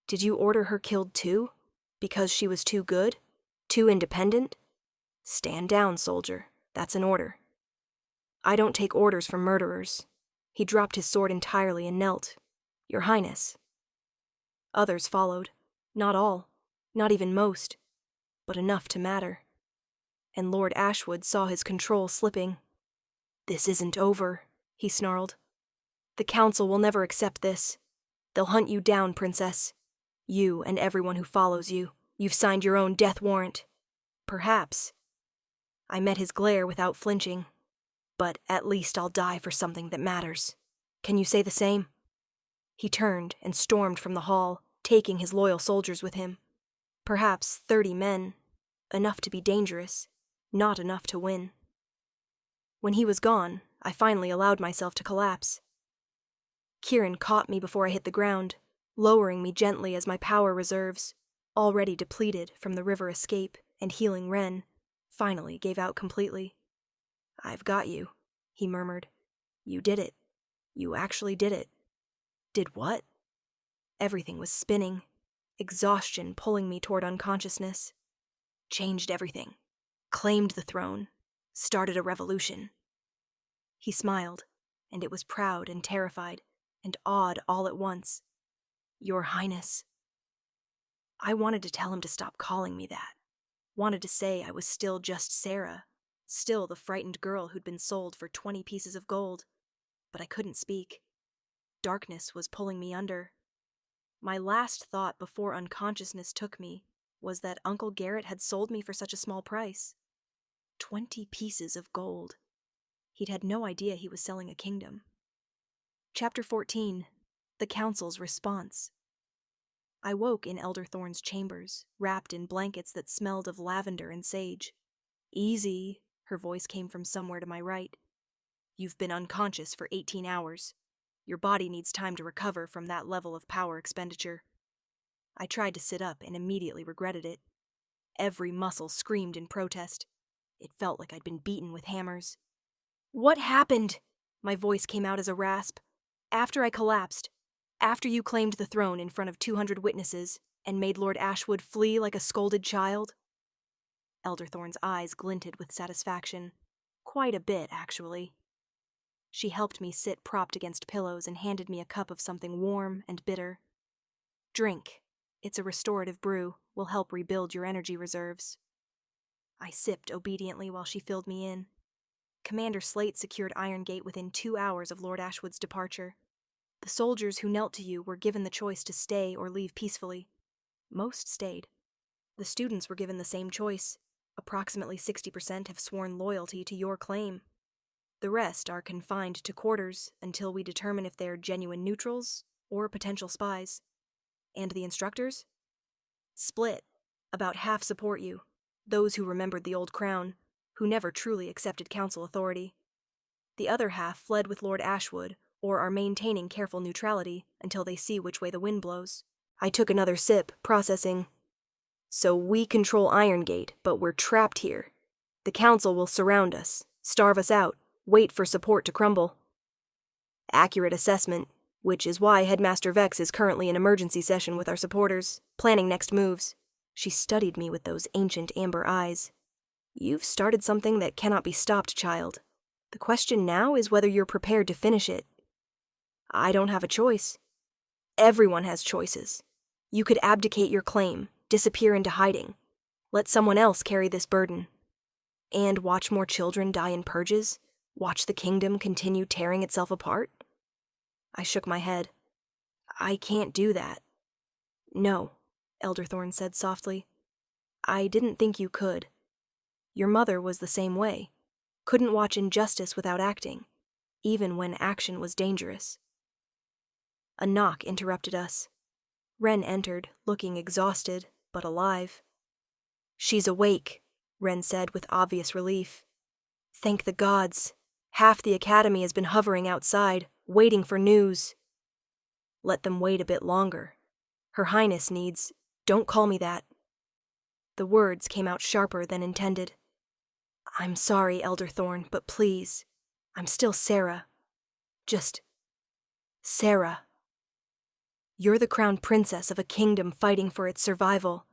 Did you order her killed too? Because she was too good? Too independent? Stand down, soldier. That's an order. I don't take orders from murderers. He dropped his sword entirely and knelt. Your Highness. Others followed. Not all. Not even most. But enough to matter. And Lord Ashwood saw his control slipping. This isn't over, he snarled. The council will never accept this. They'll hunt you down, Princess. You and everyone who follows you. You've signed your own death warrant. Perhaps. I met his glare without flinching. But at least I'll die for something that matters. Can you say the same? He turned and stormed from the hall, taking his loyal soldiers with him. Perhaps 30 men. Enough to be dangerous, not enough to win. When he was gone, I finally allowed myself to collapse. Kieran caught me before I hit the ground, lowering me gently as my power reserves, already depleted from the river escape and healing Wren, finally gave out completely. I've got you, he murmured. You did it. You actually did it. Did what? Everything was spinning, exhaustion pulling me toward unconsciousness. Changed everything. Claimed the throne. Started a revolution. He smiled, and it was proud and terrified, and awed all at once. Your Highness. I wanted to tell him to stop calling me that. Wanted to say I was still just Sarah, still the frightened girl who'd been sold for 20 pieces of gold. But I couldn't speak. Darkness was pulling me under. My last thought before unconsciousness took me was that Uncle Garrett had sold me for such a small price. 20 pieces of gold. He'd had no idea he was selling a kingdom. Chapter 14. The Council's Response. I woke in Elder Thorne's chambers, wrapped in blankets that smelled of lavender and sage. Easy, her voice came from somewhere to my right. You've been unconscious for 18 hours. Your body needs time to recover from that level of power expenditure. I tried to sit up and immediately regretted it. Every muscle screamed in protest. It felt like I'd been beaten with hammers. What happened? My voice came out as a rasp. After I collapsed, after you claimed the throne in front of 200 witnesses and made Lord Ashwood flee like a scolded child. Elder Thorne's eyes glinted with satisfaction. Quite a bit, actually. She helped me sit propped against pillows and handed me a cup of something warm and bitter. Drink. It's a restorative brew, will help rebuild your energy reserves. I sipped obediently while she filled me in. Commander Slate secured Irongate within 2 hours of Lord Ashwood's departure. The soldiers who knelt to you were given the choice to stay or leave peacefully. Most stayed. The students were given the same choice. Approximately 60% have sworn loyalty to your claim. The rest are confined to quarters until we determine if they're genuine neutrals or potential spies. And the instructors? Split. About half support you, those who remembered the old crown, who never truly accepted council authority. The other half fled with Lord Ashwood, or are maintaining careful neutrality until they see which way the wind blows. I took another sip, processing. So we control Irongate, but we're trapped here. The council will surround us, starve us out, wait for support to crumble. Accurate assessment, which is why Headmaster Vex is currently in emergency session with our supporters, planning next moves. She studied me with those ancient amber eyes. You've started something that cannot be stopped, child. The question now is whether you're prepared to finish it. I don't have a choice. Everyone has choices. You could abdicate your claim, disappear into hiding, let someone else carry this burden, and watch more children die in purges, watch the kingdom continue tearing itself apart. I shook my head. I can't do that. No, Elderthorn said softly. I didn't think you could. Your mother was the same way. Couldn't watch injustice without acting, even when action was dangerous. A knock interrupted us. Wren entered, looking exhausted, but alive. She's awake, Wren said with obvious relief. Thank the gods. Half the academy has been hovering outside, waiting for news. Let them wait a bit longer. Her Highness needs... Don't call me that. The words came out sharper than intended. I'm sorry, Elderthorn, but please. I'm still Sarah. Just... Sarah. You're the crown princess of a kingdom fighting for its survival.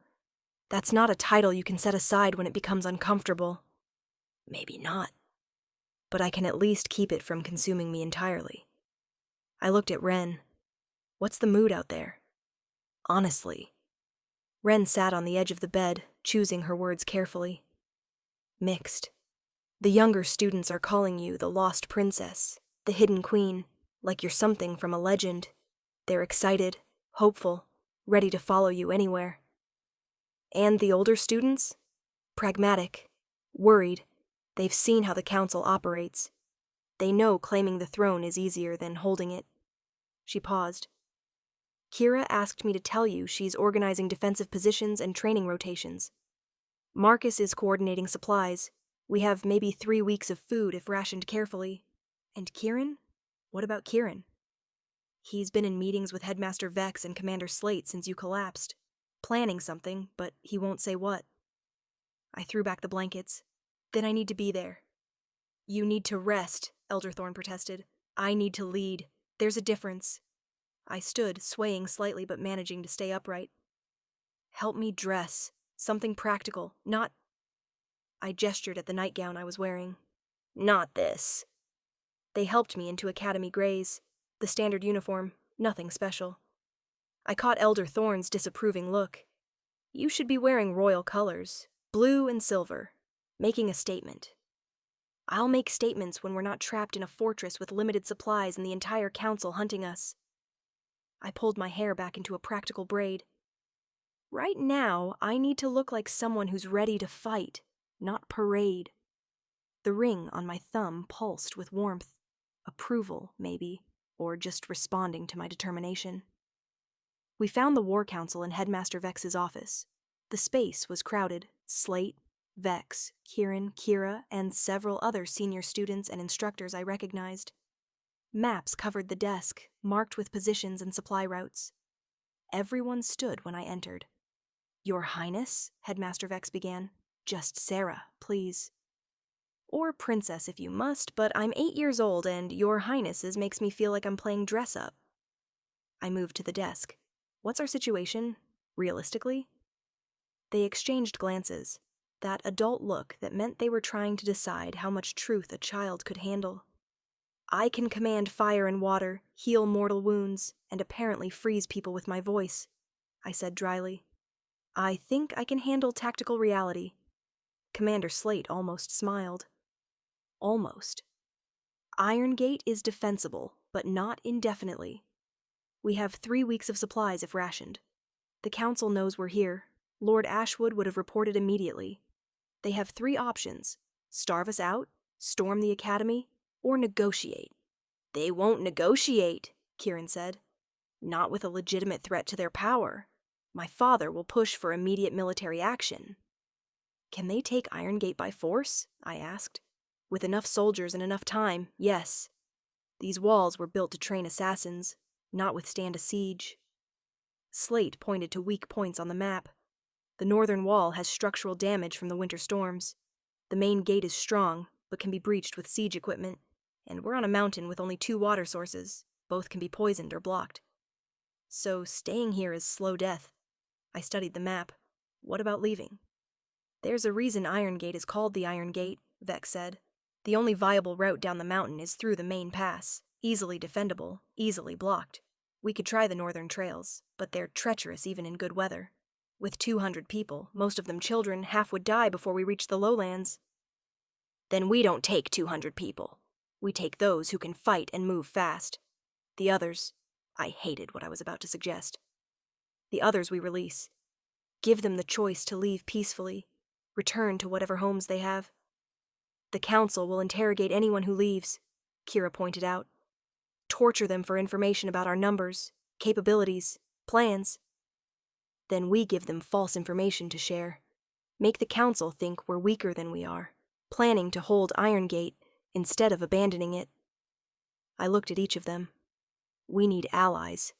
That's not a title you can set aside when it becomes uncomfortable. Maybe not. But I can at least keep it from consuming me entirely. I looked at Wren. What's the mood out there? Honestly. Wren sat on the edge of the bed, choosing her words carefully. Mixed. The younger students are calling you the lost princess, the hidden queen, like you're something from a legend. They're excited, hopeful, ready to follow you anywhere. And the older students? Pragmatic, worried. They've seen how the council operates. They know claiming the throne is easier than holding it. She paused. Kira asked me to tell you she's organizing defensive positions and training rotations. Marcus is coordinating supplies. We have maybe 3 weeks of food if rationed carefully. And Kieran? What about Kieran? He's been in meetings with Headmaster Vex and Commander Slate since you collapsed, planning something, but he won't say what. I threw back the blankets. Then I need to be there. You need to rest, Elderthorn protested. I need to lead. There's a difference. I stood, swaying slightly but managing to stay upright. Help me dress. Something practical, not... I gestured at the nightgown I was wearing. Not this. They helped me into Academy Grays, the standard uniform, nothing special. I caught Elder Thorn's disapproving look. You should be wearing royal colors, blue and silver, making a statement. I'll make statements when we're not trapped in a fortress with limited supplies and the entire council hunting us. I pulled my hair back into a practical braid. Right now, I need to look like someone who's ready to fight, not parade. The ring on my thumb pulsed with warmth, approval, maybe, or just responding to my determination. We found the War Council in Headmaster Vex's office. The space was crowded. Slate, Vex, Kieran, Kira, and several other senior students and instructors I recognized. Maps covered the desk, marked with positions and supply routes. Everyone stood when I entered. Your Highness, Headmaster Vex began. Just Sarah, please. Or Princess if you must, but I'm 8 years old and Your Highnesses makes me feel like I'm playing dress-up. I moved to the desk. What's our situation, realistically? They exchanged glances, that adult look that meant they were trying to decide how much truth a child could handle. I can command fire and water, heal mortal wounds, and apparently freeze people with my voice, I said dryly. I think I can handle tactical reality. Commander Slate almost smiled. Almost. Irongate is defensible, but not indefinitely. We have 3 weeks of supplies if rationed. The council knows we're here. Lord Ashwood would have reported immediately. They have 3 options: starve us out, storm the academy, or negotiate. They won't negotiate, Kieran said. Not with a legitimate threat to their power. My father will push for immediate military action. Can they take Irongate by force? I asked. With enough soldiers and enough time, yes. These walls were built to train assassins, not withstand a siege. Slate pointed to weak points on the map. The northern wall has structural damage from the winter storms. The main gate is strong, but can be breached with siege equipment, and we're on a mountain with only 2 water sources. Both can be poisoned or blocked. So staying here is slow death. I studied the map. What about leaving? There's a reason Irongate is called the Iron Gate, Vex said. The only viable route down the mountain is through the main pass, easily defendable, easily blocked. We could try the northern trails, but they're treacherous even in good weather. With 200 people, most of them children, half would die before we reach the lowlands. Then we don't take 200 people. We take those who can fight and move fast. The others, I hated what I was about to suggest. The others we release. Give them the choice to leave peacefully, return to whatever homes they have. The council will interrogate anyone who leaves, Kira pointed out. Torture them for information about our numbers, capabilities, plans. Then we give them false information to share. Make the council think we're weaker than we are, planning to hold Irongate instead of abandoning it. I looked at each of them. We need allies.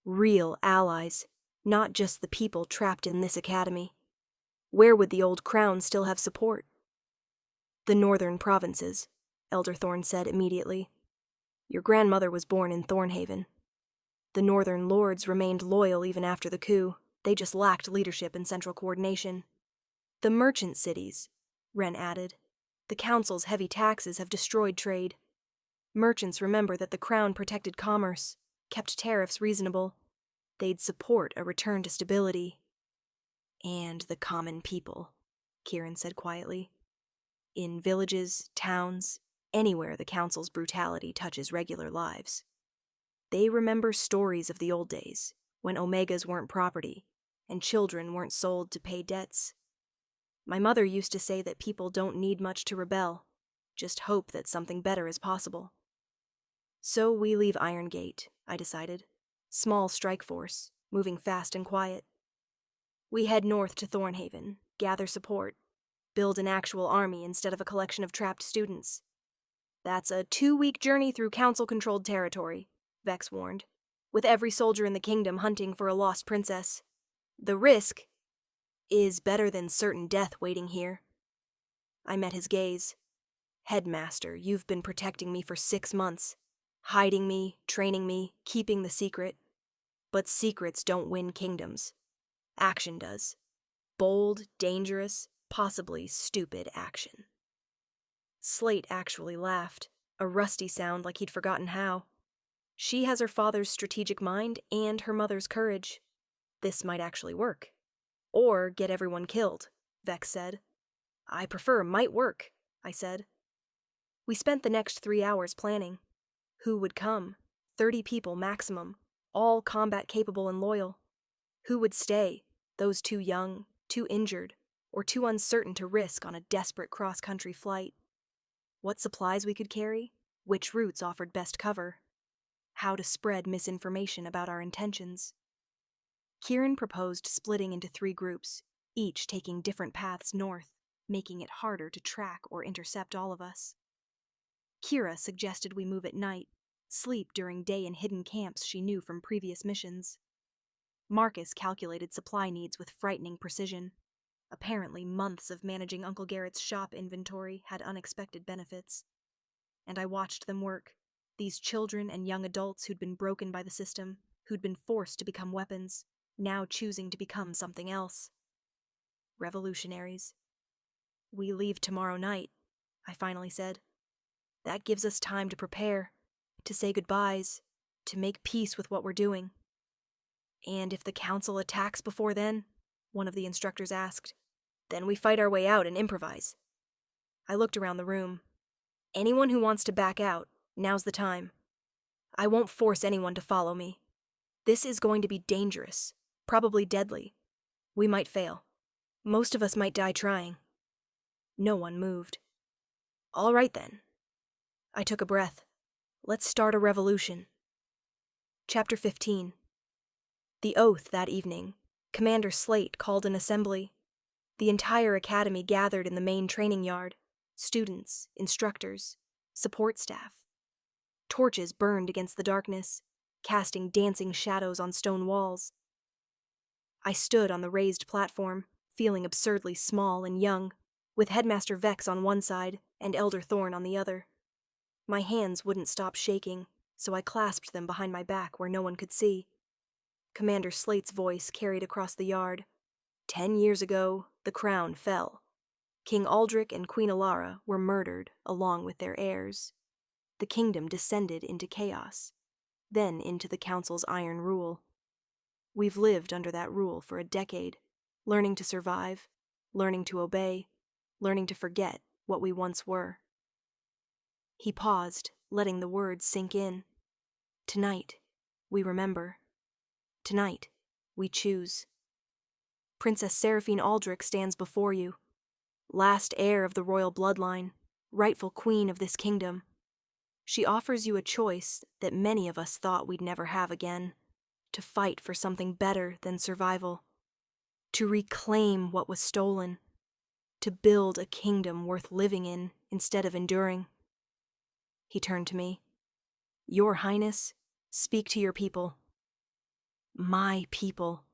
Real allies, not just the people trapped in this academy. Where would the old crown still have support? The northern provinces, Elder Thorne said immediately. Your grandmother was born in Thornhaven. The northern lords remained loyal even after the coup. They just lacked leadership and central coordination. The merchant cities, Wren added. The council's heavy taxes have destroyed trade. Merchants remember that the crown protected commerce, kept tariffs reasonable. They'd support a return to stability. And the common people, Kieran said quietly. In villages, towns, anywhere the council's brutality touches regular lives. They remember stories of the old days, when omegas weren't property, and children weren't sold to pay debts. My mother used to say that people don't need much to rebel, just hope that something better is possible. So we leave Irongate, I decided. Small strike force, moving fast and quiet. We head north to Thornhaven, gather support, build an actual army instead of a collection of trapped students. That's a 2-week journey through council-controlled territory, Vex warned, with every soldier in the kingdom hunting for a lost princess. The risk is better than certain death waiting here. I met his gaze. Headmaster, you've been protecting me for 6 months. Hiding me, training me, keeping the secret. But secrets don't win kingdoms. Action does. Bold, dangerous, possibly stupid action. Slate actually laughed, a rusty sound like he'd forgotten how. She has her father's strategic mind and her mother's courage. This might actually work. Or get everyone killed, Vex said. I prefer might work, I said. We spent the next 3 hours planning. Who would come? 30 people maximum, all combat capable and loyal. Who would stay? Those too young, too injured, or too uncertain to risk on a desperate cross-country flight. What supplies we could carry, which routes offered best cover, how to spread misinformation about our intentions. Kieran proposed splitting into 3 groups, each taking different paths north, making it harder to track or intercept all of us. Kira suggested we move at night, sleep during day in hidden camps she knew from previous missions. Marcus calculated supply needs with frightening precision. Apparently, months of managing Uncle Garrett's shop inventory had unexpected benefits. And I watched them work, these children and young adults who'd been broken by the system, who'd been forced to become weapons, now choosing to become something else. Revolutionaries. We leave tomorrow night, I finally said. That gives us time to prepare, to say goodbyes, to make peace with what we're doing. And if the council attacks before then, one of the instructors asked, then we fight our way out and improvise. I looked around the room. Anyone who wants to back out, now's the time. I won't force anyone to follow me. This is going to be dangerous, probably deadly. We might fail. Most of us might die trying. No one moved. All right then. I took a breath. Let's start a revolution. Chapter 15. The oath that evening. Commander Slate called an assembly. The entire academy gathered in the main training yard. Students, instructors, support staff. Torches burned against the darkness, casting dancing shadows on stone walls. I stood on the raised platform, feeling absurdly small and young, with Headmaster Vex on one side and Elder Thorn on the other. My hands wouldn't stop shaking, so I clasped them behind my back where no one could see. Commander Slate's voice carried across the yard. 10 years ago, the crown fell. King Aldrich and Queen Alara were murdered along with their heirs. The kingdom descended into chaos, then into the council's iron rule. We've lived under that rule for a decade, learning to survive, learning to obey, learning to forget what we once were. He paused, letting the words sink in. Tonight, we remember. Tonight, we choose. Princess Seraphine Aldrich stands before you, last heir of the royal bloodline, rightful queen of this kingdom. She offers you a choice that many of us thought we'd never have again, to fight for something better than survival, to reclaim what was stolen, to build a kingdom worth living in instead of enduring. He turned to me. Your Highness, speak to your people. My people.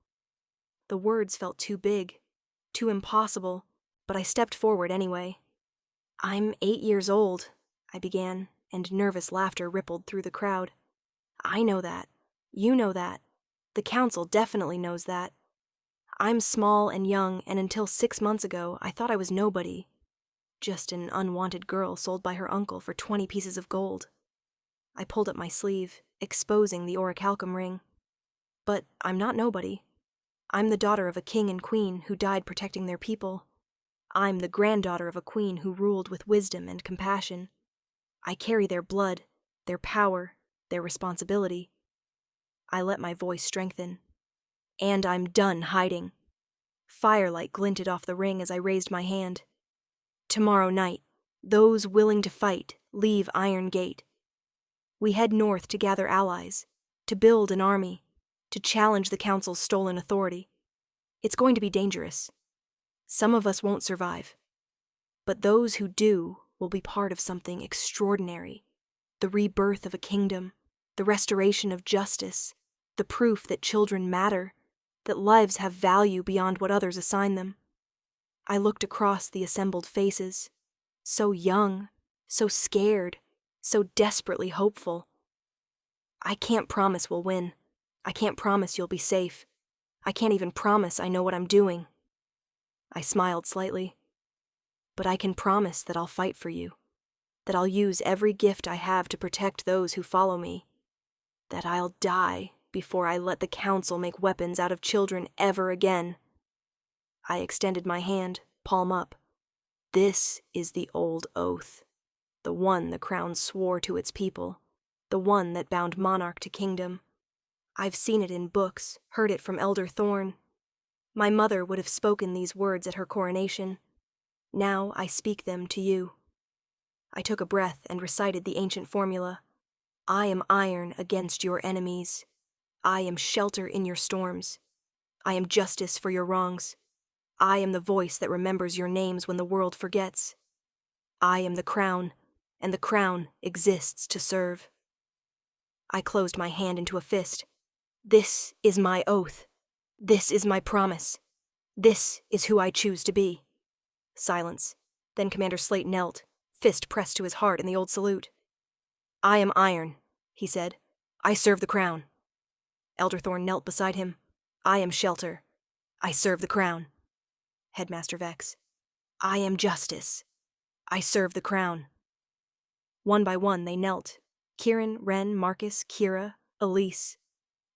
The words felt too big, too impossible, but I stepped forward anyway. I'm 8 years old, I began, and nervous laughter rippled through the crowd. I know that. You know that. The council definitely knows that. I'm small and young, and until 6 months ago, I thought I was nobody. Just an unwanted girl sold by her uncle for 20 pieces of gold. I pulled up my sleeve, exposing the orichalcum ring. But I'm not nobody. I'm the daughter of a king and queen who died protecting their people. I'm the granddaughter of a queen who ruled with wisdom and compassion. I carry their blood, their power, their responsibility. I let my voice strengthen. And I'm done hiding. Firelight glinted off the ring as I raised my hand. Tomorrow night, those willing to fight leave Irongate. We head north to gather allies, to build an army, to challenge the council's stolen authority. It's going to be dangerous. Some of us won't survive. But those who do will be part of something extraordinary. The rebirth of a kingdom, the restoration of justice, the proof that children matter, that lives have value beyond what others assign them. I looked across the assembled faces, so young, so scared, so desperately hopeful. I can't promise we'll win. I can't promise you'll be safe. I can't even promise I know what I'm doing. I smiled slightly. But I can promise that I'll fight for you, that I'll use every gift I have to protect those who follow me, that I'll die before I let the council make weapons out of children ever again. I extended my hand, palm up. This is the old oath, the one the crown swore to its people, the one that bound monarch to kingdom. I've seen it in books, heard it from Elder Thorn. My mother would have spoken these words at her coronation. Now I speak them to you. I took a breath and recited the ancient formula. I am iron against your enemies. I am shelter in your storms. I am justice for your wrongs. I am the voice that remembers your names when the world forgets. I am the crown, and the crown exists to serve. I closed my hand into a fist. This is my oath. This is my promise. This is who I choose to be. Silence. Then Commander Slate knelt, fist pressed to his heart in the old salute. I am iron, he said. I serve the crown. Elder Thorn knelt beside him. I am shelter. I serve the crown. Headmaster Vex. I am justice. I serve the crown. One by one they knelt. Kieran, Ren, Marcus, Kira, Elise.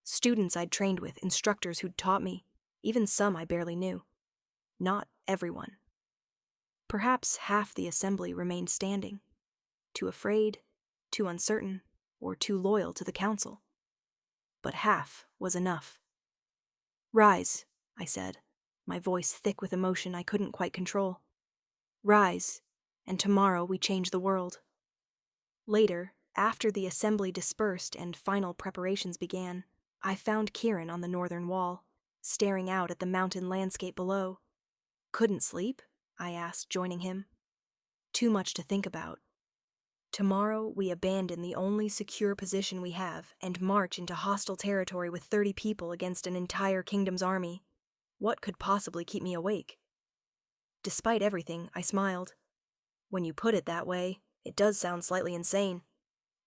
Students I'd trained with, instructors who'd taught me, even some I barely knew. Not everyone. Perhaps half the assembly remained standing, too afraid, too uncertain, or too loyal to the council. But half was enough. Rise, I said, my voice thick with emotion I couldn't quite control. Rise, and tomorrow we change the world. Later, after the assembly dispersed and final preparations began, I found Kieran on the northern wall, staring out at the mountain landscape below. "Couldn't sleep?" I asked, joining him. "Too much to think about. Tomorrow we abandon the only secure position we have and march into hostile territory with 30 people against an entire kingdom's army. What could possibly keep me awake?" Despite everything, I smiled. "When you put it that way, it does sound slightly insane."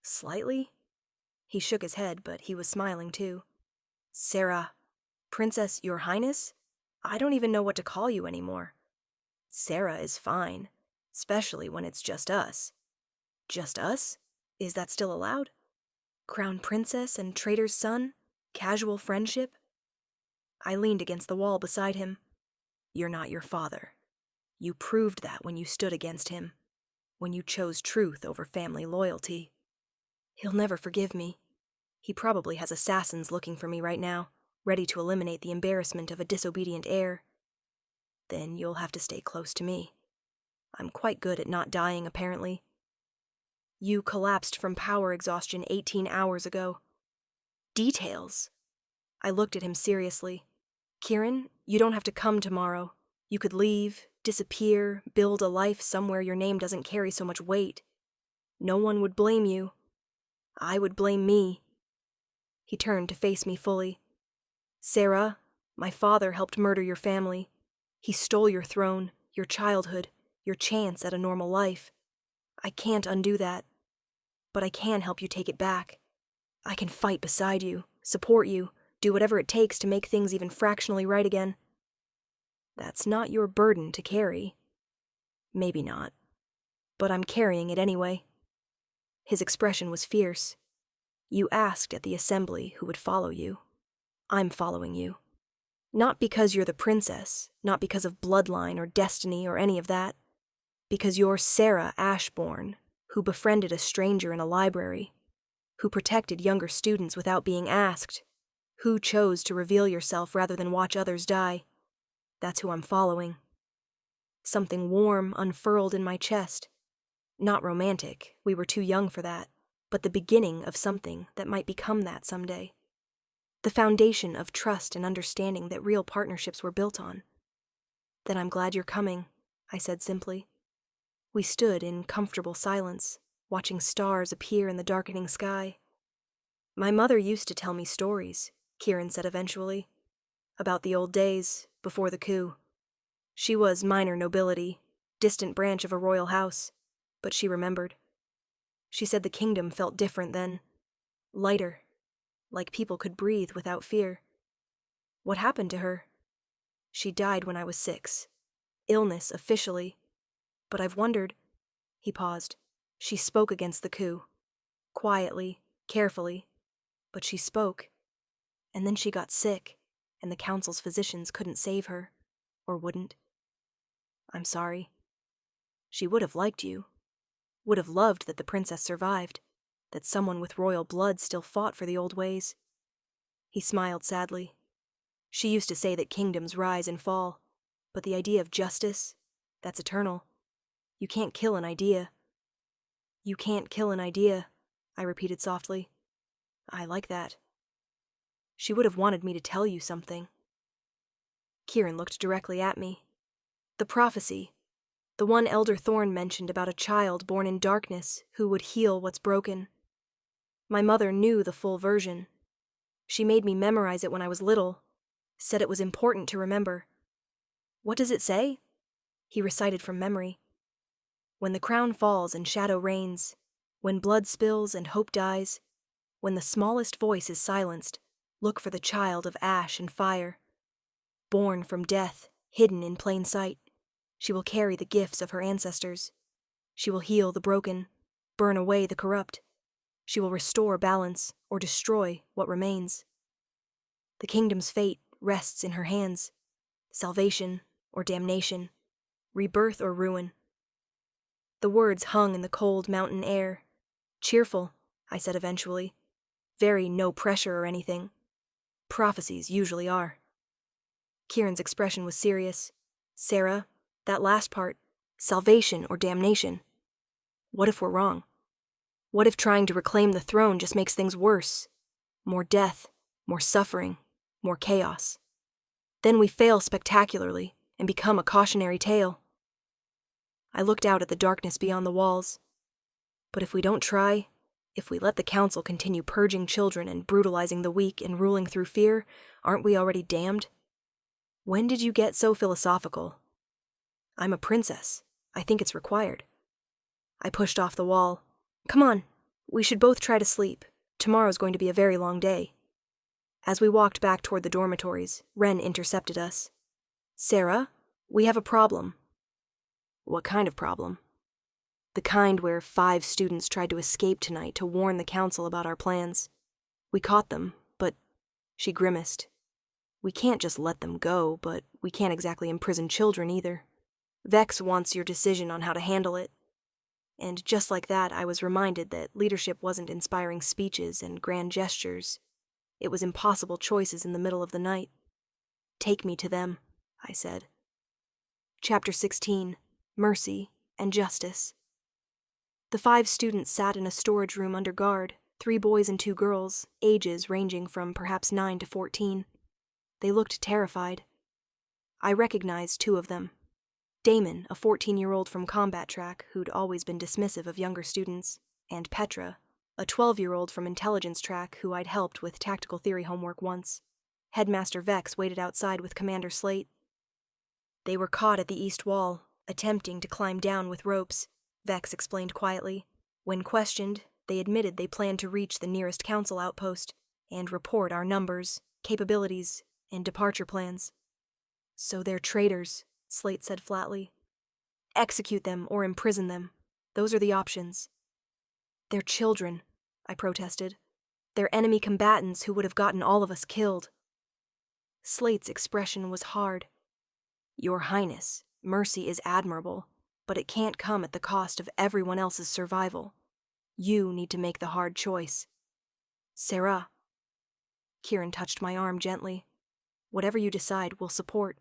"Slightly?" He shook his head, but he was smiling too. "Sarah, Princess, Your Highness? I don't even know what to call you anymore. Sarah is fine, especially when it's just us." "Just us? Is that still allowed? Crown Princess and Trader's son? Casual friendship?" I leaned against the wall beside him. "You're not your father. You proved that when you stood against him, when you chose truth over family loyalty. He'll never forgive me. He probably has assassins looking for me right now, ready to eliminate the embarrassment of a disobedient heir. Then you'll have to stay close to me. I'm quite good at not dying, apparently. You collapsed from power exhaustion 18 hours ago." "Details." I looked at him seriously. "Kieran, you don't have to come tomorrow. You could leave, disappear, build a life somewhere your name doesn't carry so much weight. No one would blame you. I would blame me." He turned to face me fully. "Sarah, my father helped murder your family. He stole your throne, your childhood, your chance at a normal life. I can't undo that. But I can help you take it back. I can fight beside you, support you, do whatever it takes to make things even fractionally right again. That's not your burden to carry." "Maybe not. But I'm carrying it anyway." His expression was fierce. "You asked at the assembly who would follow you. I'm following you. Not because you're the princess, not because of bloodline or destiny or any of that. Because you're Sarah Ashbourne, who befriended a stranger in a library, who protected younger students without being asked, who chose to reveal yourself rather than watch others die. That's who I'm following." Something warm unfurled in my chest. Not romantic, we were too young for that, but the beginning of something that might become that someday. The foundation of trust and understanding that real partnerships were built on. "Then I'm glad you're coming," I said simply. We stood in comfortable silence, watching stars appear in the darkening sky. "My mother used to tell me stories," Kieran said eventually, "about the old days, before the coup. She was minor nobility, distant branch of a royal house, but she remembered. She said the kingdom felt different then, lighter, like people could breathe without fear." "What happened to her?" "She died when I was 6. Illness, officially. But I've wondered." He paused. "She spoke against the coup. Quietly, carefully. But she spoke. And then she got sick, and the council's physicians couldn't save her. Or wouldn't. I'm sorry. She would have liked you. Would have loved that the princess survived, that someone with royal blood still fought for the old ways." He smiled sadly. "She used to say that kingdoms rise and fall, but the idea of justice, that's eternal. You can't kill an idea." "You can't kill an idea," I repeated softly. "I like that. She would have wanted me to tell you something." Kieran looked directly at me. "The prophecy, the one Elder Thorne mentioned about a child born in darkness who would heal what's broken. My mother knew the full version. She made me memorize it when I was little, said it was important to remember." "What does it say?" He recited from memory. "When the crown falls and shadow reigns, when blood spills and hope dies, when the smallest voice is silenced, look for the child of ash and fire. Born from death, hidden in plain sight, she will carry the gifts of her ancestors. She will heal the broken, burn away the corrupt. She will restore balance or destroy what remains. The kingdom's fate rests in her hands. Salvation or damnation, rebirth or ruin." The words hung in the cold mountain air. "Cheerful," I said eventually. "Very no pressure or anything. Prophecies usually are." Kieran's expression was serious. "Sarah, that last part, salvation or damnation. What if we're wrong?" What if trying to reclaim the throne just makes things worse? More death, more suffering, more chaos. Then we fail spectacularly and become a cautionary tale. I looked out at the darkness beyond the walls. But if we don't try, if we let the council continue purging children and brutalizing the weak and ruling through fear, aren't we already damned? When did you get so philosophical? I'm a princess. I think it's required. I pushed off the wall. Come on, we should both try to sleep. Tomorrow's going to be a very long day. As we walked back toward the dormitories, Wren intercepted us. Sarah, we have a problem. What kind of problem? The kind where 5 students tried to escape tonight to warn the council about our plans. We caught them, but she grimaced. We can't just let them go, but we can't exactly imprison children either. Vex wants your decision on how to handle it. And just like that, I was reminded that leadership wasn't inspiring speeches and grand gestures. It was impossible choices in the middle of the night. Take me to them, I said. Chapter 16, Mercy and Justice. The 5 students sat in a storage room under guard, 3 boys and 2 girls, ages ranging from perhaps 9 to 14. They looked terrified. I recognized 2 of them. Damon, a 14-year-old from combat track who'd always been dismissive of younger students, and Petra, a 12-year-old from intelligence track who I'd helped with tactical theory homework once. Headmaster Vex waited outside with Commander Slate. They were caught at the east wall, attempting to climb down with ropes, Vex explained quietly. When questioned, they admitted they planned to reach the nearest council outpost and report our numbers, capabilities, and departure plans. So they're traitors, Slate said flatly. Execute them or imprison them. Those are the options. They're children, I protested. They're enemy combatants who would have gotten all of us killed. Slate's expression was hard. Your Highness, mercy is admirable, but it can't come at the cost of everyone else's survival. You need to make the hard choice. Sarah. Kieran touched my arm gently. Whatever you decide, we'll support.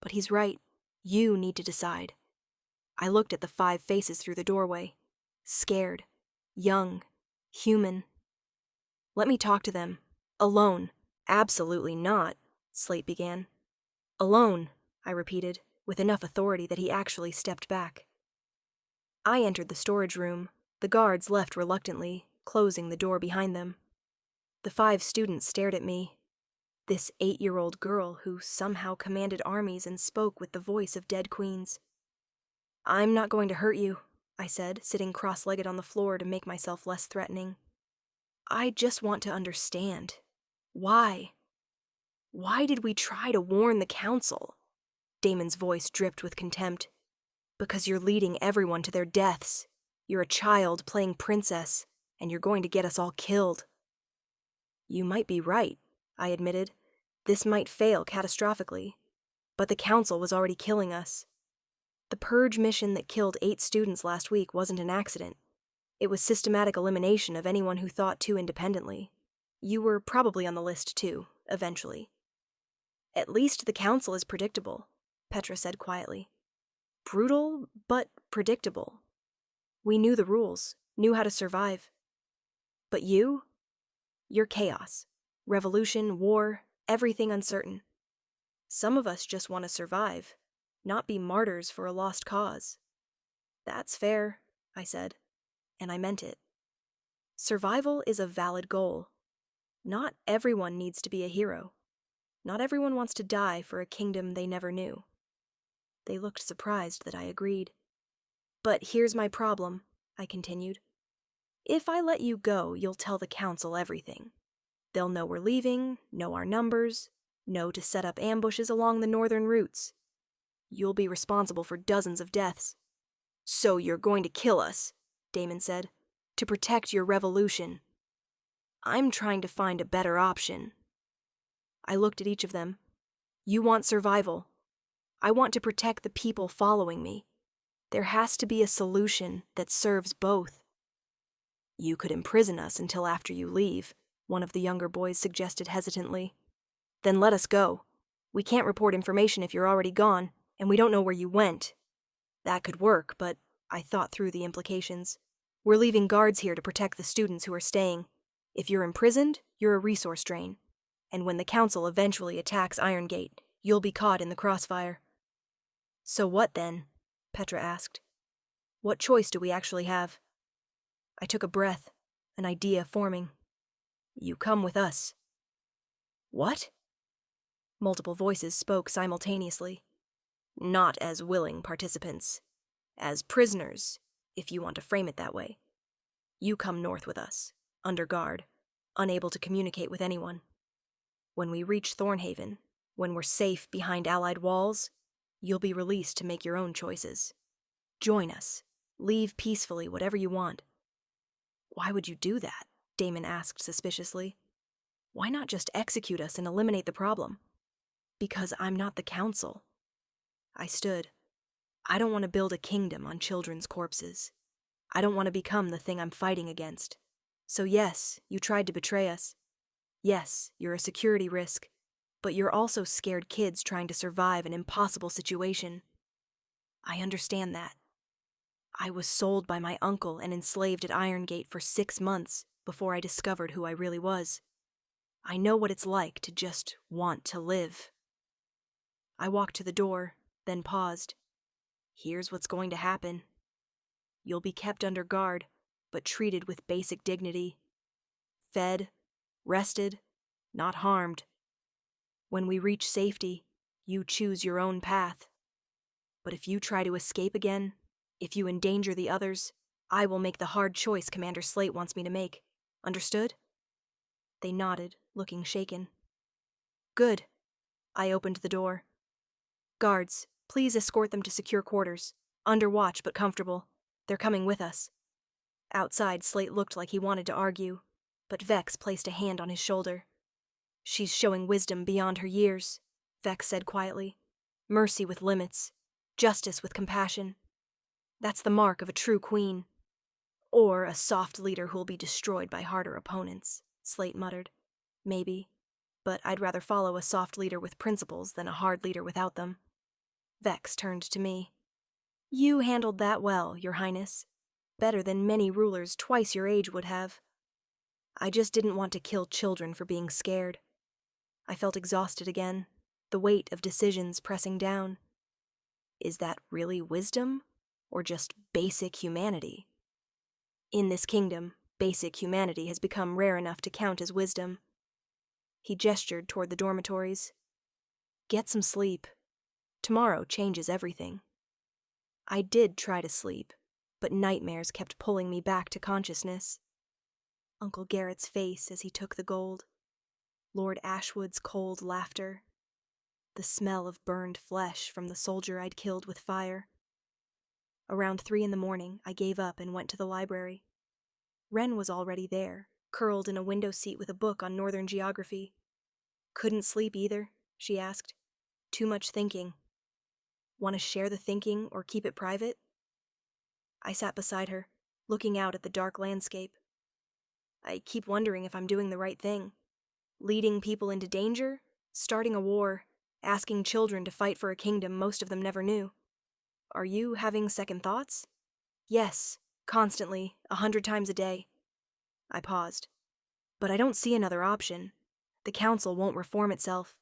But he's right. You need to decide. I looked at the 5 faces through the doorway. Scared. Young. Human. Let me talk to them. Alone. Absolutely not, Slate began. Alone, I repeated, with enough authority that he actually stepped back. I entered the storage room. The guards left reluctantly, closing the door behind them. The 5 students stared at me. This 8-year-old girl who somehow commanded armies and spoke with the voice of dead queens. I'm not going to hurt you, I said, sitting cross-legged on the floor to make myself less threatening. I just want to understand. Why? Why did we try to warn the council? Damon's voice dripped with contempt. Because you're leading everyone to their deaths. You're a child playing princess, and you're going to get us all killed. You might be right, I admitted. This might fail catastrophically. But the council was already killing us. The purge mission that killed 8 students last week wasn't an accident. It was systematic elimination of anyone who thought too independently. You were probably on the list too, eventually. At least the council is predictable, Petra said quietly. Brutal, but predictable. We knew the rules, knew how to survive. But you? You're chaos. Revolution, war, everything uncertain. Some of us just want to survive, not be martyrs for a lost cause. That's fair, I said, and I meant it. Survival is a valid goal. Not everyone needs to be a hero. Not everyone wants to die for a kingdom they never knew. They looked surprised that I agreed. But here's my problem, I continued. If I let you go, you'll tell the council everything. They'll know we're leaving, know our numbers, know to set up ambushes along the northern routes. You'll be responsible for dozens of deaths. So you're going to kill us, Damon said, to protect your revolution. I'm trying to find a better option. I looked at each of them. You want survival. I want to protect the people following me. There has to be a solution that serves both. You could imprison us until after you leave, one of the younger boys suggested hesitantly. Then let us go. We can't report information if you're already gone, and we don't know where you went. That could work, but I thought through the implications. We're leaving guards here to protect the students who are staying. If you're imprisoned, you're a resource drain. And when the council eventually attacks Irongate, you'll be caught in the crossfire." "So what then?" Petra asked. "What choice do we actually have?" I took a breath, an idea forming. "You come with us." "What?" Multiple voices spoke simultaneously. "Not as willing participants. As prisoners, if you want to frame it that way. You come north with us, under guard, unable to communicate with anyone. When we reach Thornhaven, when we're safe behind Allied walls, you'll be released to make your own choices. Join us. Leave peacefully, whatever you want." "Why would you do that?" Damon asked suspiciously. "Why not just execute us and eliminate the problem?" "Because I'm not the council." I stood. I don't want to build a kingdom on children's corpses. I don't want to become the thing I'm fighting against. So yes, you tried to betray us. Yes, you're a security risk, but you're also scared kids trying to survive an impossible situation. I understand that. I was sold by my uncle and enslaved at Irongate for 6 months before I discovered who I really was. I know what it's like to just want to live. I walked to the door, then paused. Here's what's going to happen. You'll be kept under guard, but treated with basic dignity. Fed, rested, not harmed. When we reach safety, you choose your own path. But if you try to escape again, if you endanger the others, I will make the hard choice Commander Slate wants me to make. Understood? They nodded, looking shaken. Good. I opened the door. Guards, please escort them to secure quarters. Under watch, but comfortable. They're coming with us. Outside, Slate looked like he wanted to argue, but Vex placed a hand on his shoulder. She's showing wisdom beyond her years, Vex said quietly. Mercy with limits. Justice with compassion. That's the mark of a true queen. Or a soft leader who'll be destroyed by harder opponents, Slate muttered. Maybe. But I'd rather follow a soft leader with principles than a hard leader without them. Vex turned to me. You handled that well, Your Highness. Better than many rulers twice your age would have. I just didn't want to kill children for being scared. I felt exhausted again, the weight of decisions pressing down. Is that really wisdom, or just basic humanity? In this kingdom, basic humanity has become rare enough to count as wisdom. He gestured toward the dormitories. Get some sleep. Tomorrow changes everything. I did try to sleep, but nightmares kept pulling me back to consciousness. Uncle Garrett's face as he took the gold. Lord Ashwood's cold laughter. The smell of burned flesh from the soldier I'd killed with fire. Around 3 a.m, I gave up and went to the library. Wren was already there, curled in a window seat with a book on Northern geography. Couldn't sleep either, she asked. Too much thinking. Want to share the thinking or keep it private? I sat beside her, looking out at the dark landscape. I keep wondering if I'm doing the right thing. Leading people into danger, starting a war, asking children to fight for a kingdom most of them never knew. Are you having second thoughts? Yes, constantly, 100 times a day. I paused. But I don't see another option. The council won't reform itself.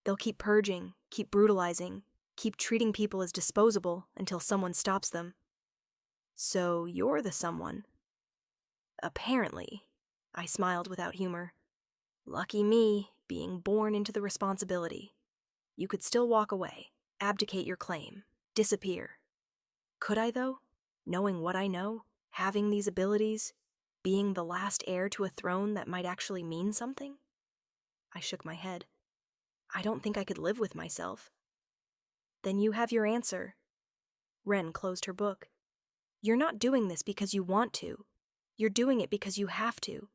They'll keep purging, keep brutalizing, keep treating people as disposable until someone stops them. So you're the someone. Apparently. I smiled without humor. Lucky me, being born into the responsibility. You could still walk away, abdicate your claim, disappear. Could I, though? Knowing what I know, having these abilities, being the last heir to a throne that might actually mean something? I shook my head. I don't think I could live with myself. Then you have your answer. Wren closed her book. You're not doing this because you want to. You're doing it because you have to.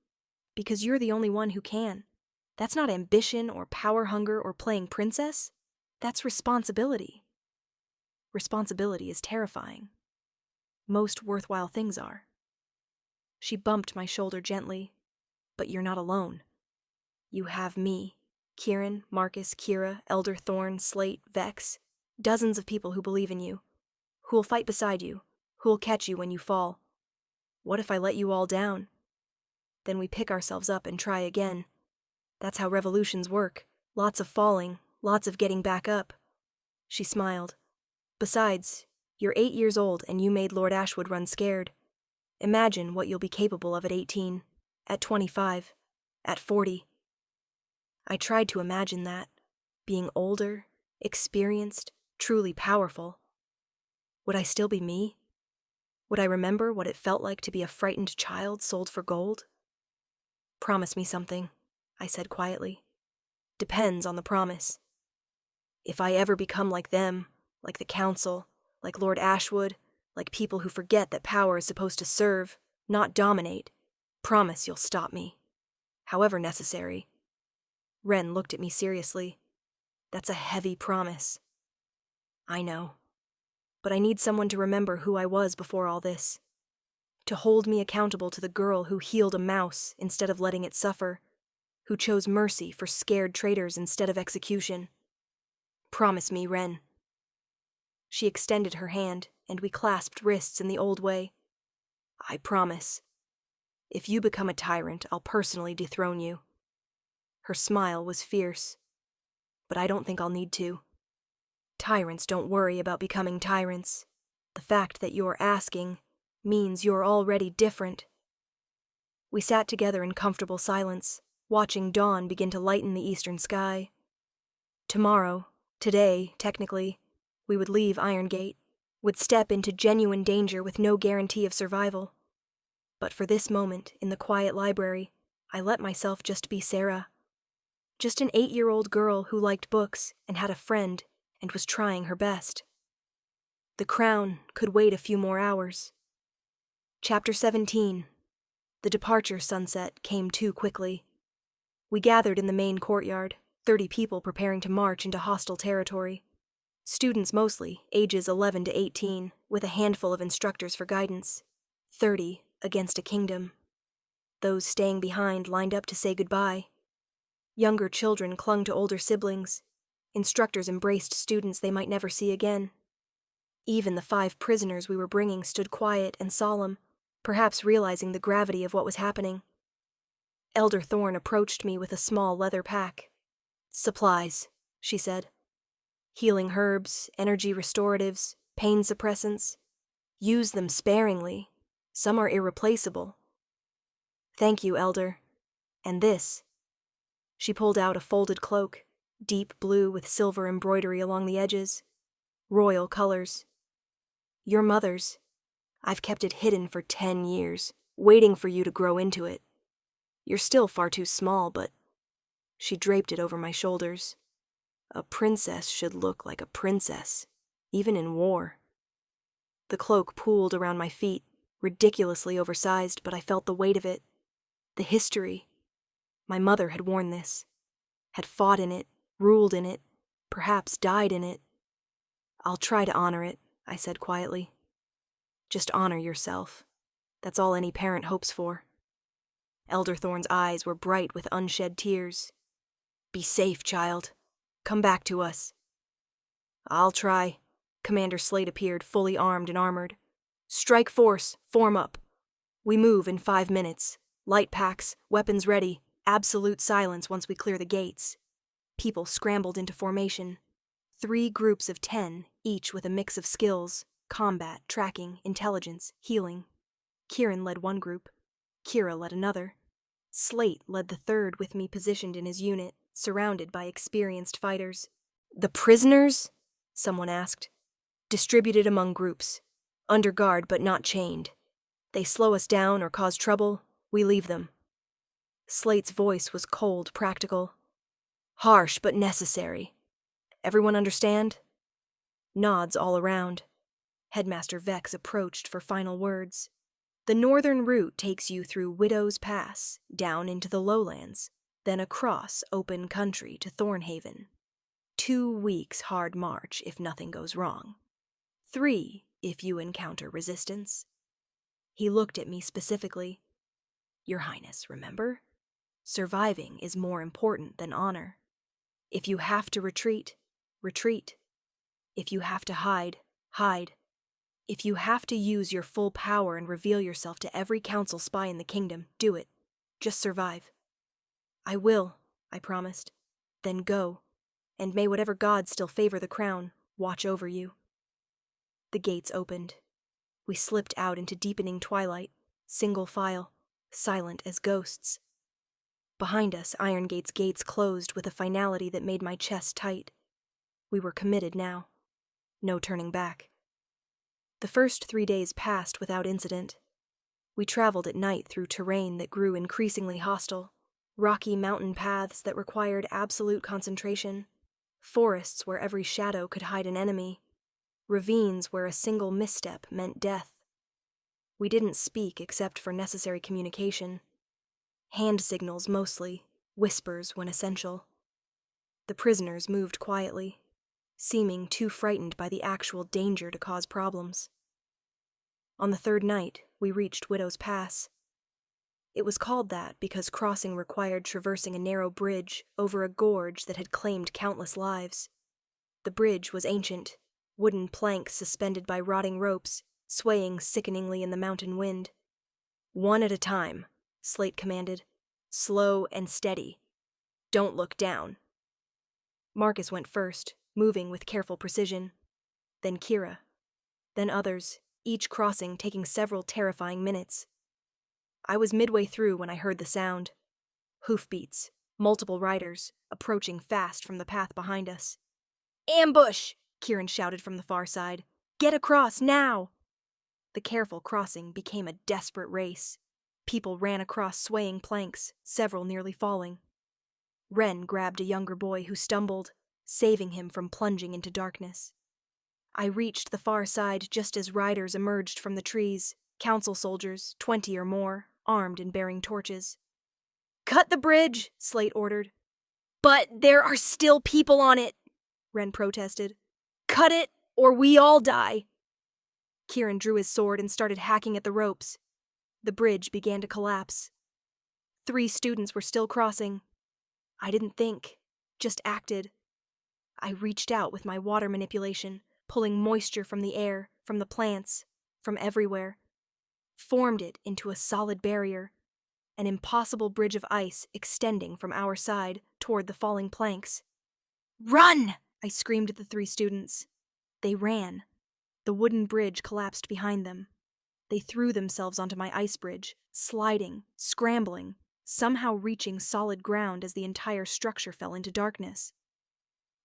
Because you're the only one who can. That's not ambition or power hunger or playing princess. That's responsibility. Responsibility is terrifying. Most worthwhile things are. She bumped my shoulder gently. But you're not alone. You have me, Kieran, Marcus, Kira, Elder Thorn, Slate, Vex, dozens of people who believe in you, who'll fight beside you, who'll catch you when you fall. What if I let you all down? Then we pick ourselves up and try again. That's how revolutions work. Lots of falling, lots of getting back up. She smiled. Besides, you're 8 years old and you made Lord Ashwood run scared. Imagine what you'll be capable of at 18, at 25, at 40. I tried to imagine that, being older, experienced, truly powerful. Would I still be me? Would I remember what it felt like to be a frightened child sold for gold? Promise me something, I said quietly. Depends on the promise. If I ever become like them, like the Council, like Lord Ashwood, like people who forget that power is supposed to serve, not dominate, promise you'll stop me. However necessary. Wren looked at me seriously. That's a heavy promise. I know. But I need someone to remember who I was before all this. To hold me accountable to the girl who healed a mouse instead of letting it suffer, who chose mercy for scared traitors instead of execution. Promise me, Wren. She extended her hand, and we clasped wrists in the old way. I promise. If you become a tyrant, I'll personally dethrone you. Her smile was fierce. But I don't think I'll need to. Tyrants don't worry about becoming tyrants. The fact that you're asking means you're already different. We sat together in comfortable silence, watching dawn begin to lighten the eastern sky. Tomorrow, today, technically, we would leave Irongate, would step into genuine danger with no guarantee of survival. But for this moment, in the quiet library, I let myself just be Sarah. Just an 8-year-old girl who liked books and had a friend and was trying her best. The crown could wait a few more hours. Chapter 17. The departure sunset came too quickly. We gathered in the main courtyard, 30 people preparing to march into hostile territory. Students mostly, ages 11 to 18, with a handful of instructors for guidance. 30 against a kingdom. Those staying behind lined up to say goodbye. Younger children clung to older siblings. Instructors embraced students they might never see again. Even the 5 prisoners we were bringing stood quiet and solemn, perhaps realizing the gravity of what was happening. Elder Thorne approached me with a small leather pack. Supplies, she said. Healing herbs, energy restoratives, pain suppressants. Use them sparingly. Some are irreplaceable. Thank you, Elder. And this. She pulled out a folded cloak, deep blue with silver embroidery along the edges. Royal colors. Your mother's. I've kept it hidden for 10 years, waiting for you to grow into it. You're still far too small, but... She draped it over my shoulders. A princess should look like a princess, even in war. The cloak pooled around my feet, ridiculously oversized, but I felt the weight of it. The history. My mother had worn this, had fought in it, ruled in it, perhaps died in it. I'll try to honor it, I said quietly. Just honor yourself. That's all any parent hopes for. Elder Thorne's eyes were bright with unshed tears. Be safe, child. Come back to us. I'll try. Commander Slate appeared, fully armed and armored. Strike force, form up. We move in 5 minutes. Light packs, weapons ready, absolute silence once we clear the gates. People scrambled into formation. 3 groups of 10, each with a mix of skills, combat, tracking, intelligence, healing. Kieran led one group. Kira led another. Slate led the third with me positioned in his unit, surrounded by experienced fighters. The prisoners? Someone asked. Distributed among groups. Under guard but not chained. They slow us down or cause trouble, we leave them. Slate's voice was cold, practical. Harsh but necessary. Everyone understand? Nods all around. Headmaster Vex approached for final words. The northern route takes you through Widow's Pass, down into the lowlands, then across open country to Thornhaven. 2 weeks hard march if nothing goes wrong. 3 if you encounter resistance. He looked at me specifically. Your Highness, remember? Surviving is more important than honor. If you have to retreat, retreat. If you have to hide, hide. If you have to use your full power and reveal yourself to every council spy in the kingdom, do it. Just survive." "I will," I promised. "Then go, and may whatever gods still favor the crown watch over you." The gates opened. We slipped out into deepening twilight, single file, silent as ghosts. Behind us, Irongate's gates closed with a finality that made my chest tight. We were committed now. No turning back. The first 3 days passed without incident. We traveled at night through terrain that grew increasingly hostile, rocky mountain paths that required absolute concentration, forests where every shadow could hide an enemy, ravines where a single misstep meant death. We didn't speak except for necessary communication. Hand signals mostly, whispers when essential. The prisoners moved quietly, seeming too frightened by the actual danger to cause problems. On the third night, we reached Widow's Pass. It was called that because crossing required traversing a narrow bridge over a gorge that had claimed countless lives. The bridge was ancient, wooden planks suspended by rotting ropes, swaying sickeningly in the mountain wind. "One at a time," Slate commanded. "Slow and steady. Don't look down." Marcus went first, moving with careful precision. Then Kira. Then others, each crossing taking several terrifying minutes. I was midway through when I heard the sound. Hoofbeats, multiple riders, approaching fast from the path behind us. "Ambush!" Kieran shouted from the far side. "Get across, now!" The careful crossing became a desperate race. People ran across swaying planks, several nearly falling. Ren grabbed a younger boy who stumbled, saving him from plunging into darkness. I reached the far side just as riders emerged from the trees, council soldiers, 20 or more, armed and bearing torches. "Cut the bridge," Slate ordered. "But there are still people on it," Ren protested. "Cut it, or we all die." Kieran drew his sword and started hacking at the ropes. The bridge began to collapse. 3 students were still crossing. I didn't think, just acted. I reached out with my water manipulation, pulling moisture from the air, from the plants, from everywhere. Formed it into a solid barrier, an impossible bridge of ice extending from our side toward the falling planks. "Run!" I screamed at the 3 students. They ran. The wooden bridge collapsed behind them. They threw themselves onto my ice bridge, sliding, scrambling, somehow reaching solid ground as the entire structure fell into darkness.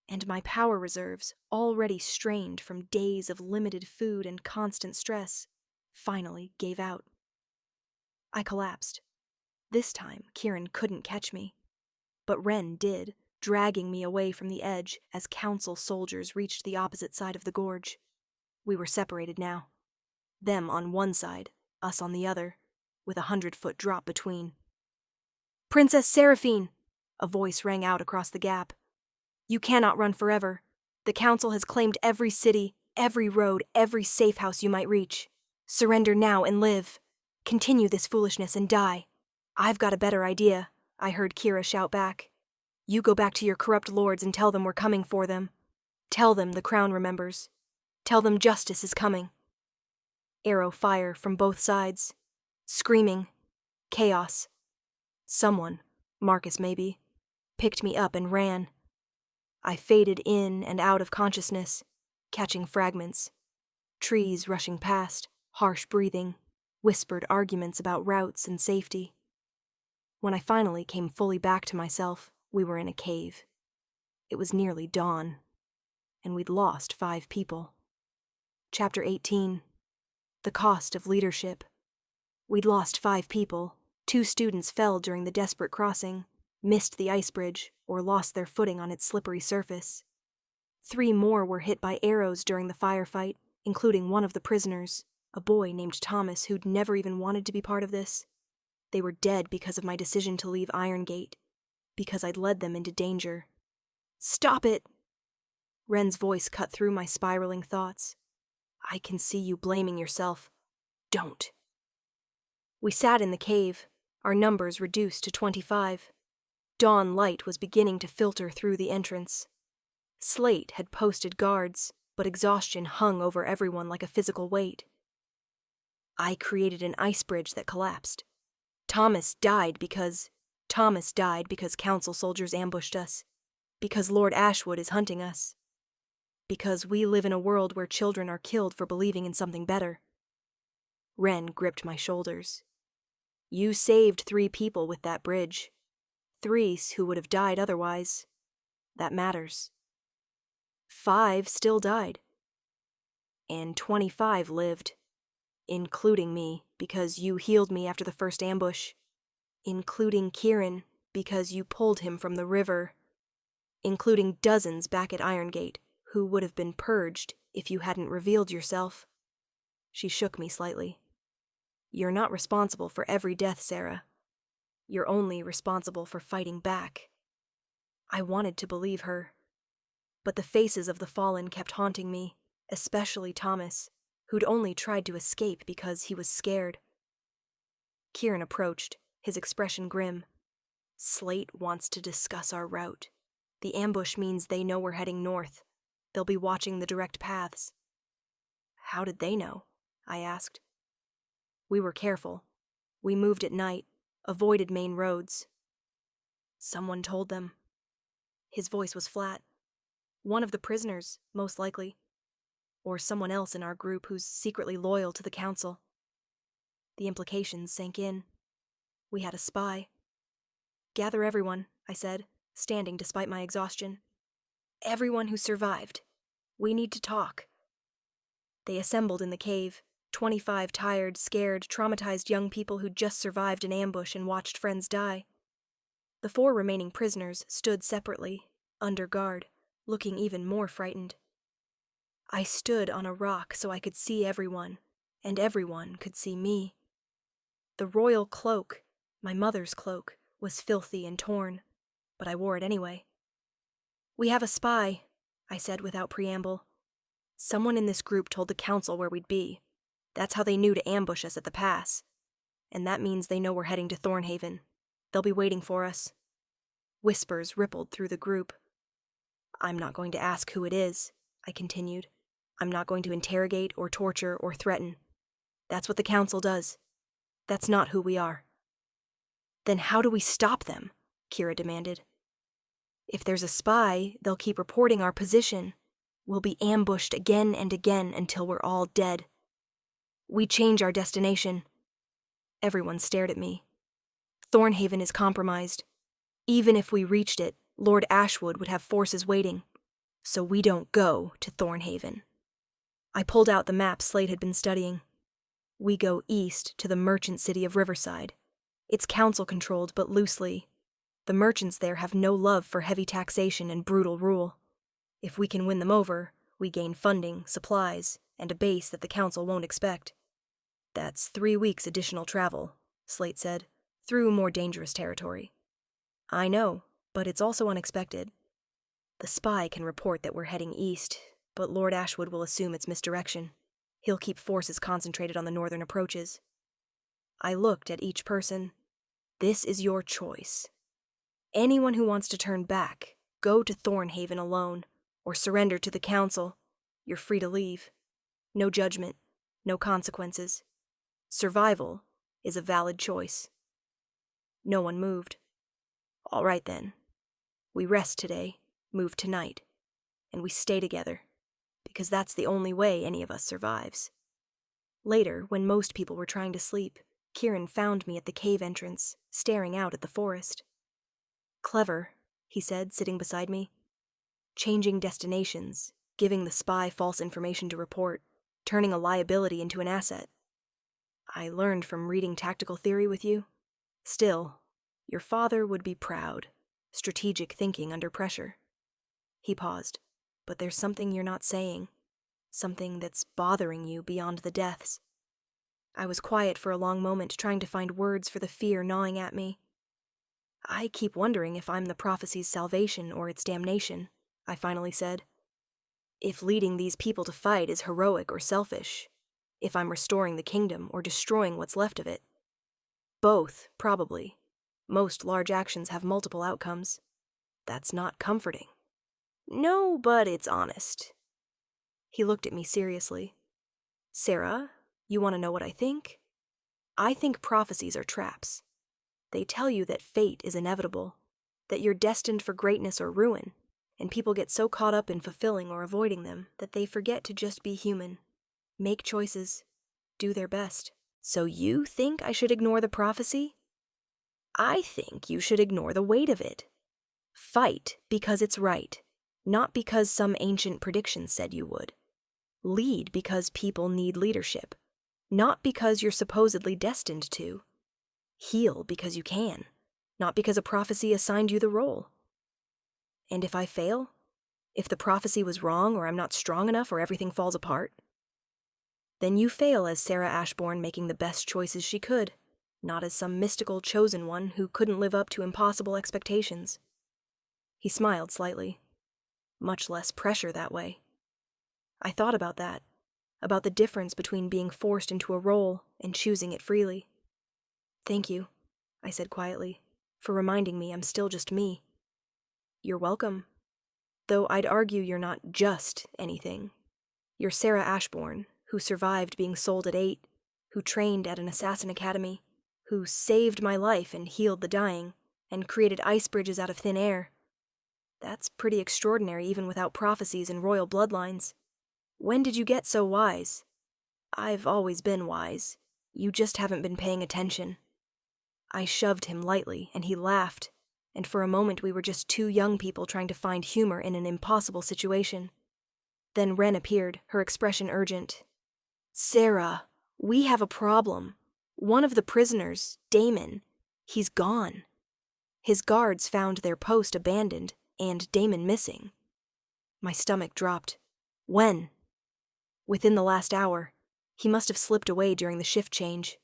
And my power reserves, already strained from days of limited food and constant stress, finally gave out. I collapsed. This time, Kieran couldn't catch me. But Ren did, dragging me away from the edge as council soldiers reached the opposite side of the gorge. We were separated now. Them on one side, us on the other, with a 100-foot drop between. "Princess Seraphine!" a voice rang out across the gap. "You cannot run forever. The council has claimed every city, every road, every safe house you might reach. Surrender now and live. Continue this foolishness and die." "I've got a better idea," I heard Kira shout back. "You go back to your corrupt lords and tell them we're coming for them. Tell them the crown remembers. Tell them justice is coming." Arrow fire from both sides. Screaming. Chaos. Someone, Marcus maybe, picked me up and ran. I faded in and out of consciousness, catching fragments. Trees rushing past, harsh breathing, whispered arguments about routes and safety. When I finally came fully back to myself, we were in a cave. It was nearly dawn, and we'd lost 5 people. Chapter 18. The Cost of Leadership. We'd lost 5 people. 2 students fell during the desperate crossing, missed the ice bridge, or lost their footing on its slippery surface. 3 more were hit by arrows during the firefight, including one of the prisoners, a boy named Thomas who'd never even wanted to be part of this. They were dead because of my decision to leave Irongate, because I'd led them into danger. "Stop it!" Ren's voice cut through my spiraling thoughts. "I can see you blaming yourself. Don't." We sat in the cave, our numbers reduced to 25. Dawn light was beginning to filter through the entrance. Slate had posted guards, but exhaustion hung over everyone like a physical weight. I created an ice bridge that collapsed. Thomas died because council soldiers ambushed us, because Lord Ashwood is hunting us, because we live in a world where children are killed for believing in something better. Wren gripped my shoulders. You saved 3 people with that bridge. 3 who would have died otherwise. That matters. 5 still died. And 25 lived, including me, because you healed me after the first ambush, including Kieran, because you pulled him from the river, including dozens back at Irongate who would have been purged if you hadn't revealed yourself. She shook me slightly. You're not responsible for every death, Sarah. You're only responsible for fighting back. I wanted to believe her, but the faces of the fallen kept haunting me, especially Thomas, who'd only tried to escape because he was scared. Kieran approached, his expression grim. Slate wants to discuss our route. The ambush means they know we're heading north. They'll be watching the direct paths. How did they know? I asked. We were careful. We moved at night, avoided main roads. Someone told them. His voice was flat. One of the prisoners, most likely. Or someone else in our group who's secretly loyal to the council. The implications sank in. We had a spy. Gather everyone, I said, standing despite my exhaustion. Everyone who survived. We need to talk. They assembled in the cave, 25 tired, scared, traumatized young people who'd just survived an ambush and watched friends die. The 4 remaining prisoners stood separately, under guard, looking even more frightened. I stood on a rock so I could see everyone, and everyone could see me. The royal cloak, my mother's cloak, was filthy and torn, but I wore it anyway. We have a spy, I said without preamble. Someone in this group told the council where we'd be. That's how they knew to ambush us at the pass. And that means they know we're heading to Thornhaven. They'll be waiting for us. Whispers rippled through the group. I'm not going to ask who it is, I continued. I'm not going to interrogate or torture or threaten. That's what the council does. That's not who we are. Then how do we stop them? Kira demanded. If there's a spy, they'll keep reporting our position. We'll be ambushed again and again until we're all dead. We change our destination. Everyone stared at me. Thornhaven is compromised. Even if we reached it, Lord Ashwood would have forces waiting. So we don't go to Thornhaven. I pulled out the map Slate had been studying. We go east to the merchant city of Riverside. It's council-controlled, but loosely. The merchants there have no love for heavy taxation and brutal rule. If we can win them over, we gain funding, supplies, and a base that the council won't expect. That's 3 weeks additional travel, Slate said, through more dangerous territory. I know, but it's also unexpected. The spy can report that we're heading east, but Lord Ashwood will assume it's misdirection. He'll keep forces concentrated on the northern approaches. I looked at each person. This is your choice. Anyone who wants to turn back, go to Thornhaven alone, or surrender to the council. You're free to leave. No judgment, no consequences. Survival is a valid choice. No one moved. All right then. We rest today, move tonight, and we stay together, because that's the only way any of us survives. Later, when most people were trying to sleep, Kieran found me at the cave entrance, staring out at the forest. Clever, he said, sitting beside me. Changing destinations, giving the spy false information to report, turning a liability into an asset. I learned from reading tactical theory with you. Still, your father would be proud. Strategic thinking under pressure. He paused. But there's something you're not saying. Something that's bothering you beyond the deaths. I was quiet for a long moment, trying to find words for the fear gnawing at me. I keep wondering if I'm the prophecy's salvation or its damnation, I finally said. If leading these people to fight is heroic or selfish. If I'm restoring the kingdom or destroying what's left of it. Both, probably. Most large actions have multiple outcomes. That's not comforting. No, but it's honest. He looked at me seriously. Sarah, you want to know what I think? I think prophecies are traps. They tell you that fate is inevitable, that you're destined for greatness or ruin, and people get so caught up in fulfilling or avoiding them that they forget to just be human, make choices, do their best. So you think I should ignore the prophecy? I think you should ignore the weight of it. Fight because it's right, not because some ancient prediction said you would. Lead because people need leadership, not because you're supposedly destined to. Heal because you can, not because a prophecy assigned you the role. And if I fail? If the prophecy was wrong or I'm not strong enough or everything falls apart? Then you fail as Sarah Ashbourne making the best choices she could, not as some mystical chosen one who couldn't live up to impossible expectations. He smiled slightly. Much less pressure that way. I thought about that, about the difference between being forced into a role and choosing it freely. Thank you, I said quietly, for reminding me I'm still just me. You're welcome. Though I'd argue you're not just anything. You're Sarah Ashbourne, who survived being sold at 8, who trained at an assassin academy, who saved my life and healed the dying, and created ice bridges out of thin air. That's pretty extraordinary even without prophecies and royal bloodlines. When did you get so wise? I've always been wise. You just haven't been paying attention. I shoved him lightly, and he laughed, and for a moment we were just two young people trying to find humor in an impossible situation. Then Wren appeared, her expression urgent. Sarah, we have a problem. One of the prisoners, Damon, he's gone. His guards found their post abandoned, and Damon missing. My stomach dropped. When? Within the last hour. He must have slipped away during the shift change.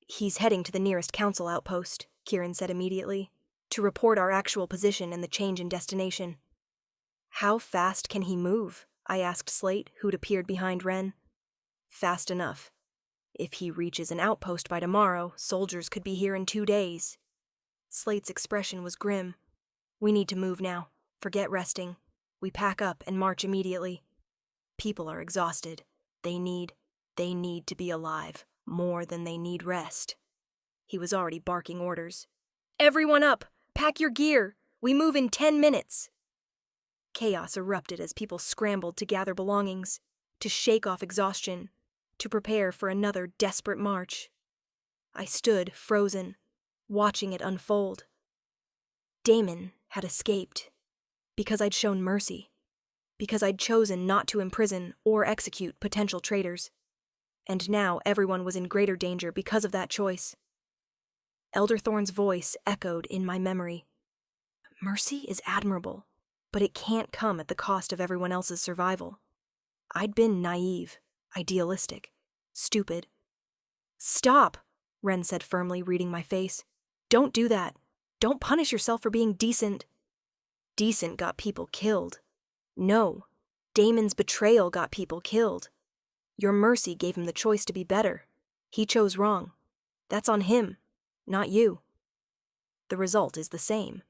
He's heading to the nearest council outpost, Kieran said immediately, to report our actual position and the change in destination. How fast can he move? I asked Slate, who'd appeared behind Wren. Fast enough. If he reaches an outpost by tomorrow, soldiers could be here in 2 days. Slate's expression was grim. We need to move now. Forget resting. We pack up and march immediately. People are exhausted. They need to be alive, more than they need rest. He was already barking orders. Everyone up! Pack your gear! We move in 10 minutes! Chaos erupted as people scrambled to gather belongings, to shake off exhaustion, to prepare for another desperate march. I stood, frozen, watching it unfold. Damon had escaped, because I'd shown mercy, because I'd chosen not to imprison or execute potential traitors. And now everyone was in greater danger because of that choice. Elderthorn's voice echoed in my memory. Mercy is admirable, but it can't come at the cost of everyone else's survival. I'd been naive, idealistic, stupid. Stop, Wren said firmly, reading my face. Don't do that. Don't punish yourself for being decent. Decent got people killed. No, Damon's betrayal got people killed. Your mercy gave him the choice to be better. He chose wrong. That's on him, not you. The result is the same.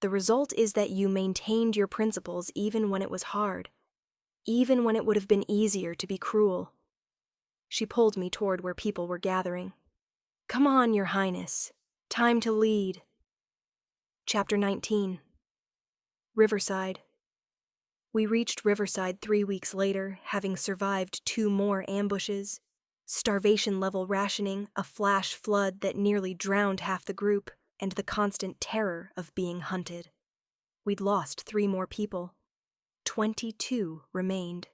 The result is that you maintained your principles even when it was hard, even when it would have been easier to be cruel. She pulled me toward where people were gathering. Come on, Your Highness. Time to lead. Chapter 19. Riverside. We reached Riverside 3 weeks later, having survived 2 more ambushes, starvation-level rationing, a flash flood that nearly drowned half the group, and the constant terror of being hunted. We'd lost 3 more people. 22 remained.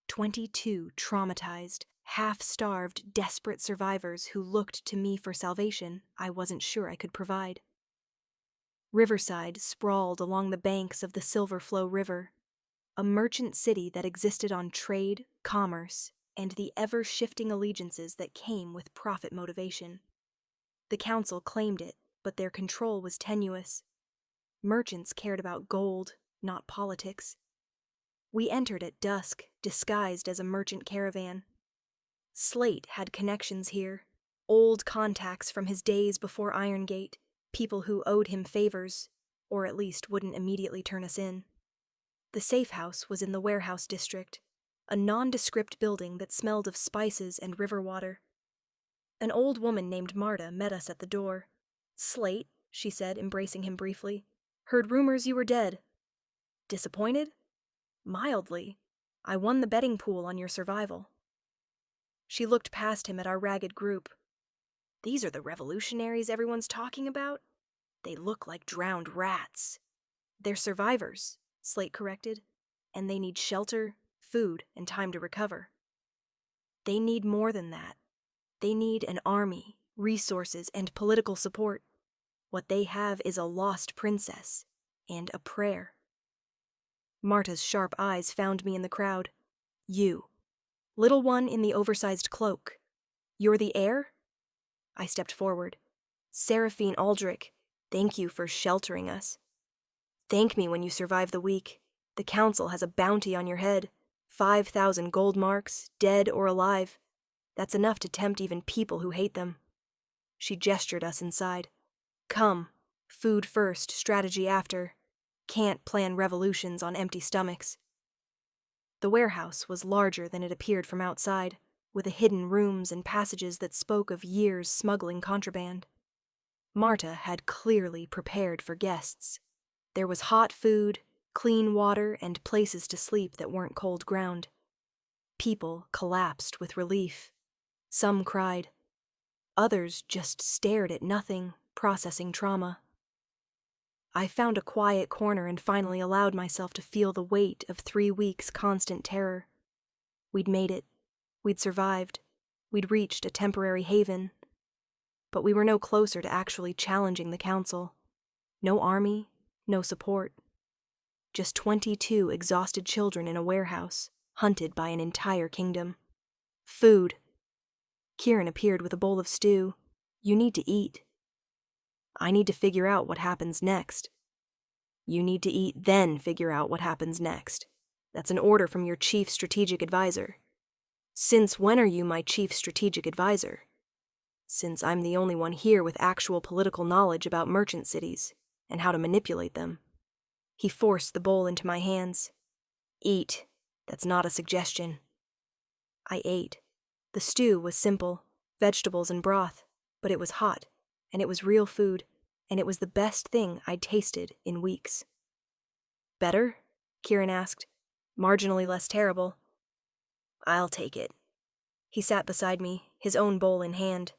22 traumatized, half-starved, desperate survivors who looked to me for salvation I wasn't sure I could provide. Riverside sprawled along the banks of the Silver Flow River, a merchant city that existed on trade, commerce, and the ever-shifting allegiances that came with profit motivation. The council claimed it, but their control was tenuous. Merchants cared about gold, not politics. We entered at dusk, disguised as a merchant caravan. Slate had connections here, old contacts from his days before Irongate, people who owed him favors, or at least wouldn't immediately turn us in. The safe house was in the warehouse district, a nondescript building that smelled of spices and river water. An old woman named Marta met us at the door. "Slate," she said, embracing him briefly. "Heard rumors you were dead." "Disappointed?" "Mildly. I won the betting pool on your survival." She looked past him at our ragged group. "These are the revolutionaries everyone's talking about? They look like drowned rats." "They're survivors," Slate corrected, "and they need shelter, food, and time to recover." "They need more than that. They need an army, resources, and political support. What they have is a lost princess and a prayer." Marta's sharp eyes found me in the crowd. "You. Little one in the oversized cloak. You're the heir?" I stepped forward. "Seraphine Aldrich, thank you for sheltering us. Thank me when you survive the week. The council has a bounty on your head. 5,000 gold marks, dead or alive. That's enough to tempt even people who hate them." She gestured us inside. "Come. Food first, strategy after. Can't plan revolutions on empty stomachs." The warehouse was larger than it appeared from outside, with hidden rooms and passages that spoke of years smuggling contraband. Marta had clearly prepared for guests. There was hot food, clean water, and places to sleep that weren't cold ground. People collapsed with relief. Some cried. Others just stared at nothing, processing trauma. I found a quiet corner and finally allowed myself to feel the weight of 3 weeks' constant terror. We'd made it. We'd survived. We'd reached a temporary haven. But we were no closer to actually challenging the council. No army, no support. Just 22 exhausted children in a warehouse, hunted by an entire kingdom. Food. Kieran appeared with a bowl of stew. "You need to eat." "I need to figure out what happens next." "You need to eat, then figure out what happens next. That's an order from your chief strategic advisor." "Since when are you my chief strategic advisor?" "Since I'm the only one here with actual political knowledge about merchant cities and how to manipulate them." He forced the bowl into my hands. "Eat. That's not a suggestion." I ate. The stew was simple, vegetables and broth, but it was hot, and it was real food, and it was the best thing I'd tasted in weeks. "Better?" Kieran asked. "Marginally less terrible." "I'll take it." He sat beside me, his own bowl in hand.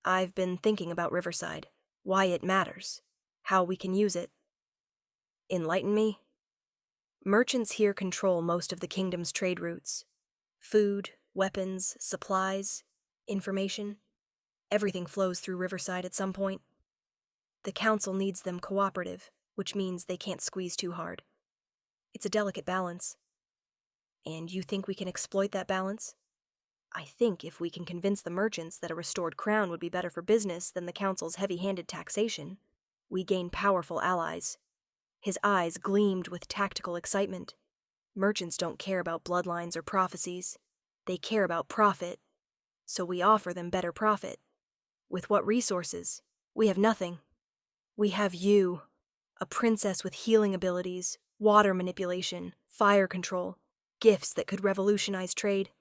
"I've been thinking about Riverside, why it matters, how we can use it." "Enlighten me." Merchants here control most of the kingdom's trade routes. Food, weapons, supplies, information. Everything flows through Riverside at some point. The council needs them cooperative, which means they can't squeeze too hard. It's a delicate balance. And you think we can exploit that balance? I think if we can convince the merchants that a restored crown would be better for business than the council's heavy-handed taxation, we gain powerful allies. His eyes gleamed with tactical excitement. Merchants don't care about bloodlines or prophecies. They care about profit. So we offer them better profit. With what resources? We have nothing. We have you, a princess with healing abilities, water manipulation, fire control, gifts that could revolutionize trade.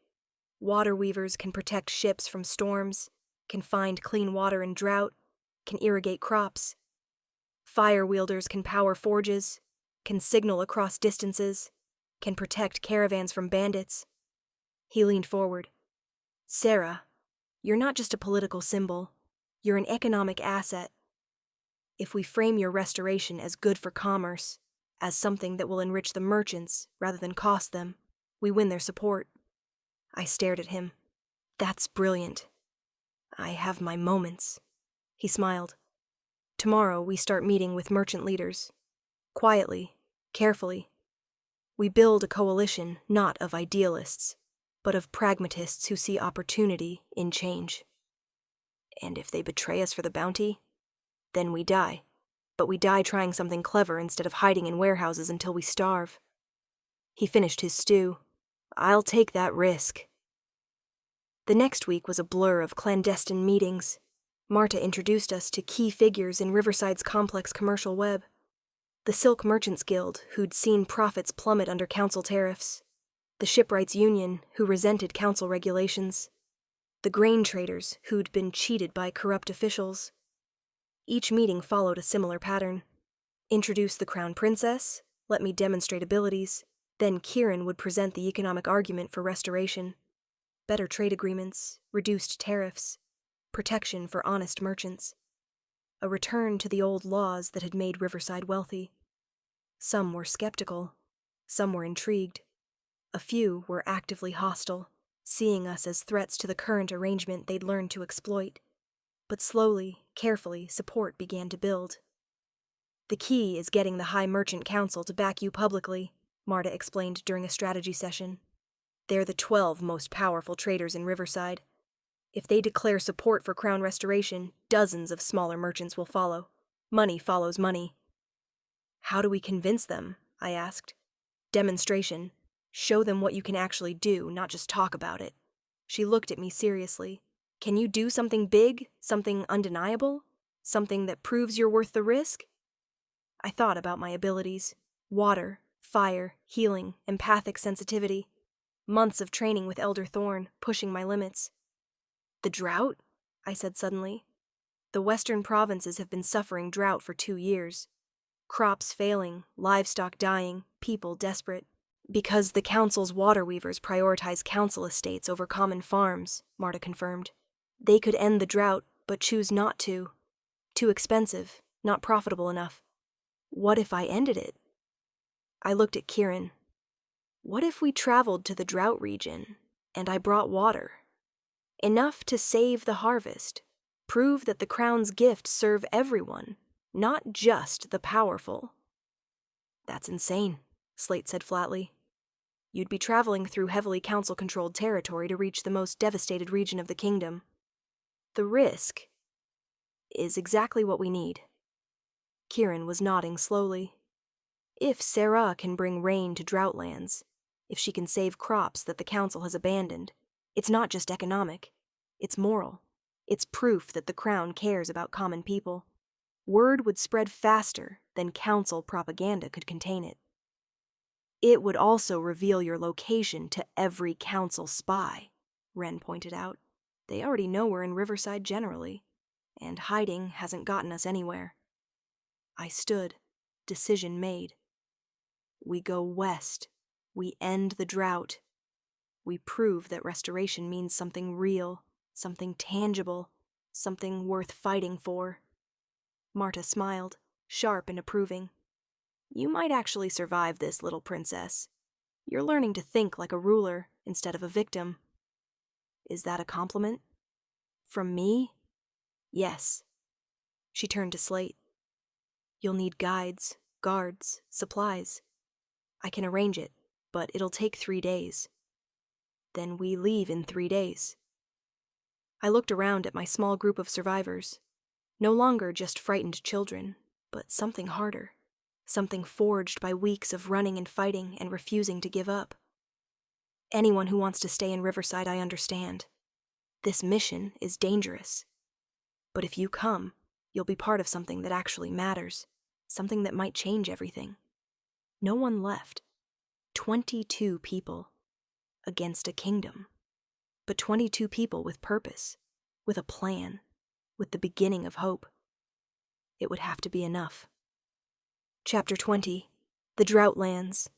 Water weavers can protect ships from storms, can find clean water in drought, can irrigate crops. Fire wielders can power forges, can signal across distances, can protect caravans from bandits. He leaned forward. "Sarah, you're not just a political symbol. You're an economic asset. If we frame your restoration as good for commerce, as something that will enrich the merchants rather than cost them, we win their support." I stared at him. "That's brilliant. I have my moments." He smiled. "Tomorrow we start meeting with merchant leaders. Quietly, carefully. We build a coalition not of idealists, but of pragmatists who see opportunity in change. And if they betray us for the bounty, then we die. But we die trying something clever instead of hiding in warehouses until we starve." He finished his stew. "I'll take that risk." The next week was a blur of clandestine meetings. Marta introduced us to key figures in Riverside's complex commercial web. The Silk Merchants Guild, who'd seen profits plummet under council tariffs. The shipwrights' union, who resented council regulations. The grain traders, who'd been cheated by corrupt officials. Each meeting followed a similar pattern. Introduce the crown princess, let me demonstrate abilities, then Kieran would present the economic argument for restoration. Better trade agreements, reduced tariffs, protection for honest merchants. A return to the old laws that had made Riverside wealthy. Some were skeptical, some were intrigued. A few were actively hostile, seeing us as threats to the current arrangement they'd learned to exploit. But slowly, carefully, support began to build. The key is getting the High Merchant Council to back you publicly, Marta explained during a strategy session. They're the 12 most powerful traders in Riverside. If they declare support for crown restoration, dozens of smaller merchants will follow. Money follows money. How do we convince them? I asked. Demonstration. Show them what you can actually do, not just talk about it. She looked at me seriously. Can you do something big, something undeniable, something that proves you're worth the risk? I thought about my abilities. Water, fire, healing, empathic sensitivity. Months of training with Elder Thorn, pushing my limits. The drought? I said suddenly. The western provinces have been suffering drought for 2 years. Crops failing, livestock dying, people desperate. Because the council's water weavers prioritize council estates over common farms, Marta confirmed. They could end the drought, but choose not to. Too expensive, not profitable enough. What if I ended it? I looked at Kieran. What if we traveled to the drought region, and I brought water? Enough to save the harvest, prove that the crown's gifts serve everyone, not just the powerful. That's insane, Slate said flatly. You'd be traveling through heavily council-controlled territory to reach the most devastated region of the kingdom. The risk is exactly what we need. Kieran was nodding slowly. If Sarah can bring rain to drought-lands, if she can save crops that the council has abandoned, it's not just economic, it's moral. It's proof that the crown cares about common people. Word would spread faster than council propaganda could contain it. It would also reveal your location to every council spy, Wren pointed out. They already know we're in Riverside generally, and hiding hasn't gotten us anywhere. I stood, decision made. We go west. We end the drought. We prove that restoration means something real, something tangible, something worth fighting for. Marta smiled, sharp and approving. You might actually survive this, little princess. You're learning to think like a ruler instead of a victim. Is that a compliment? From me? Yes. She turned to Slate. You'll need guides, guards, supplies. I can arrange it, but it'll take 3 days. Then we leave in 3 days. I looked around at my small group of survivors. No longer just frightened children, but something harder. Something forged by weeks of running and fighting and refusing to give up. Anyone who wants to stay in Riverside, I understand. This mission is dangerous. But if you come, you'll be part of something that actually matters, something that might change everything. No one left. 22 people. Against a kingdom. But 22 people with purpose, with a plan, with the beginning of hope. It would have to be enough. Chapter 20. The Droughtlands.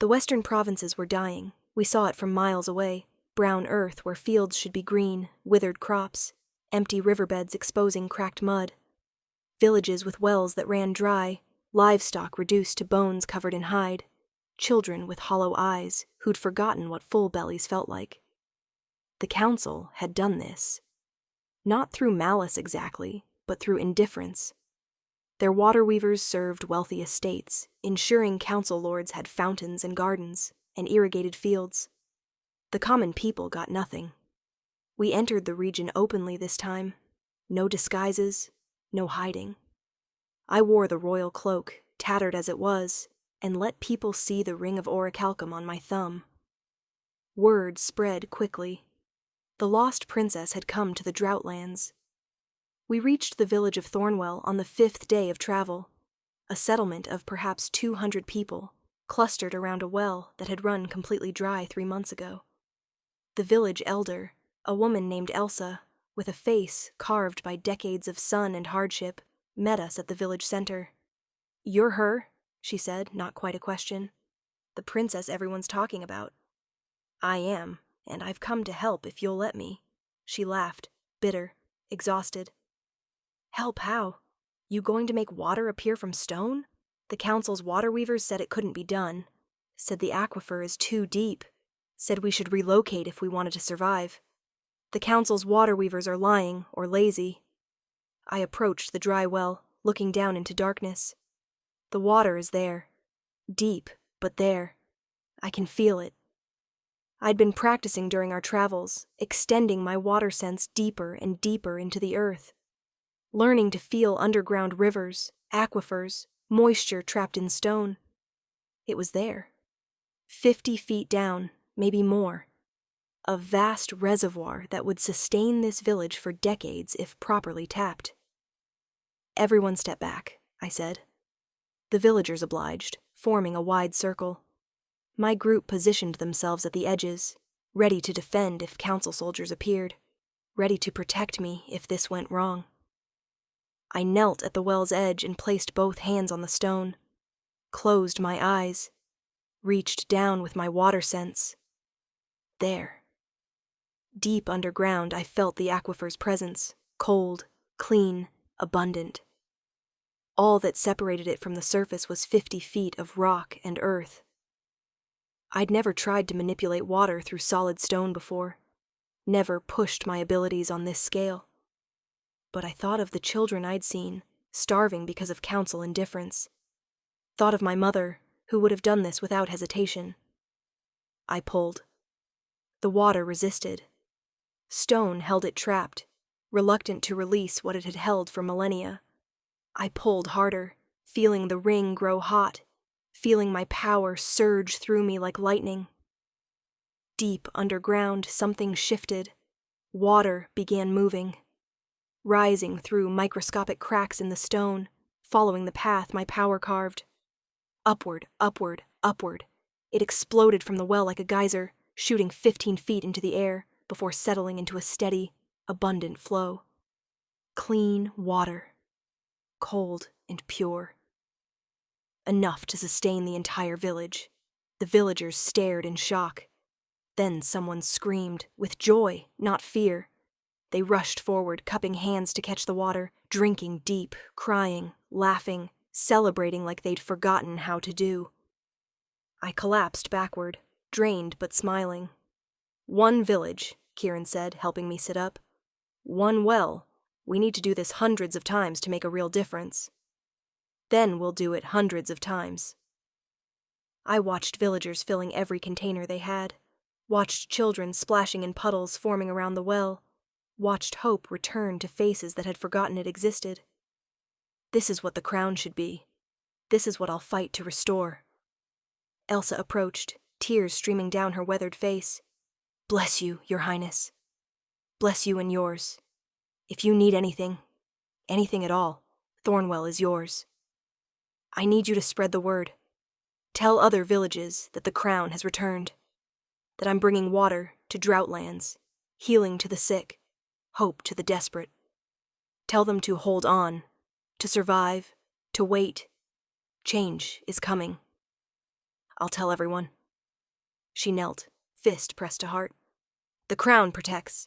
The western provinces were dying. We saw it from miles away. Brown earth where fields should be green, withered crops, empty riverbeds exposing cracked mud. Villages with wells that ran dry, livestock reduced to bones covered in hide. Children with hollow eyes who'd forgotten what full bellies felt like. The council had done this. Not through malice exactly, but through indifference. Their water weavers served wealthy estates, ensuring council lords had fountains and gardens, and irrigated fields. The common people got nothing. We entered the region openly this time. No disguises, no hiding. I wore the royal cloak, tattered as it was, and let people see the ring of orichalcum on my thumb. Word spread quickly. The lost princess had come to the Droughtlands. We reached the village of Thornwell on the 5th day of travel, a settlement of perhaps 200 people, clustered around a well that had run completely dry 3 months ago. The village elder, a woman named Elsa, with a face carved by decades of sun and hardship, met us at the village center. "You're her?" she said, not quite a question. "The princess everyone's talking about." "I am, and I've come to help if you'll let me." She laughed, bitter, exhausted. "Help how? You going to make water appear from stone? The council's water weavers said it couldn't be done. Said the aquifer is too deep. Said we should relocate if we wanted to survive. The council's water weavers are lying or lazy." I approached the dry well, looking down into darkness. The water is there. Deep, but there. I can feel it. I'd been practicing during our travels, extending my water sense deeper and deeper into the earth, learning to feel underground rivers, aquifers, moisture trapped in stone. It was there. 50 feet down, maybe more. A vast reservoir that would sustain this village for decades if properly tapped. "Everyone step back," I said. The villagers obliged, forming a wide circle. My group positioned themselves at the edges, ready to defend if council soldiers appeared, ready to protect me if this went wrong. I knelt at the well's edge and placed both hands on the stone, closed my eyes, reached down with my water sense. There. Deep underground, I felt the aquifer's presence, cold, clean, abundant. All that separated it from the surface was 50 feet of rock and earth. I'd never tried to manipulate water through solid stone before, never pushed my abilities on this scale. But I thought of the children I'd seen, starving because of council indifference. Thought of my mother, who would have done this without hesitation. I pulled. The water resisted. Stone held it trapped, reluctant to release what it had held for millennia. I pulled harder, feeling the ring grow hot, feeling my power surge through me like lightning. Deep underground, something shifted. Water began moving, rising through microscopic cracks in the stone, following the path my power carved. Upward, upward, upward. It exploded from the well like a geyser, shooting 15 feet into the air before settling into a steady, abundant flow. Clean water. Cold and pure. Enough to sustain the entire village. The villagers stared in shock. Then someone screamed, with joy, not fear. They rushed forward, cupping hands to catch the water, drinking deep, crying, laughing, celebrating like they'd forgotten how to do. I collapsed backward, drained but smiling. "One village," Kieran said, helping me sit up. "One well. We need to do this hundreds of times to make a real difference. Then we'll do it hundreds of times." I watched villagers filling every container they had, watched children splashing in puddles forming around the well, watched hope return to faces that had forgotten it existed. This is what the crown should be. This is what I'll fight to restore. Elsa approached, tears streaming down her weathered face. "Bless you, Your Highness. Bless you and yours. If you need anything at all, Thornwell is yours. I need you to spread the word. Tell other villages that the crown has returned, that I'm bringing water to droughtlands, healing to the sick, hope to the desperate. Tell them to hold on, to survive, to wait. Change is coming. I'll tell everyone." She knelt, fist pressed to heart. "The crown protects."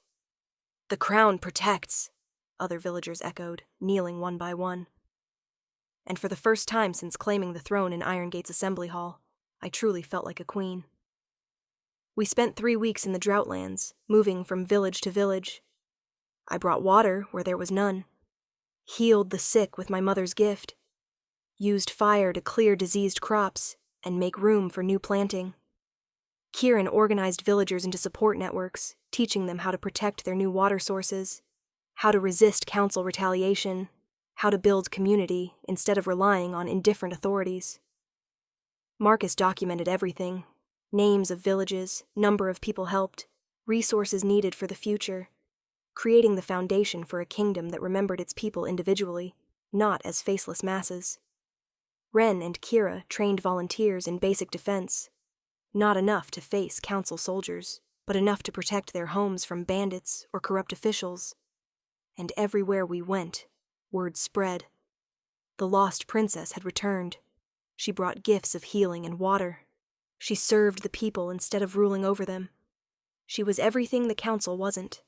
"The crown protects," other villagers echoed, kneeling one by one. And for the first time since claiming the throne in Irongate's assembly hall, I truly felt like a queen. We spent 3 weeks in the droughtlands, moving from village to village. I brought water where there was none, healed the sick with my mother's gift, used fire to clear diseased crops and make room for new planting. Kieran organized villagers into support networks, teaching them how to protect their new water sources, how to resist council retaliation, how to build community instead of relying on indifferent authorities. Marcus documented everything: names of villages, number of people helped, resources needed for the future, creating the foundation for a kingdom that remembered its people individually, not as faceless masses. Ren and Kira trained volunteers in basic defense. Not enough to face council soldiers, but enough to protect their homes from bandits or corrupt officials. And everywhere we went, word spread. The lost princess had returned. She brought gifts of healing and water. She served the people instead of ruling over them. She was everything the council wasn't.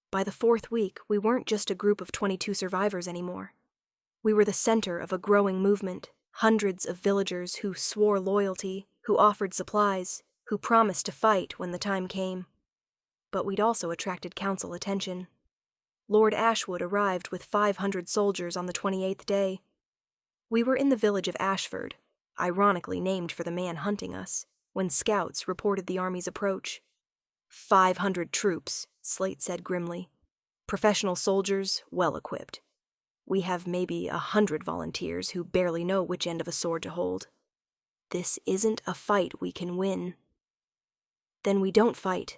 By the 4th week, we weren't just a group of 22 survivors anymore. We were the center of a growing movement, hundreds of villagers who swore loyalty, who offered supplies, who promised to fight when the time came. But we'd also attracted council attention. Lord Ashwood arrived with 500 soldiers on the 28th day. We were in the village of Ashford, ironically named for the man hunting us, when scouts reported the army's approach. 500 troops, Slate said grimly. Professional soldiers, well equipped. We have maybe 100 volunteers who barely know which end of a sword to hold. This isn't a fight we can win. Then we don't fight.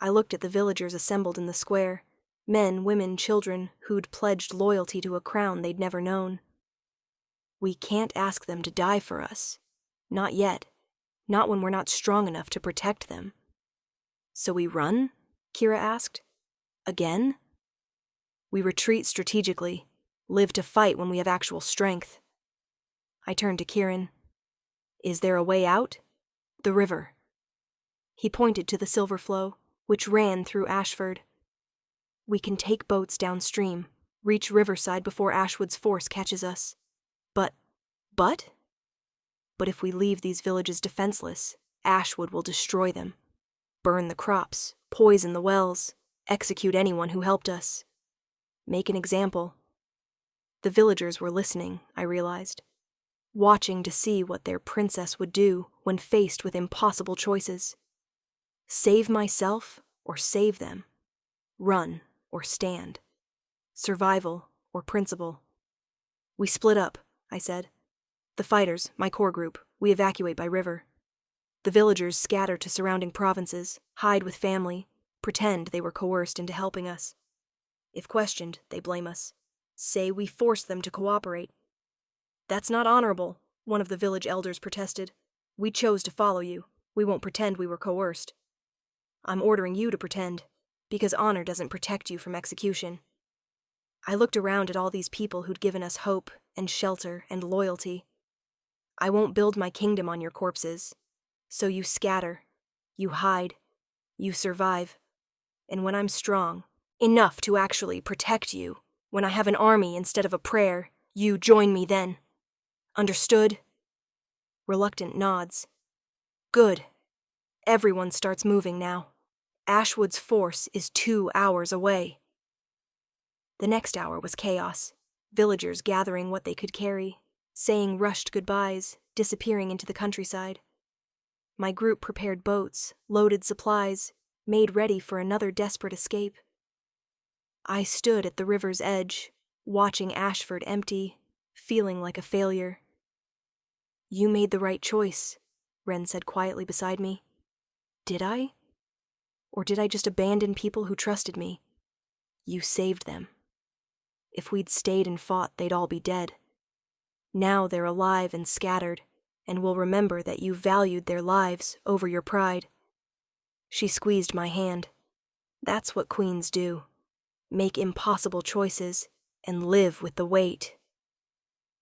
I looked at the villagers assembled in the square, men, women, children who'd pledged loyalty to a crown they'd never known. We can't ask them to die for us. Not yet. Not when we're not strong enough to protect them. So we run? Kira asked. Again? We retreat strategically, live to fight when we have actual strength. I turned to Kieran. Is there a way out? The river. He pointed to the silver flow, which ran through Ashford. We can take boats downstream, reach Riverside before Ashwood's force catches us. But if we leave these villages defenseless, Ashwood will destroy them. Burn the crops, poison the wells, execute anyone who helped us. Make an example. The villagers were listening, I realized, watching to see what their princess would do when faced with impossible choices. Save myself or save them. Run or stand. Survival or principle. We split up, I said. The fighters, my core group, we evacuate by river. The villagers scatter to surrounding provinces, hide with family, pretend they were coerced into helping us. If questioned, they blame us. Say we forced them to cooperate. That's not honorable, one of the village elders protested. We chose to follow you. We won't pretend we were coerced. I'm ordering you to pretend, because honor doesn't protect you from execution. I looked around at all these people who'd given us hope and shelter and loyalty. I won't build my kingdom on your corpses. So you scatter, you hide, you survive. And when I'm strong, enough to actually protect you, when I have an army instead of a prayer, you join me then. Understood? Reluctant nods. Good. Everyone starts moving now. Ashwood's force is 2 hours away. The next hour was chaos. Villagers gathering what they could carry, saying rushed goodbyes, disappearing into the countryside. My group prepared boats, loaded supplies, made ready for another desperate escape. I stood at the river's edge, watching Ashford empty, feeling like a failure. You made the right choice, Ren said quietly beside me. Did I? Or did I just abandon people who trusted me? You saved them. If we'd stayed and fought, they'd all be dead. Now they're alive and scattered, and will remember that you valued their lives over your pride. She squeezed my hand. That's what queens do. Make impossible choices and live with the weight.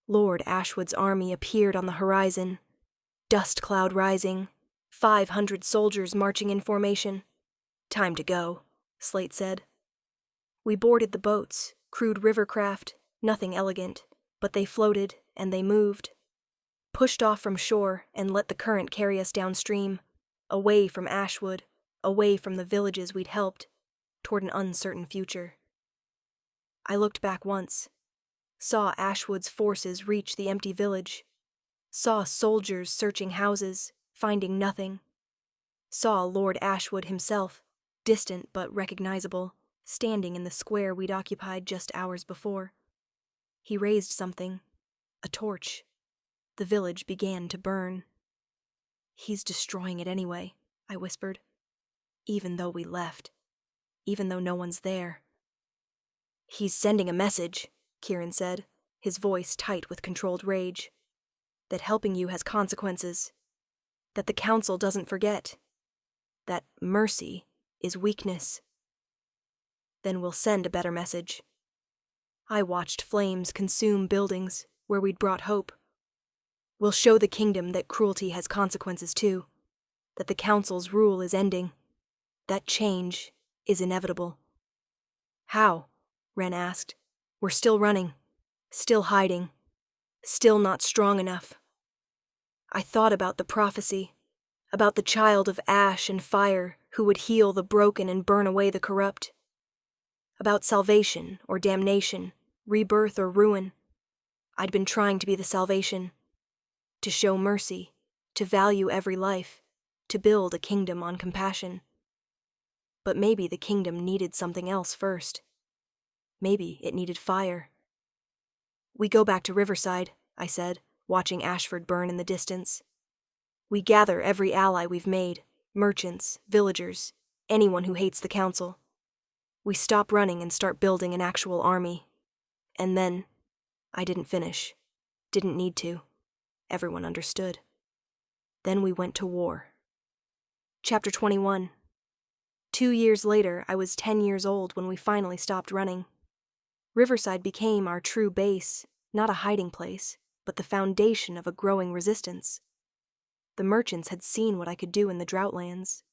Lord Ashwood's army appeared on the horizon. Dust cloud rising. 500 soldiers marching in formation. Time to go, Slate said. We boarded the boats, crude river craft, nothing elegant, but they floated and they moved. Pushed off from shore and let the current carry us downstream, away from Ashwood, away from the villages we'd helped, toward an uncertain future. I looked back once, saw Ashwood's forces reach the empty village, saw soldiers searching houses, finding nothing, saw Lord Ashwood himself, distant but recognizable, standing in the square we'd occupied just hours before. He raised something, a torch. The village began to burn. He's destroying it anyway, I whispered. Even though we left. Even though no one's there. He's sending a message, Kieran said, his voice tight with controlled rage. That helping you has consequences. That the council doesn't forget. That mercy is weakness. Then we'll send a better message. I watched flames consume buildings where we'd brought hope. We'll show the kingdom that cruelty has consequences too. That the council's rule is ending. That change is inevitable. How? Wren asked. We're still running. Still hiding. Still not strong enough. I thought about the prophecy. About the child of ash and fire who would heal the broken and burn away the corrupt. About salvation or damnation, rebirth or ruin. I'd been trying to be the salvation. To show mercy. To value every life. To build a kingdom on compassion. But maybe the kingdom needed something else first. Maybe it needed fire. We go back to Riverside, I said, watching Ashford burn in the distance. We gather every ally we've made, merchants, villagers, anyone who hates the council. We stop running and start building an actual army. And then, I didn't finish. Didn't need to. Everyone understood. Then we went to war. Chapter 21. 2 years later, I was 10 years old when we finally stopped running. Riverside became our true base, not a hiding place, but the foundation of a growing resistance. The merchants had seen what I could do in the Droughtlands.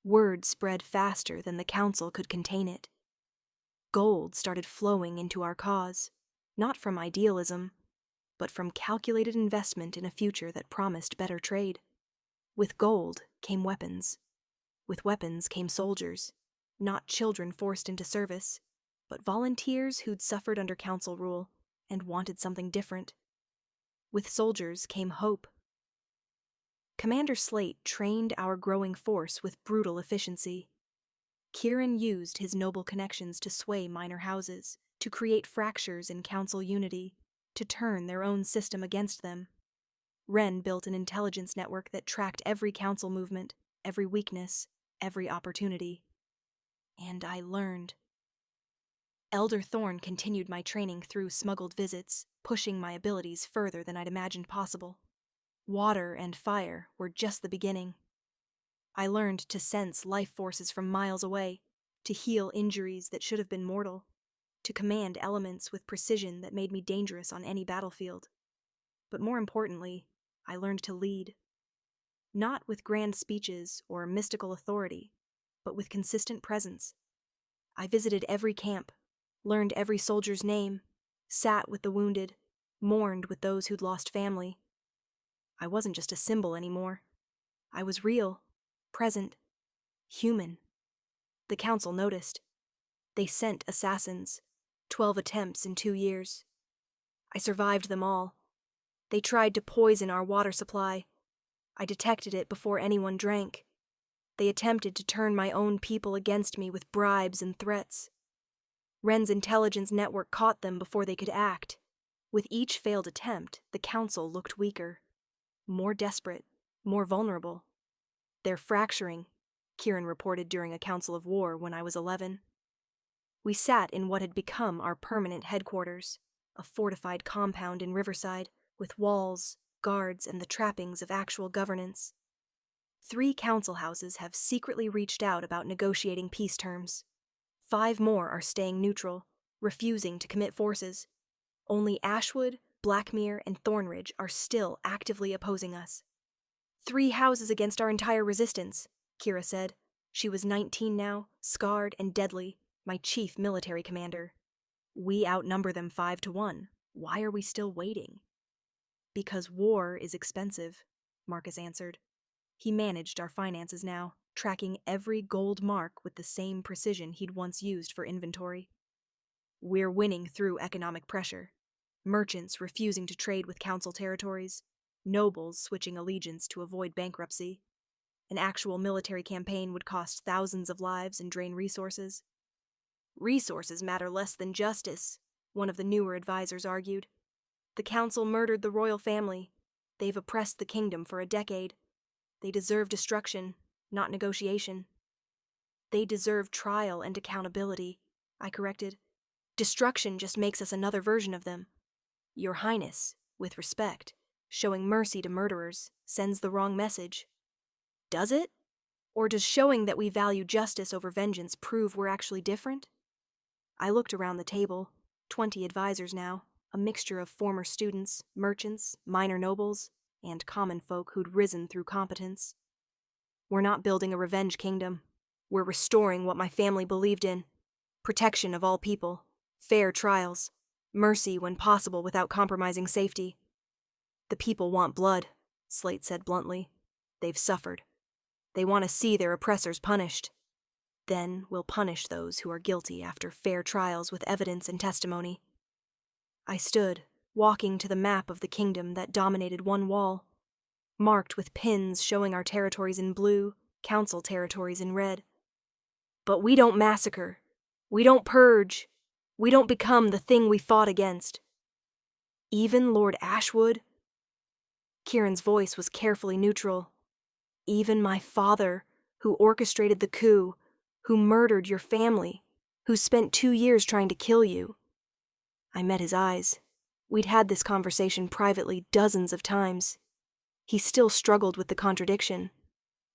Word spread faster than the council could contain it. Gold started flowing into our cause, not from idealism, but from calculated investment in a future that promised better trade. With gold came weapons. With weapons came soldiers, not children forced into service, but volunteers who'd suffered under council rule and wanted something different. With soldiers came hope. Commander Slate trained our growing force with brutal efficiency. Kieran used his noble connections to sway minor houses, to create fractures in council unity, to turn their own system against them. Wren built an intelligence network that tracked every council movement, every weakness, every opportunity. And I learned. Elder Thorne continued my training through smuggled visits, pushing my abilities further than I'd imagined possible. Water and fire were just the beginning. I learned to sense life forces from miles away, to heal injuries that should have been mortal, to command elements with precision that made me dangerous on any battlefield. But more importantly, I learned to lead. Not with grand speeches or mystical authority, but with consistent presence. I visited every camp, learned every soldier's name, sat with the wounded, mourned with those who'd lost family. I wasn't just a symbol anymore. I was real, present, human. The council noticed. They sent assassins, 12 attempts in 2 years. I survived them all. They tried to poison our water supply. I detected it before anyone drank. They attempted to turn my own people against me with bribes and threats. Wren's intelligence network caught them before they could act. With each failed attempt, the council looked weaker. More desperate, more vulnerable. They're fracturing, Kieran reported during a council of war when I was 11. We sat in what had become our permanent headquarters, a fortified compound in Riverside, with walls, guards, and the trappings of actual governance. 3 council houses have secretly reached out about negotiating peace terms. 5 more are staying neutral, refusing to commit forces. Only Ashwood, Blackmere, and Thornridge are still actively opposing us. 3 houses against our entire resistance, Kira said. She was 19 now, scarred and deadly, my chief military commander. We outnumber them 5-1. Why are we still waiting? Because war is expensive, Marcus answered. He managed our finances now, tracking every gold mark with the same precision he'd once used for inventory. We're winning through economic pressure. Merchants refusing to trade with council territories, nobles switching allegiance to avoid bankruptcy. An actual military campaign would cost thousands of lives and drain resources. Resources matter less than justice, one of the newer advisors argued. The council murdered the royal family. They've oppressed the kingdom for a decade. They deserve destruction, not negotiation. They deserve trial and accountability, I corrected. Destruction just makes us another version of them. Your Highness, with respect, showing mercy to murderers sends the wrong message. Does it? Or does showing that we value justice over vengeance prove we're actually different? I looked around the table, 20 advisors now, a mixture of former students, merchants, minor nobles, and common folk who'd risen through competence. We're not building a revenge kingdom. We're restoring what my family believed in. Protection of all people, fair trials, mercy when possible without compromising safety. The people want blood, Slate said bluntly. They've suffered. They want to see their oppressors punished. Then we'll punish those who are guilty after fair trials with evidence and testimony. I stood, walking to the map of the kingdom that dominated one wall, marked with pins showing our territories in blue, council territories in red. But we don't massacre. We don't purge. We don't become the thing we fought against. Even Lord Ashwood? Kieran's voice was carefully neutral. Even my father, who orchestrated the coup, who murdered your family, who spent 2 years trying to kill you. I met his eyes. We'd had this conversation privately dozens of times. He still struggled with the contradiction,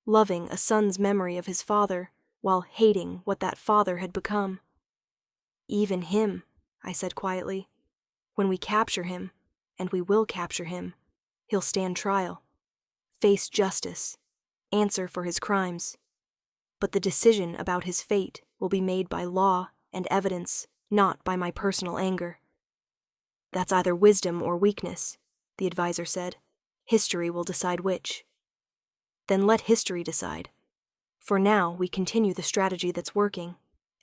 loving a son's memory of his father while hating what that father had become. Even him, I said quietly. When we capture him, and we will capture him, he'll stand trial, face justice, answer for his crimes. But the decision about his fate will be made by law and evidence, not by my personal anger. That's either wisdom or weakness, the advisor said. History will decide which. Then let history decide. For now, we continue the strategy that's working.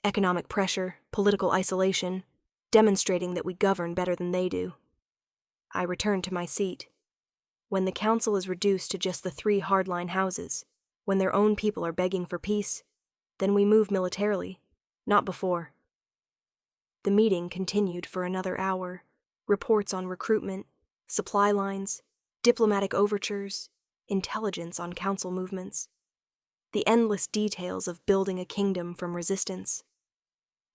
Economic pressure, political isolation, demonstrating that we govern better than they do. I returned to my seat. When the council is reduced to just the 3 hardline houses, when their own people are begging for peace, then we move militarily, not before. The meeting continued for another hour. Reports on recruitment, supply lines, diplomatic overtures, intelligence on council movements. The endless details of building a kingdom from resistance.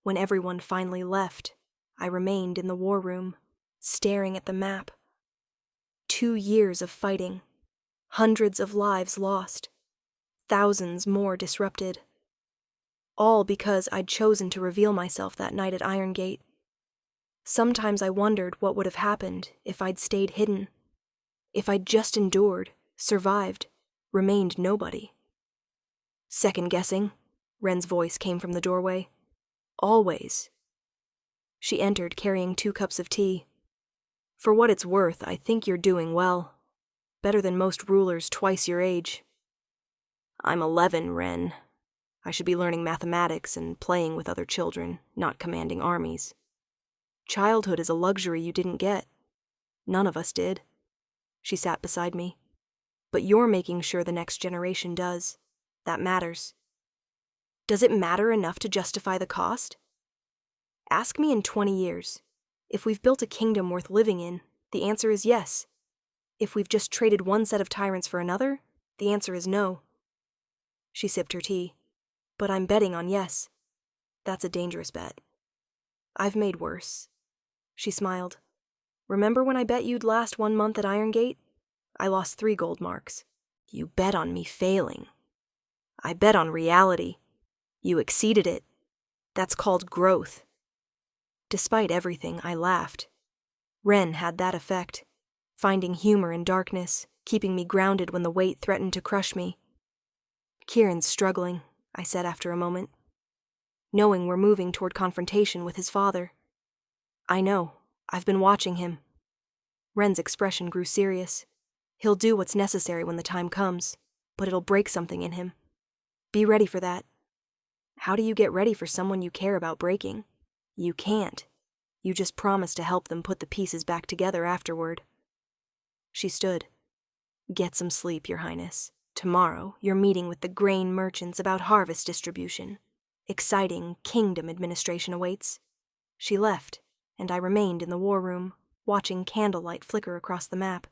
When everyone finally left, I remained in the war room, staring at the map. 2 years of fighting, hundreds of lives lost, thousands more disrupted. All because I'd chosen to reveal myself that night at Irongate. Sometimes I wondered what would have happened if I'd stayed hidden, if I'd just endured, survived, remained nobody. Second guessing, Wren's voice came from the doorway. Always. She entered carrying 2 cups of tea. For what it's worth, I think you're doing well. Better than most rulers twice your age. I'm 11, Wren. I should be learning mathematics and playing with other children, not commanding armies. Childhood is a luxury you didn't get. None of us did. She sat beside me. But you're making sure the next generation does. That matters. Does it matter enough to justify the cost? Ask me in 20 years. If we've built a kingdom worth living in, the answer is yes. If we've just traded one set of tyrants for another, the answer is no. She sipped her tea. But I'm betting on yes. That's a dangerous bet. I've made worse. She smiled. Remember when I bet you'd last 1 month at Irongate? I lost 3 gold marks. You bet on me failing. I bet on reality. You exceeded it. That's called growth. Despite everything, I laughed. Wren had that effect, finding humor in darkness, keeping me grounded when the weight threatened to crush me. Kieran's struggling, I said after a moment, knowing we're moving toward confrontation with his father. I know. I've been watching him. Wren's expression grew serious. He'll do what's necessary when the time comes, but it'll break something in him. Be ready for that. How do you get ready for someone you care about breaking? You can't. You just promise to help them put the pieces back together afterward. She stood. Get some sleep, Your Highness. Tomorrow, you're meeting with the grain merchants about harvest distribution. Exciting kingdom administration awaits. She left, and I remained in the war room, watching candlelight flicker across the map.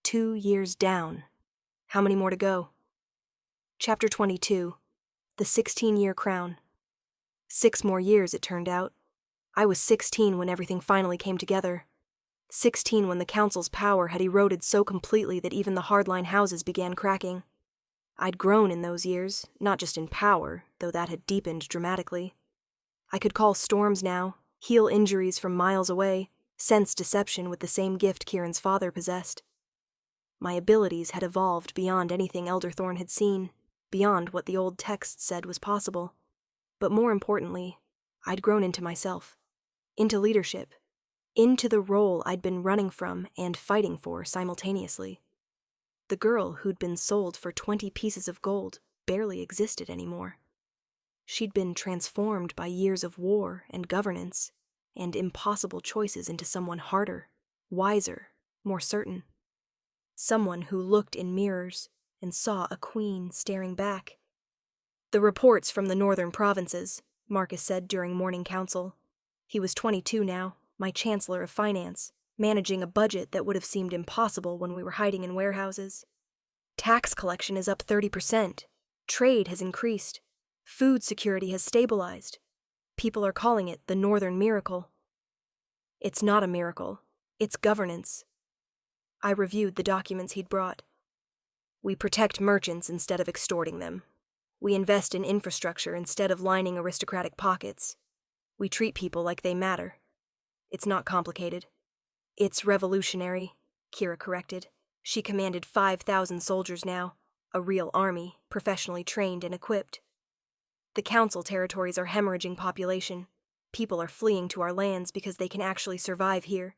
2 years down. How many more to go? Chapter 22. The 16-Year Crown. 6 more years, it turned out. I was 16 when everything finally came together. 16 when the council's power had eroded so completely that even the hardline houses began cracking. I'd grown in those years, not just in power, though that had deepened dramatically. I could call storms now, heal injuries from miles away, sense deception with the same gift Kieran's father possessed. My abilities had evolved beyond anything Elderthorn had seen, beyond what the old text said was possible. But more importantly, I'd grown into myself, into leadership, into the role I'd been running from and fighting for simultaneously. The girl who'd been sold for 20 pieces of gold barely existed anymore. She'd been transformed by years of war and governance and impossible choices into someone harder, wiser, more certain. Someone who looked in mirrors and saw a queen staring back. The reports from the northern provinces, Marcus said during morning council. He was 22 now, my chancellor of finance, managing a budget that would have seemed impossible when we were hiding in warehouses. Tax collection is up 30%. Trade has increased. Food security has stabilized. People are calling it the Northern Miracle. It's not a miracle. It's governance. I reviewed the documents he'd brought. We protect merchants instead of extorting them. We invest in infrastructure instead of lining aristocratic pockets. We treat people like they matter. It's not complicated. It's revolutionary, Kira corrected. She commanded 5,000 soldiers now, a real army, professionally trained and equipped. The council territories are hemorrhaging population. People are fleeing to our lands because they can actually survive here.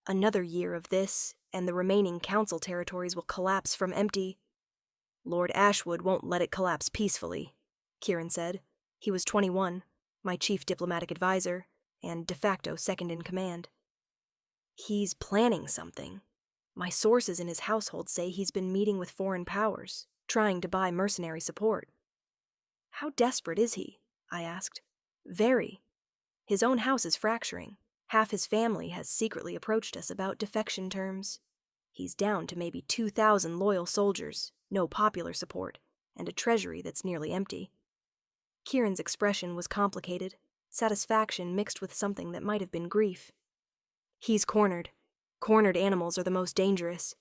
Another year of this, and the remaining council territories will collapse from empty. Lord Ashwood won't let it collapse peacefully, Kieran said. He was 21, my chief diplomatic advisor, and de facto second in command. He's planning something. My sources in his household say he's been meeting with foreign powers, trying to buy mercenary support. How desperate is he? I asked. Very. His own house is fracturing. Half his family has secretly approached us about defection terms. He's down to maybe 2,000 loyal soldiers, no popular support, and a treasury that's nearly empty. Kieran's expression was complicated, satisfaction mixed with something that might have been grief. He's cornered. Cornered animals are the most dangerous.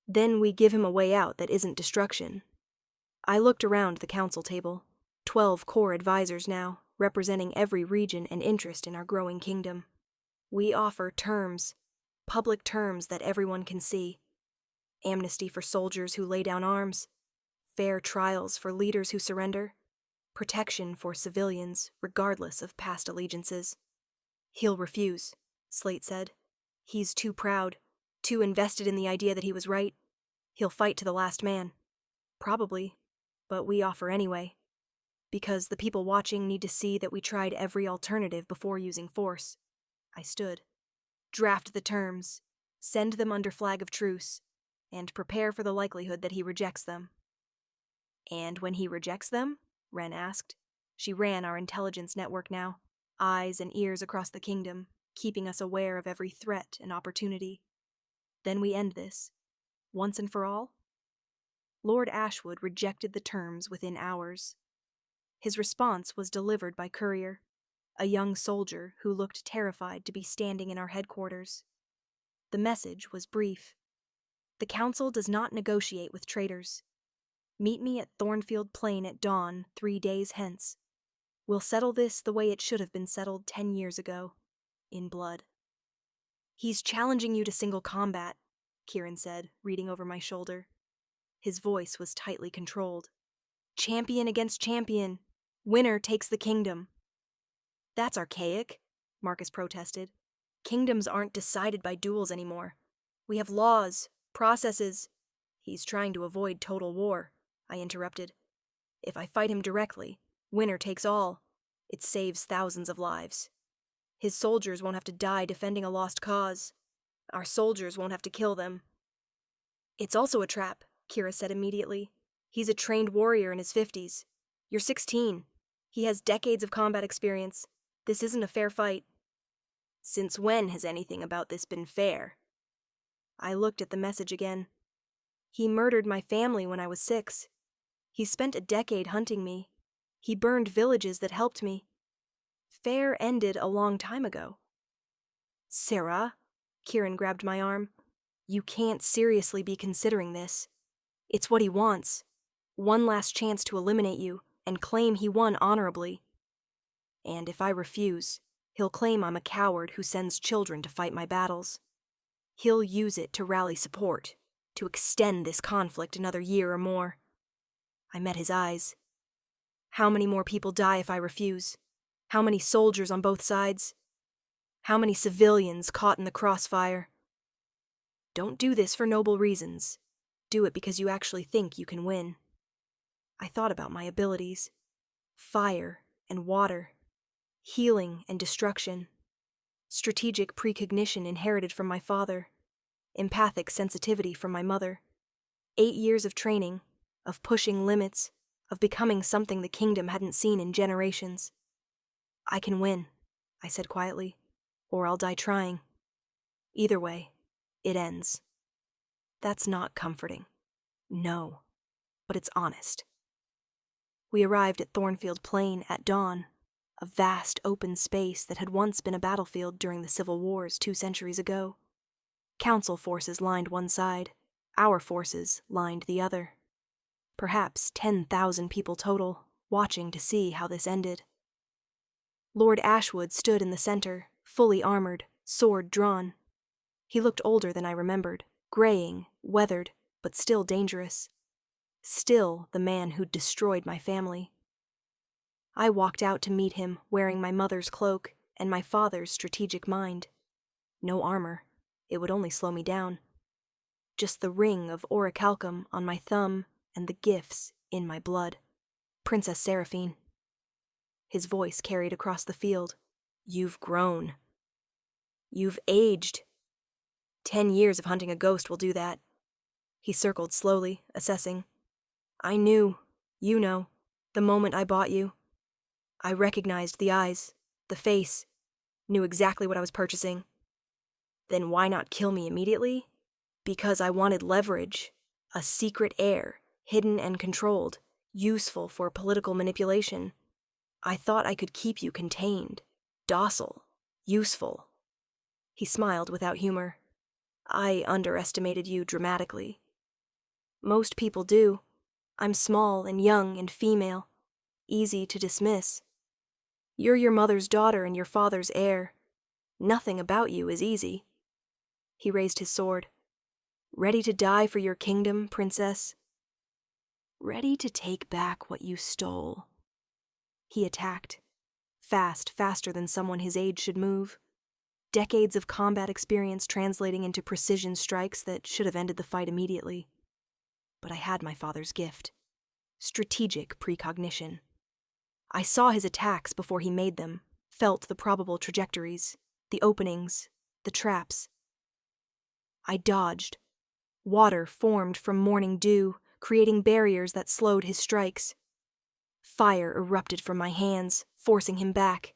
Then we give him a way out that isn't destruction. I looked around the council table, 12 core advisors now, representing every region and interest in our growing kingdom. We offer terms, public terms that everyone can see. Amnesty for soldiers who lay down arms, fair trials for leaders who surrender, protection for civilians regardless of past allegiances. He'll refuse, Slate said. He's too proud, too invested in the idea that he was right. He'll fight to the last man. Probably, but we offer anyway. Because the people watching need to see that we tried every alternative before using force. I stood. Draft the terms, send them under flag of truce, and prepare for the likelihood that he rejects them. And when he rejects them? Wren asked. She ran our intelligence network now, eyes and ears across the kingdom, keeping us aware of every threat and opportunity. Then we end this, once and for all? Lord Ashwood rejected the terms within hours. His response was delivered by courier, a young soldier who looked terrified to be standing in our headquarters. The message was brief. The council does not negotiate with traitors. Meet me at Thornfield Plain at dawn 3 days hence. We'll settle this the way it should have been settled 10 years ago, in blood. He's challenging you to single combat, Kieran said, reading over my shoulder. His voice was tightly controlled. Champion against champion. Winner takes the kingdom. That's archaic, Marcus protested. Kingdoms aren't decided by duels anymore. We have laws, processes. He's trying to avoid total war, I interrupted. If I fight him directly, winner takes all. It saves thousands of lives. His soldiers won't have to die defending a lost cause. Our soldiers won't have to kill them. It's also a trap, Kira said immediately. He's a trained warrior in his 50s. You're 16. He has decades of combat experience. This isn't a fair fight. Since when has anything about this been fair? I looked at the message again. He murdered my family when I was 6. He spent a decade hunting me. He burned villages that helped me. Fair ended a long time ago. Sarah? Kieran grabbed my arm. You can't seriously be considering this. It's what he wants. One last chance to eliminate you and claim he won honorably. And if I refuse, he'll claim I'm a coward who sends children to fight my battles. He'll use it to rally support, to extend this conflict another year or more. I met his eyes. How many more people die if I refuse? How many soldiers on both sides? How many civilians caught in the crossfire? Don't do this for noble reasons. Do it because you actually think you can win. I thought about my abilities. Fire and water. Healing and destruction. Strategic precognition inherited from my father. Empathic sensitivity from my mother. 8 years of training, of pushing limits, of becoming something the kingdom hadn't seen in generations. I can win, I said quietly, or I'll die trying. Either way, it ends. That's not comforting. No, but it's honest. We arrived at Thornfield Plain at dawn, a vast open space that had once been a battlefield during the Civil Wars 2 centuries ago. Council forces lined one side, our forces lined the other. Perhaps 10,000 people total, watching to see how this ended. Lord Ashwood stood in the center, fully armored, sword drawn. He looked older than I remembered, graying, weathered, but still dangerous. Still the man who'd destroyed my family. I walked out to meet him wearing my mother's cloak and my father's strategic mind. No armor. It would only slow me down. Just the ring of orichalcum on my thumb and the gifts in my blood. Princess Seraphine. His voice carried across the field. You've grown. You've aged. 10 years of hunting a ghost will do that. He circled slowly, assessing. I knew, you know, the moment I bought you. I recognized the eyes, the face, knew exactly what I was purchasing. Then why not kill me immediately? Because I wanted leverage, a secret heir, hidden and controlled, useful for political manipulation. I thought I could keep you contained, docile, useful. He smiled without humor. I underestimated you dramatically. Most people do. I'm small and young and female, easy to dismiss. You're your mother's daughter and your father's heir. Nothing about you is easy. He raised his sword. Ready to die for your kingdom, princess? Ready to take back what you stole. He attacked. Fast, faster than someone his age should move. Decades of combat experience translating into precision strikes that should have ended the fight immediately. But I had my father's gift. Strategic precognition. I saw his attacks before he made them, felt the probable trajectories, the openings, the traps. I dodged. Water formed from morning dew, creating barriers that slowed his strikes. Fire erupted from my hands, forcing him back.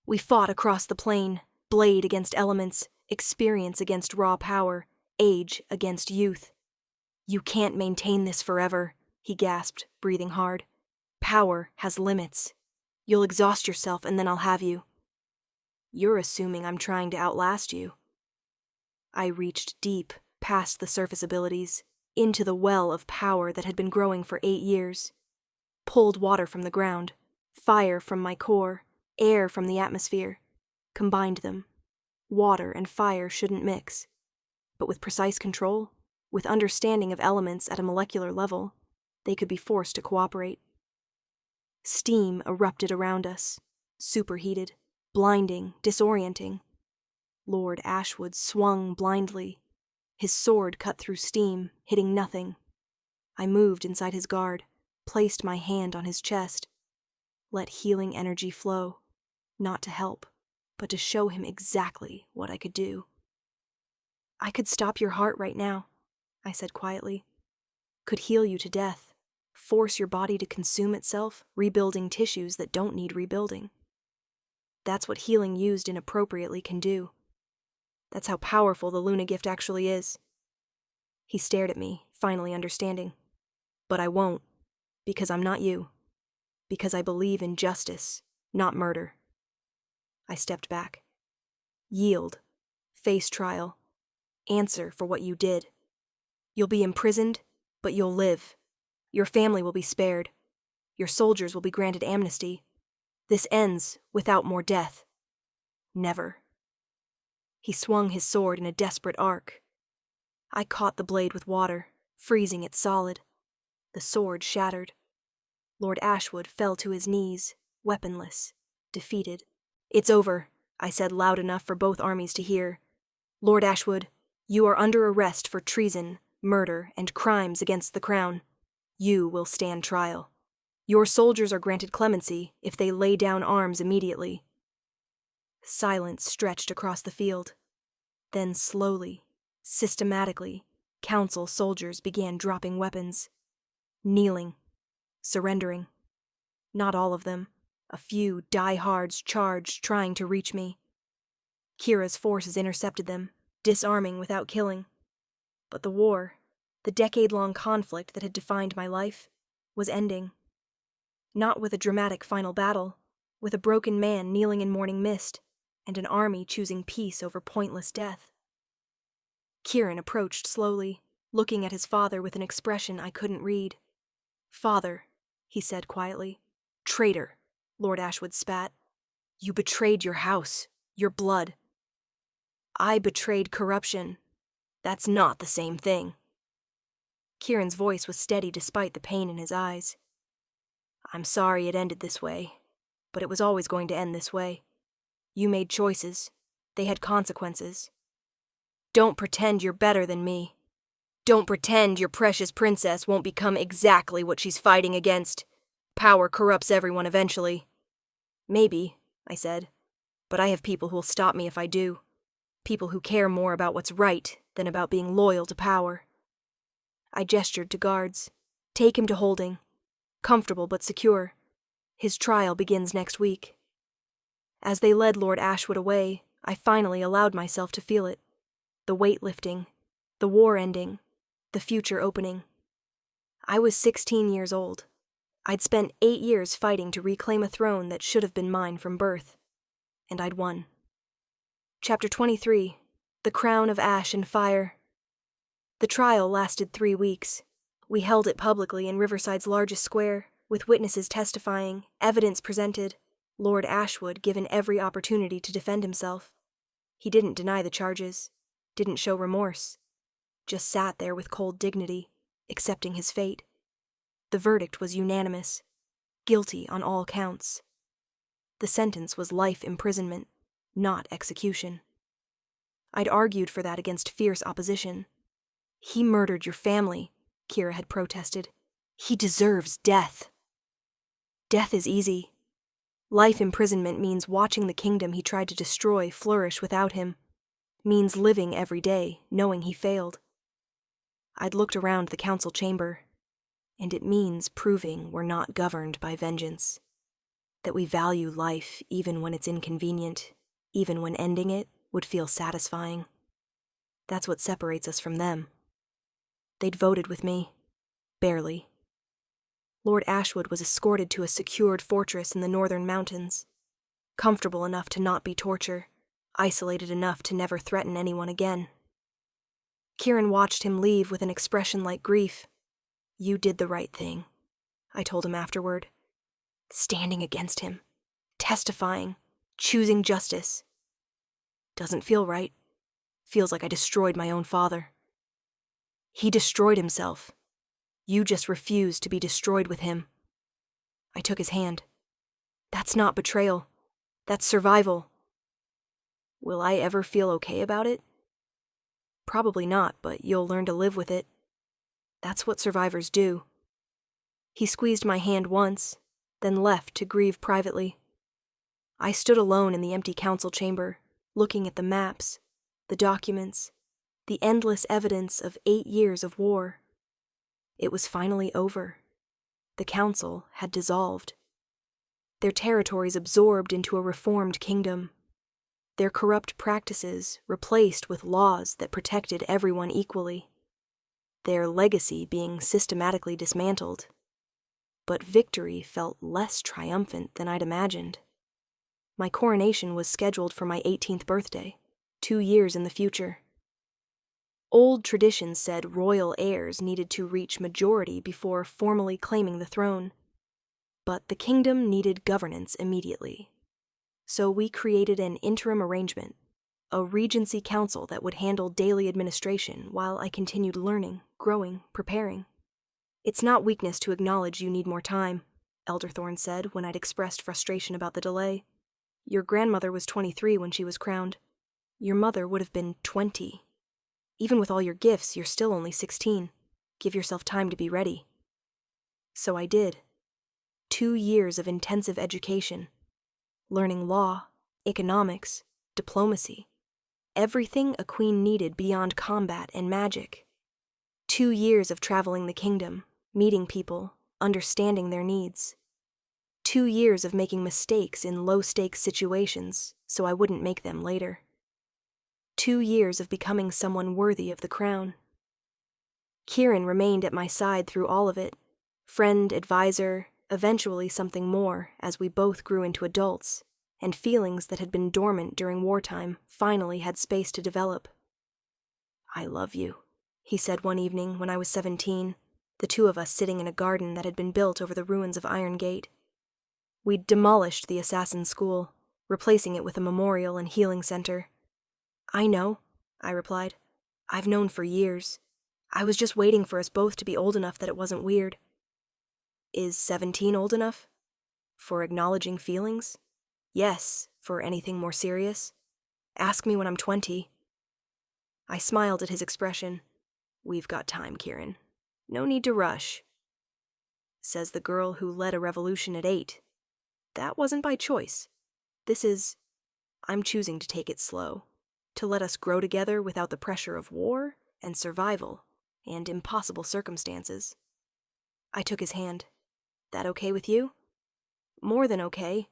We fought across the plain, blade against elements, experience against raw power, age against youth. You can't maintain this forever, he gasped, breathing hard. Power has limits. You'll exhaust yourself and then I'll have you. You're assuming I'm trying to outlast you. I reached deep, past the surface abilities, into the well of power that had been growing for 8 years. Pulled water from the ground, fire from my core, air from the atmosphere. Combined them. Water and fire shouldn't mix. But with precise control, with understanding of elements at a molecular level, they could be forced to cooperate. Steam erupted around us, superheated, blinding, disorienting. Lord Ashwood swung blindly. His sword cut through steam, hitting nothing. I moved inside his guard, placed my hand on his chest. Let healing energy flow, not to help, but to show him exactly what I could do. I could stop your heart right now, I said quietly. Could heal you to death, force your body to consume itself, rebuilding tissues that don't need rebuilding. That's what healing used inappropriately can do. That's how powerful the Luna gift actually is. He stared at me, finally understanding. But I won't, because I'm not you. Because I believe in justice, not murder. I stepped back. Yield. face trial. Answer for what you did. You'll be imprisoned, but you'll live. Your family will be spared. Your soldiers will be granted amnesty. This ends without more death. Never. He swung his sword in a desperate arc. I caught the blade with water, freezing it solid. The sword shattered. Lord Ashwood fell to his knees, weaponless, defeated. "It's over," I said loud enough for both armies to hear. "Lord Ashwood, you are under arrest for treason, murder, and crimes against the crown. You will stand trial. Your soldiers are granted clemency if they lay down arms immediately." Silence stretched across the field. Then slowly, systematically, council soldiers began dropping weapons. Kneeling. Surrendering. Not all of them. A few diehards charged, trying to reach me. Kira's forces intercepted them, disarming without killing. But the war, the decade-long conflict that had defined my life, was ending. Not with a dramatic final battle, with a broken man kneeling in morning mist, and an army choosing peace over pointless death. Kieran approached slowly, looking at his father with an expression I couldn't read. "Father," he said quietly. "Traitor," Lord Ashwood spat. "You betrayed your house, your blood." "I betrayed corruption. That's not the same thing." Kieran's voice was steady despite the pain in his eyes. "I'm sorry it ended this way, but it was always going to end this way. You made choices. They had consequences. Don't pretend you're better than me. Don't pretend your precious princess won't become exactly what she's fighting against. Power corrupts everyone eventually." "Maybe," I said, "but I have people who'll stop me if I do. People who care more about what's right than about being loyal to power." I gestured to guards. "Take him to holding. Comfortable but secure. His trial begins next week." As they led Lord Ashwood away, I finally allowed myself to feel it. The weight lifting, the war ending, the future opening. I was 16 years old. I'd spent 8 years fighting to reclaim a throne that should have been mine from birth. And I'd won. Chapter 23. The Crown of Ash and Fire. The trial lasted 3 weeks. We held it publicly in Riverside's largest square, with witnesses testifying, evidence presented, Lord Ashwood given every opportunity to defend himself. He didn't deny the charges, didn't show remorse, just sat there with cold dignity, accepting his fate. The verdict was unanimous, guilty on all counts. The sentence was life imprisonment, not execution. I'd argued for that against fierce opposition. "He murdered your family," Kira had protested. "He deserves death." Death is easy. Life imprisonment means watching the kingdom he tried to destroy flourish without him, means living every day, knowing he failed. I'd looked around the council chamber, and it means proving we're not governed by vengeance, that we value life even when it's inconvenient, even when ending it would feel satisfying. That's what separates us from them. They'd voted with me. Barely. Lord Ashwood was escorted to a secured fortress in the northern mountains, comfortable enough to not be torture, isolated enough to never threaten anyone again. Kieran watched him leave with an expression like grief. "You did the right thing," I told him afterward. Standing against him, testifying, choosing justice. Doesn't feel right. Feels like I destroyed my own father. He destroyed himself. You just refused to be destroyed with him. I took his hand. That's not betrayal. That's survival. Will I ever feel okay about it? Probably not, but you'll learn to live with it. That's what survivors do. He squeezed my hand once, then left to grieve privately. I stood alone in the empty council chamber, looking at the maps, the documents, the endless evidence of 8 years of war. It was finally over. The council had dissolved. Their territories absorbed into a reformed kingdom. Their corrupt practices replaced with laws that protected everyone equally. Their legacy being systematically dismantled. But victory felt less triumphant than I'd imagined. My coronation was scheduled for my 18th birthday, 2 years in the future. Old traditions said royal heirs needed to reach majority before formally claiming the throne. But the kingdom needed governance immediately. So we created an interim arrangement, a regency council that would handle daily administration while I continued learning, growing, preparing. "It's not weakness to acknowledge you need more time," Elder Thorne said when I'd expressed frustration about the delay. "Your grandmother was 23 when she was crowned. Your mother would have been 20. Even with all your gifts, you're still only 16. Give yourself time to be ready." So I did. 2 years of intensive education, learning law, economics, diplomacy, everything a queen needed beyond combat and magic. 2 years of traveling the kingdom, meeting people, understanding their needs. 2 years of making mistakes in low-stakes situations so I wouldn't make them later. 2 years of becoming someone worthy of the crown. Kieran remained at my side through all of it, friend, advisor, eventually something more as we both grew into adults, and feelings that had been dormant during wartime finally had space to develop. "I love you," he said one evening when I was 17, the two of us sitting in a garden that had been built over the ruins of Irongate. We'd demolished the assassin school, replacing it with a memorial and healing center. "I know," I replied. "I've known for years. I was just waiting for us both to be old enough that it wasn't weird." "Is 17 old enough? For acknowledging feelings? Yes, for anything more serious. Ask me when I'm 20. I smiled at his expression. "We've got time, Kieran. No need to rush." Says the girl who led a revolution at 8. That wasn't by choice. I'm choosing to take it slow, to let us grow together without the pressure of war and survival and impossible circumstances. I took his hand. "That okay with you?" "More than okay."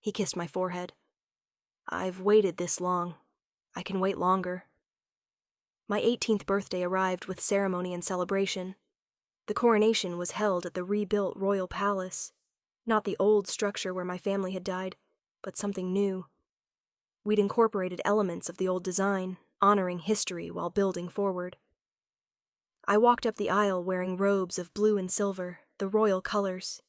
He kissed my forehead. "I've waited this long. I can wait longer." My 18th birthday arrived with ceremony and celebration. The coronation was held at the rebuilt royal palace, not the old structure where my family had died, but something new. We'd incorporated elements of the old design, honoring history while building forward. I walked up the aisle wearing robes of blue and silver, the royal colors.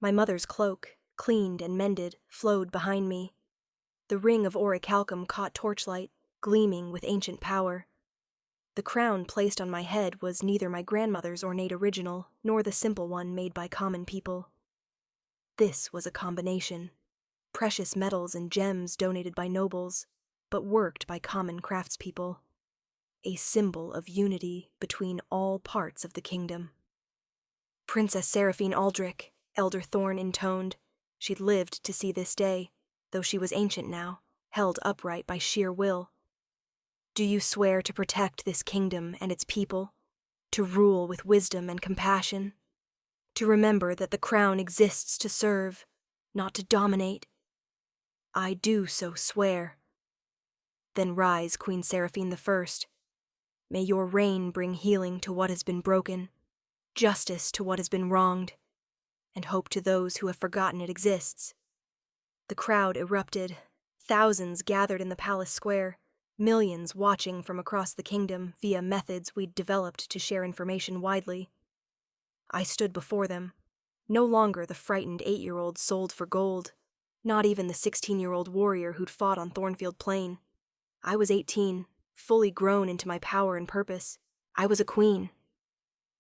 My mother's cloak, cleaned and mended, flowed behind me. The ring of orichalcum caught torchlight, gleaming with ancient power. The crown placed on my head was neither my grandmother's ornate original, nor the simple one made by common people. This was a combination. Precious metals and gems donated by nobles, but worked by common craftspeople. A symbol of unity between all parts of the kingdom. "Princess Seraphine Aldrich," Elder Thorne intoned. She'd lived to see this day, though she was ancient now, held upright by sheer will. "Do you swear to protect this kingdom and its people? To rule with wisdom and compassion? To remember that the crown exists to serve, not to dominate?" "I do so swear." "Then rise, Queen Seraphine I. May your reign bring healing to what has been broken, justice to what has been wronged, and hope to those who have forgotten it exists." The crowd erupted. Thousands gathered in the palace square, millions watching from across the kingdom via methods we'd developed to share information widely. I stood before them, no longer the frightened 8-year-old sold for gold, not even the 16-year-old warrior who'd fought on Thornfield Plain. I was 18, fully grown into my power and purpose. I was a queen.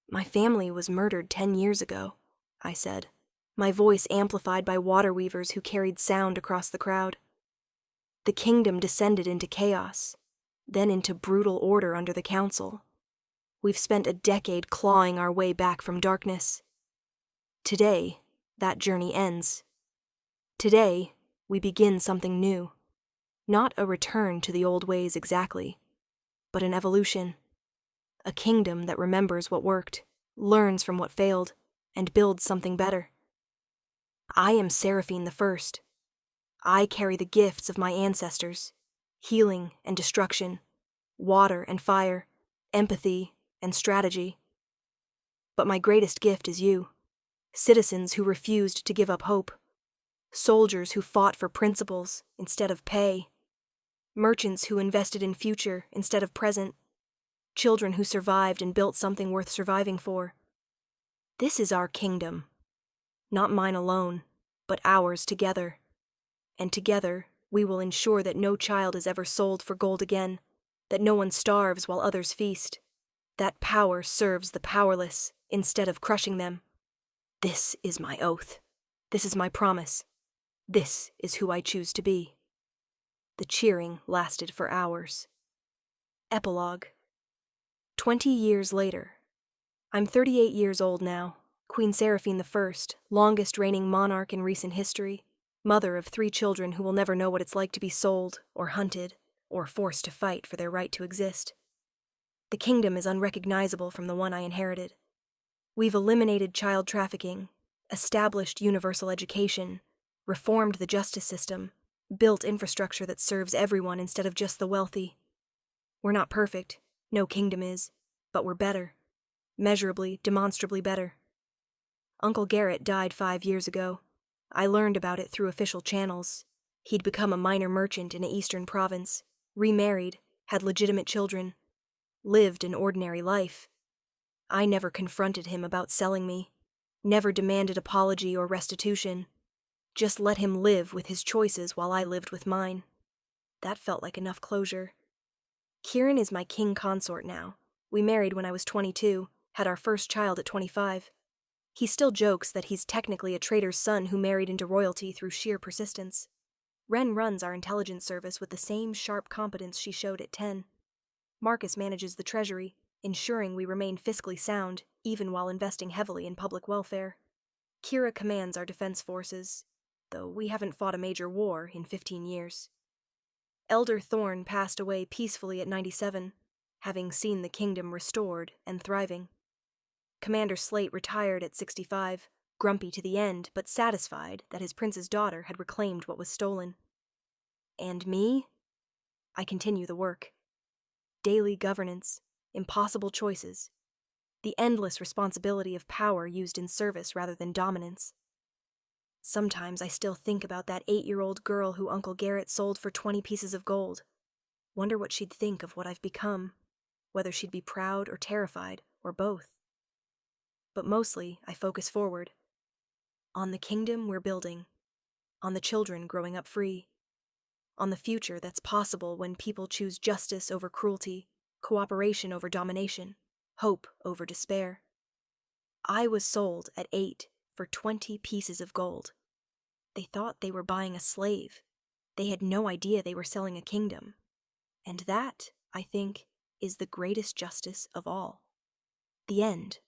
"My family was murdered 10 years ago," I said, my voice amplified by water weavers who carried sound across the crowd. "The kingdom descended into chaos, then into brutal order under the council. We've spent a decade clawing our way back from darkness. Today, that journey ends. Today, we begin something new. Not a return to the old ways exactly, but an evolution. A kingdom that remembers what worked, learns from what failed, and builds something better. I am Seraphine I. I carry the gifts of my ancestors, healing and destruction, water and fire, empathy and strategy. But my greatest gift is you, citizens who refused to give up hope, soldiers who fought for principles instead of pay, Merchants who invested in future instead of present. Children who survived and built something worth surviving for. This is our kingdom. Not mine alone, but ours together. And together, we will ensure that no child is ever sold for gold again, that no one starves while others feast. That power serves the powerless instead of crushing them. This is my oath. This is my promise. This is who I choose to be. The cheering lasted for hours. Epilogue. 20 years later. I'm 38 years old now, Queen Seraphine I, longest reigning monarch in recent history, mother of 3 children who will never know what it's like to be sold, or hunted, or forced to fight for their right to exist. The kingdom is unrecognizable from the one I inherited. We've eliminated child trafficking, established universal education, reformed the justice system, built infrastructure that serves everyone instead of just the wealthy. We're not perfect, no kingdom is, but we're better. Measurably, demonstrably better. Uncle Garrett died 5 years ago. I learned about it through official channels. He'd become a minor merchant in an eastern province, remarried, had legitimate children, lived an ordinary life. I never confronted him about selling me, never demanded apology or restitution. Just let him live with his choices while I lived with mine. That felt like enough closure. Kieran is my king consort now. We married when I was 22, had our first child at 25. He still jokes that he's technically a trader's son who married into royalty through sheer persistence. Ren runs our intelligence service with the same sharp competence she showed at 10. Marcus manages the treasury, ensuring we remain fiscally sound, even while investing heavily in public welfare. Kira commands our defense forces, though we haven't fought a major war in 15 years. Elder Thorne passed away peacefully at 97, having seen the kingdom restored and thriving. Commander Slate retired at 65, grumpy to the end, but satisfied that his prince's daughter had reclaimed what was stolen. And me? I continue the work. Daily governance, impossible choices, the endless responsibility of power used in service rather than dominance. Sometimes I still think about that 8-year-old girl who Uncle Garrett sold for 20 pieces of gold. Wonder what she'd think of what I've become, whether she'd be proud or terrified, or both. But mostly, I focus forward. On the kingdom we're building. On the children growing up free. On the future that's possible when people choose justice over cruelty, cooperation over domination, hope over despair. I was sold at 8 for 20 pieces of gold. They thought they were buying a slave. They had no idea they were selling a kingdom. And that, I think, is the greatest justice of all. The end.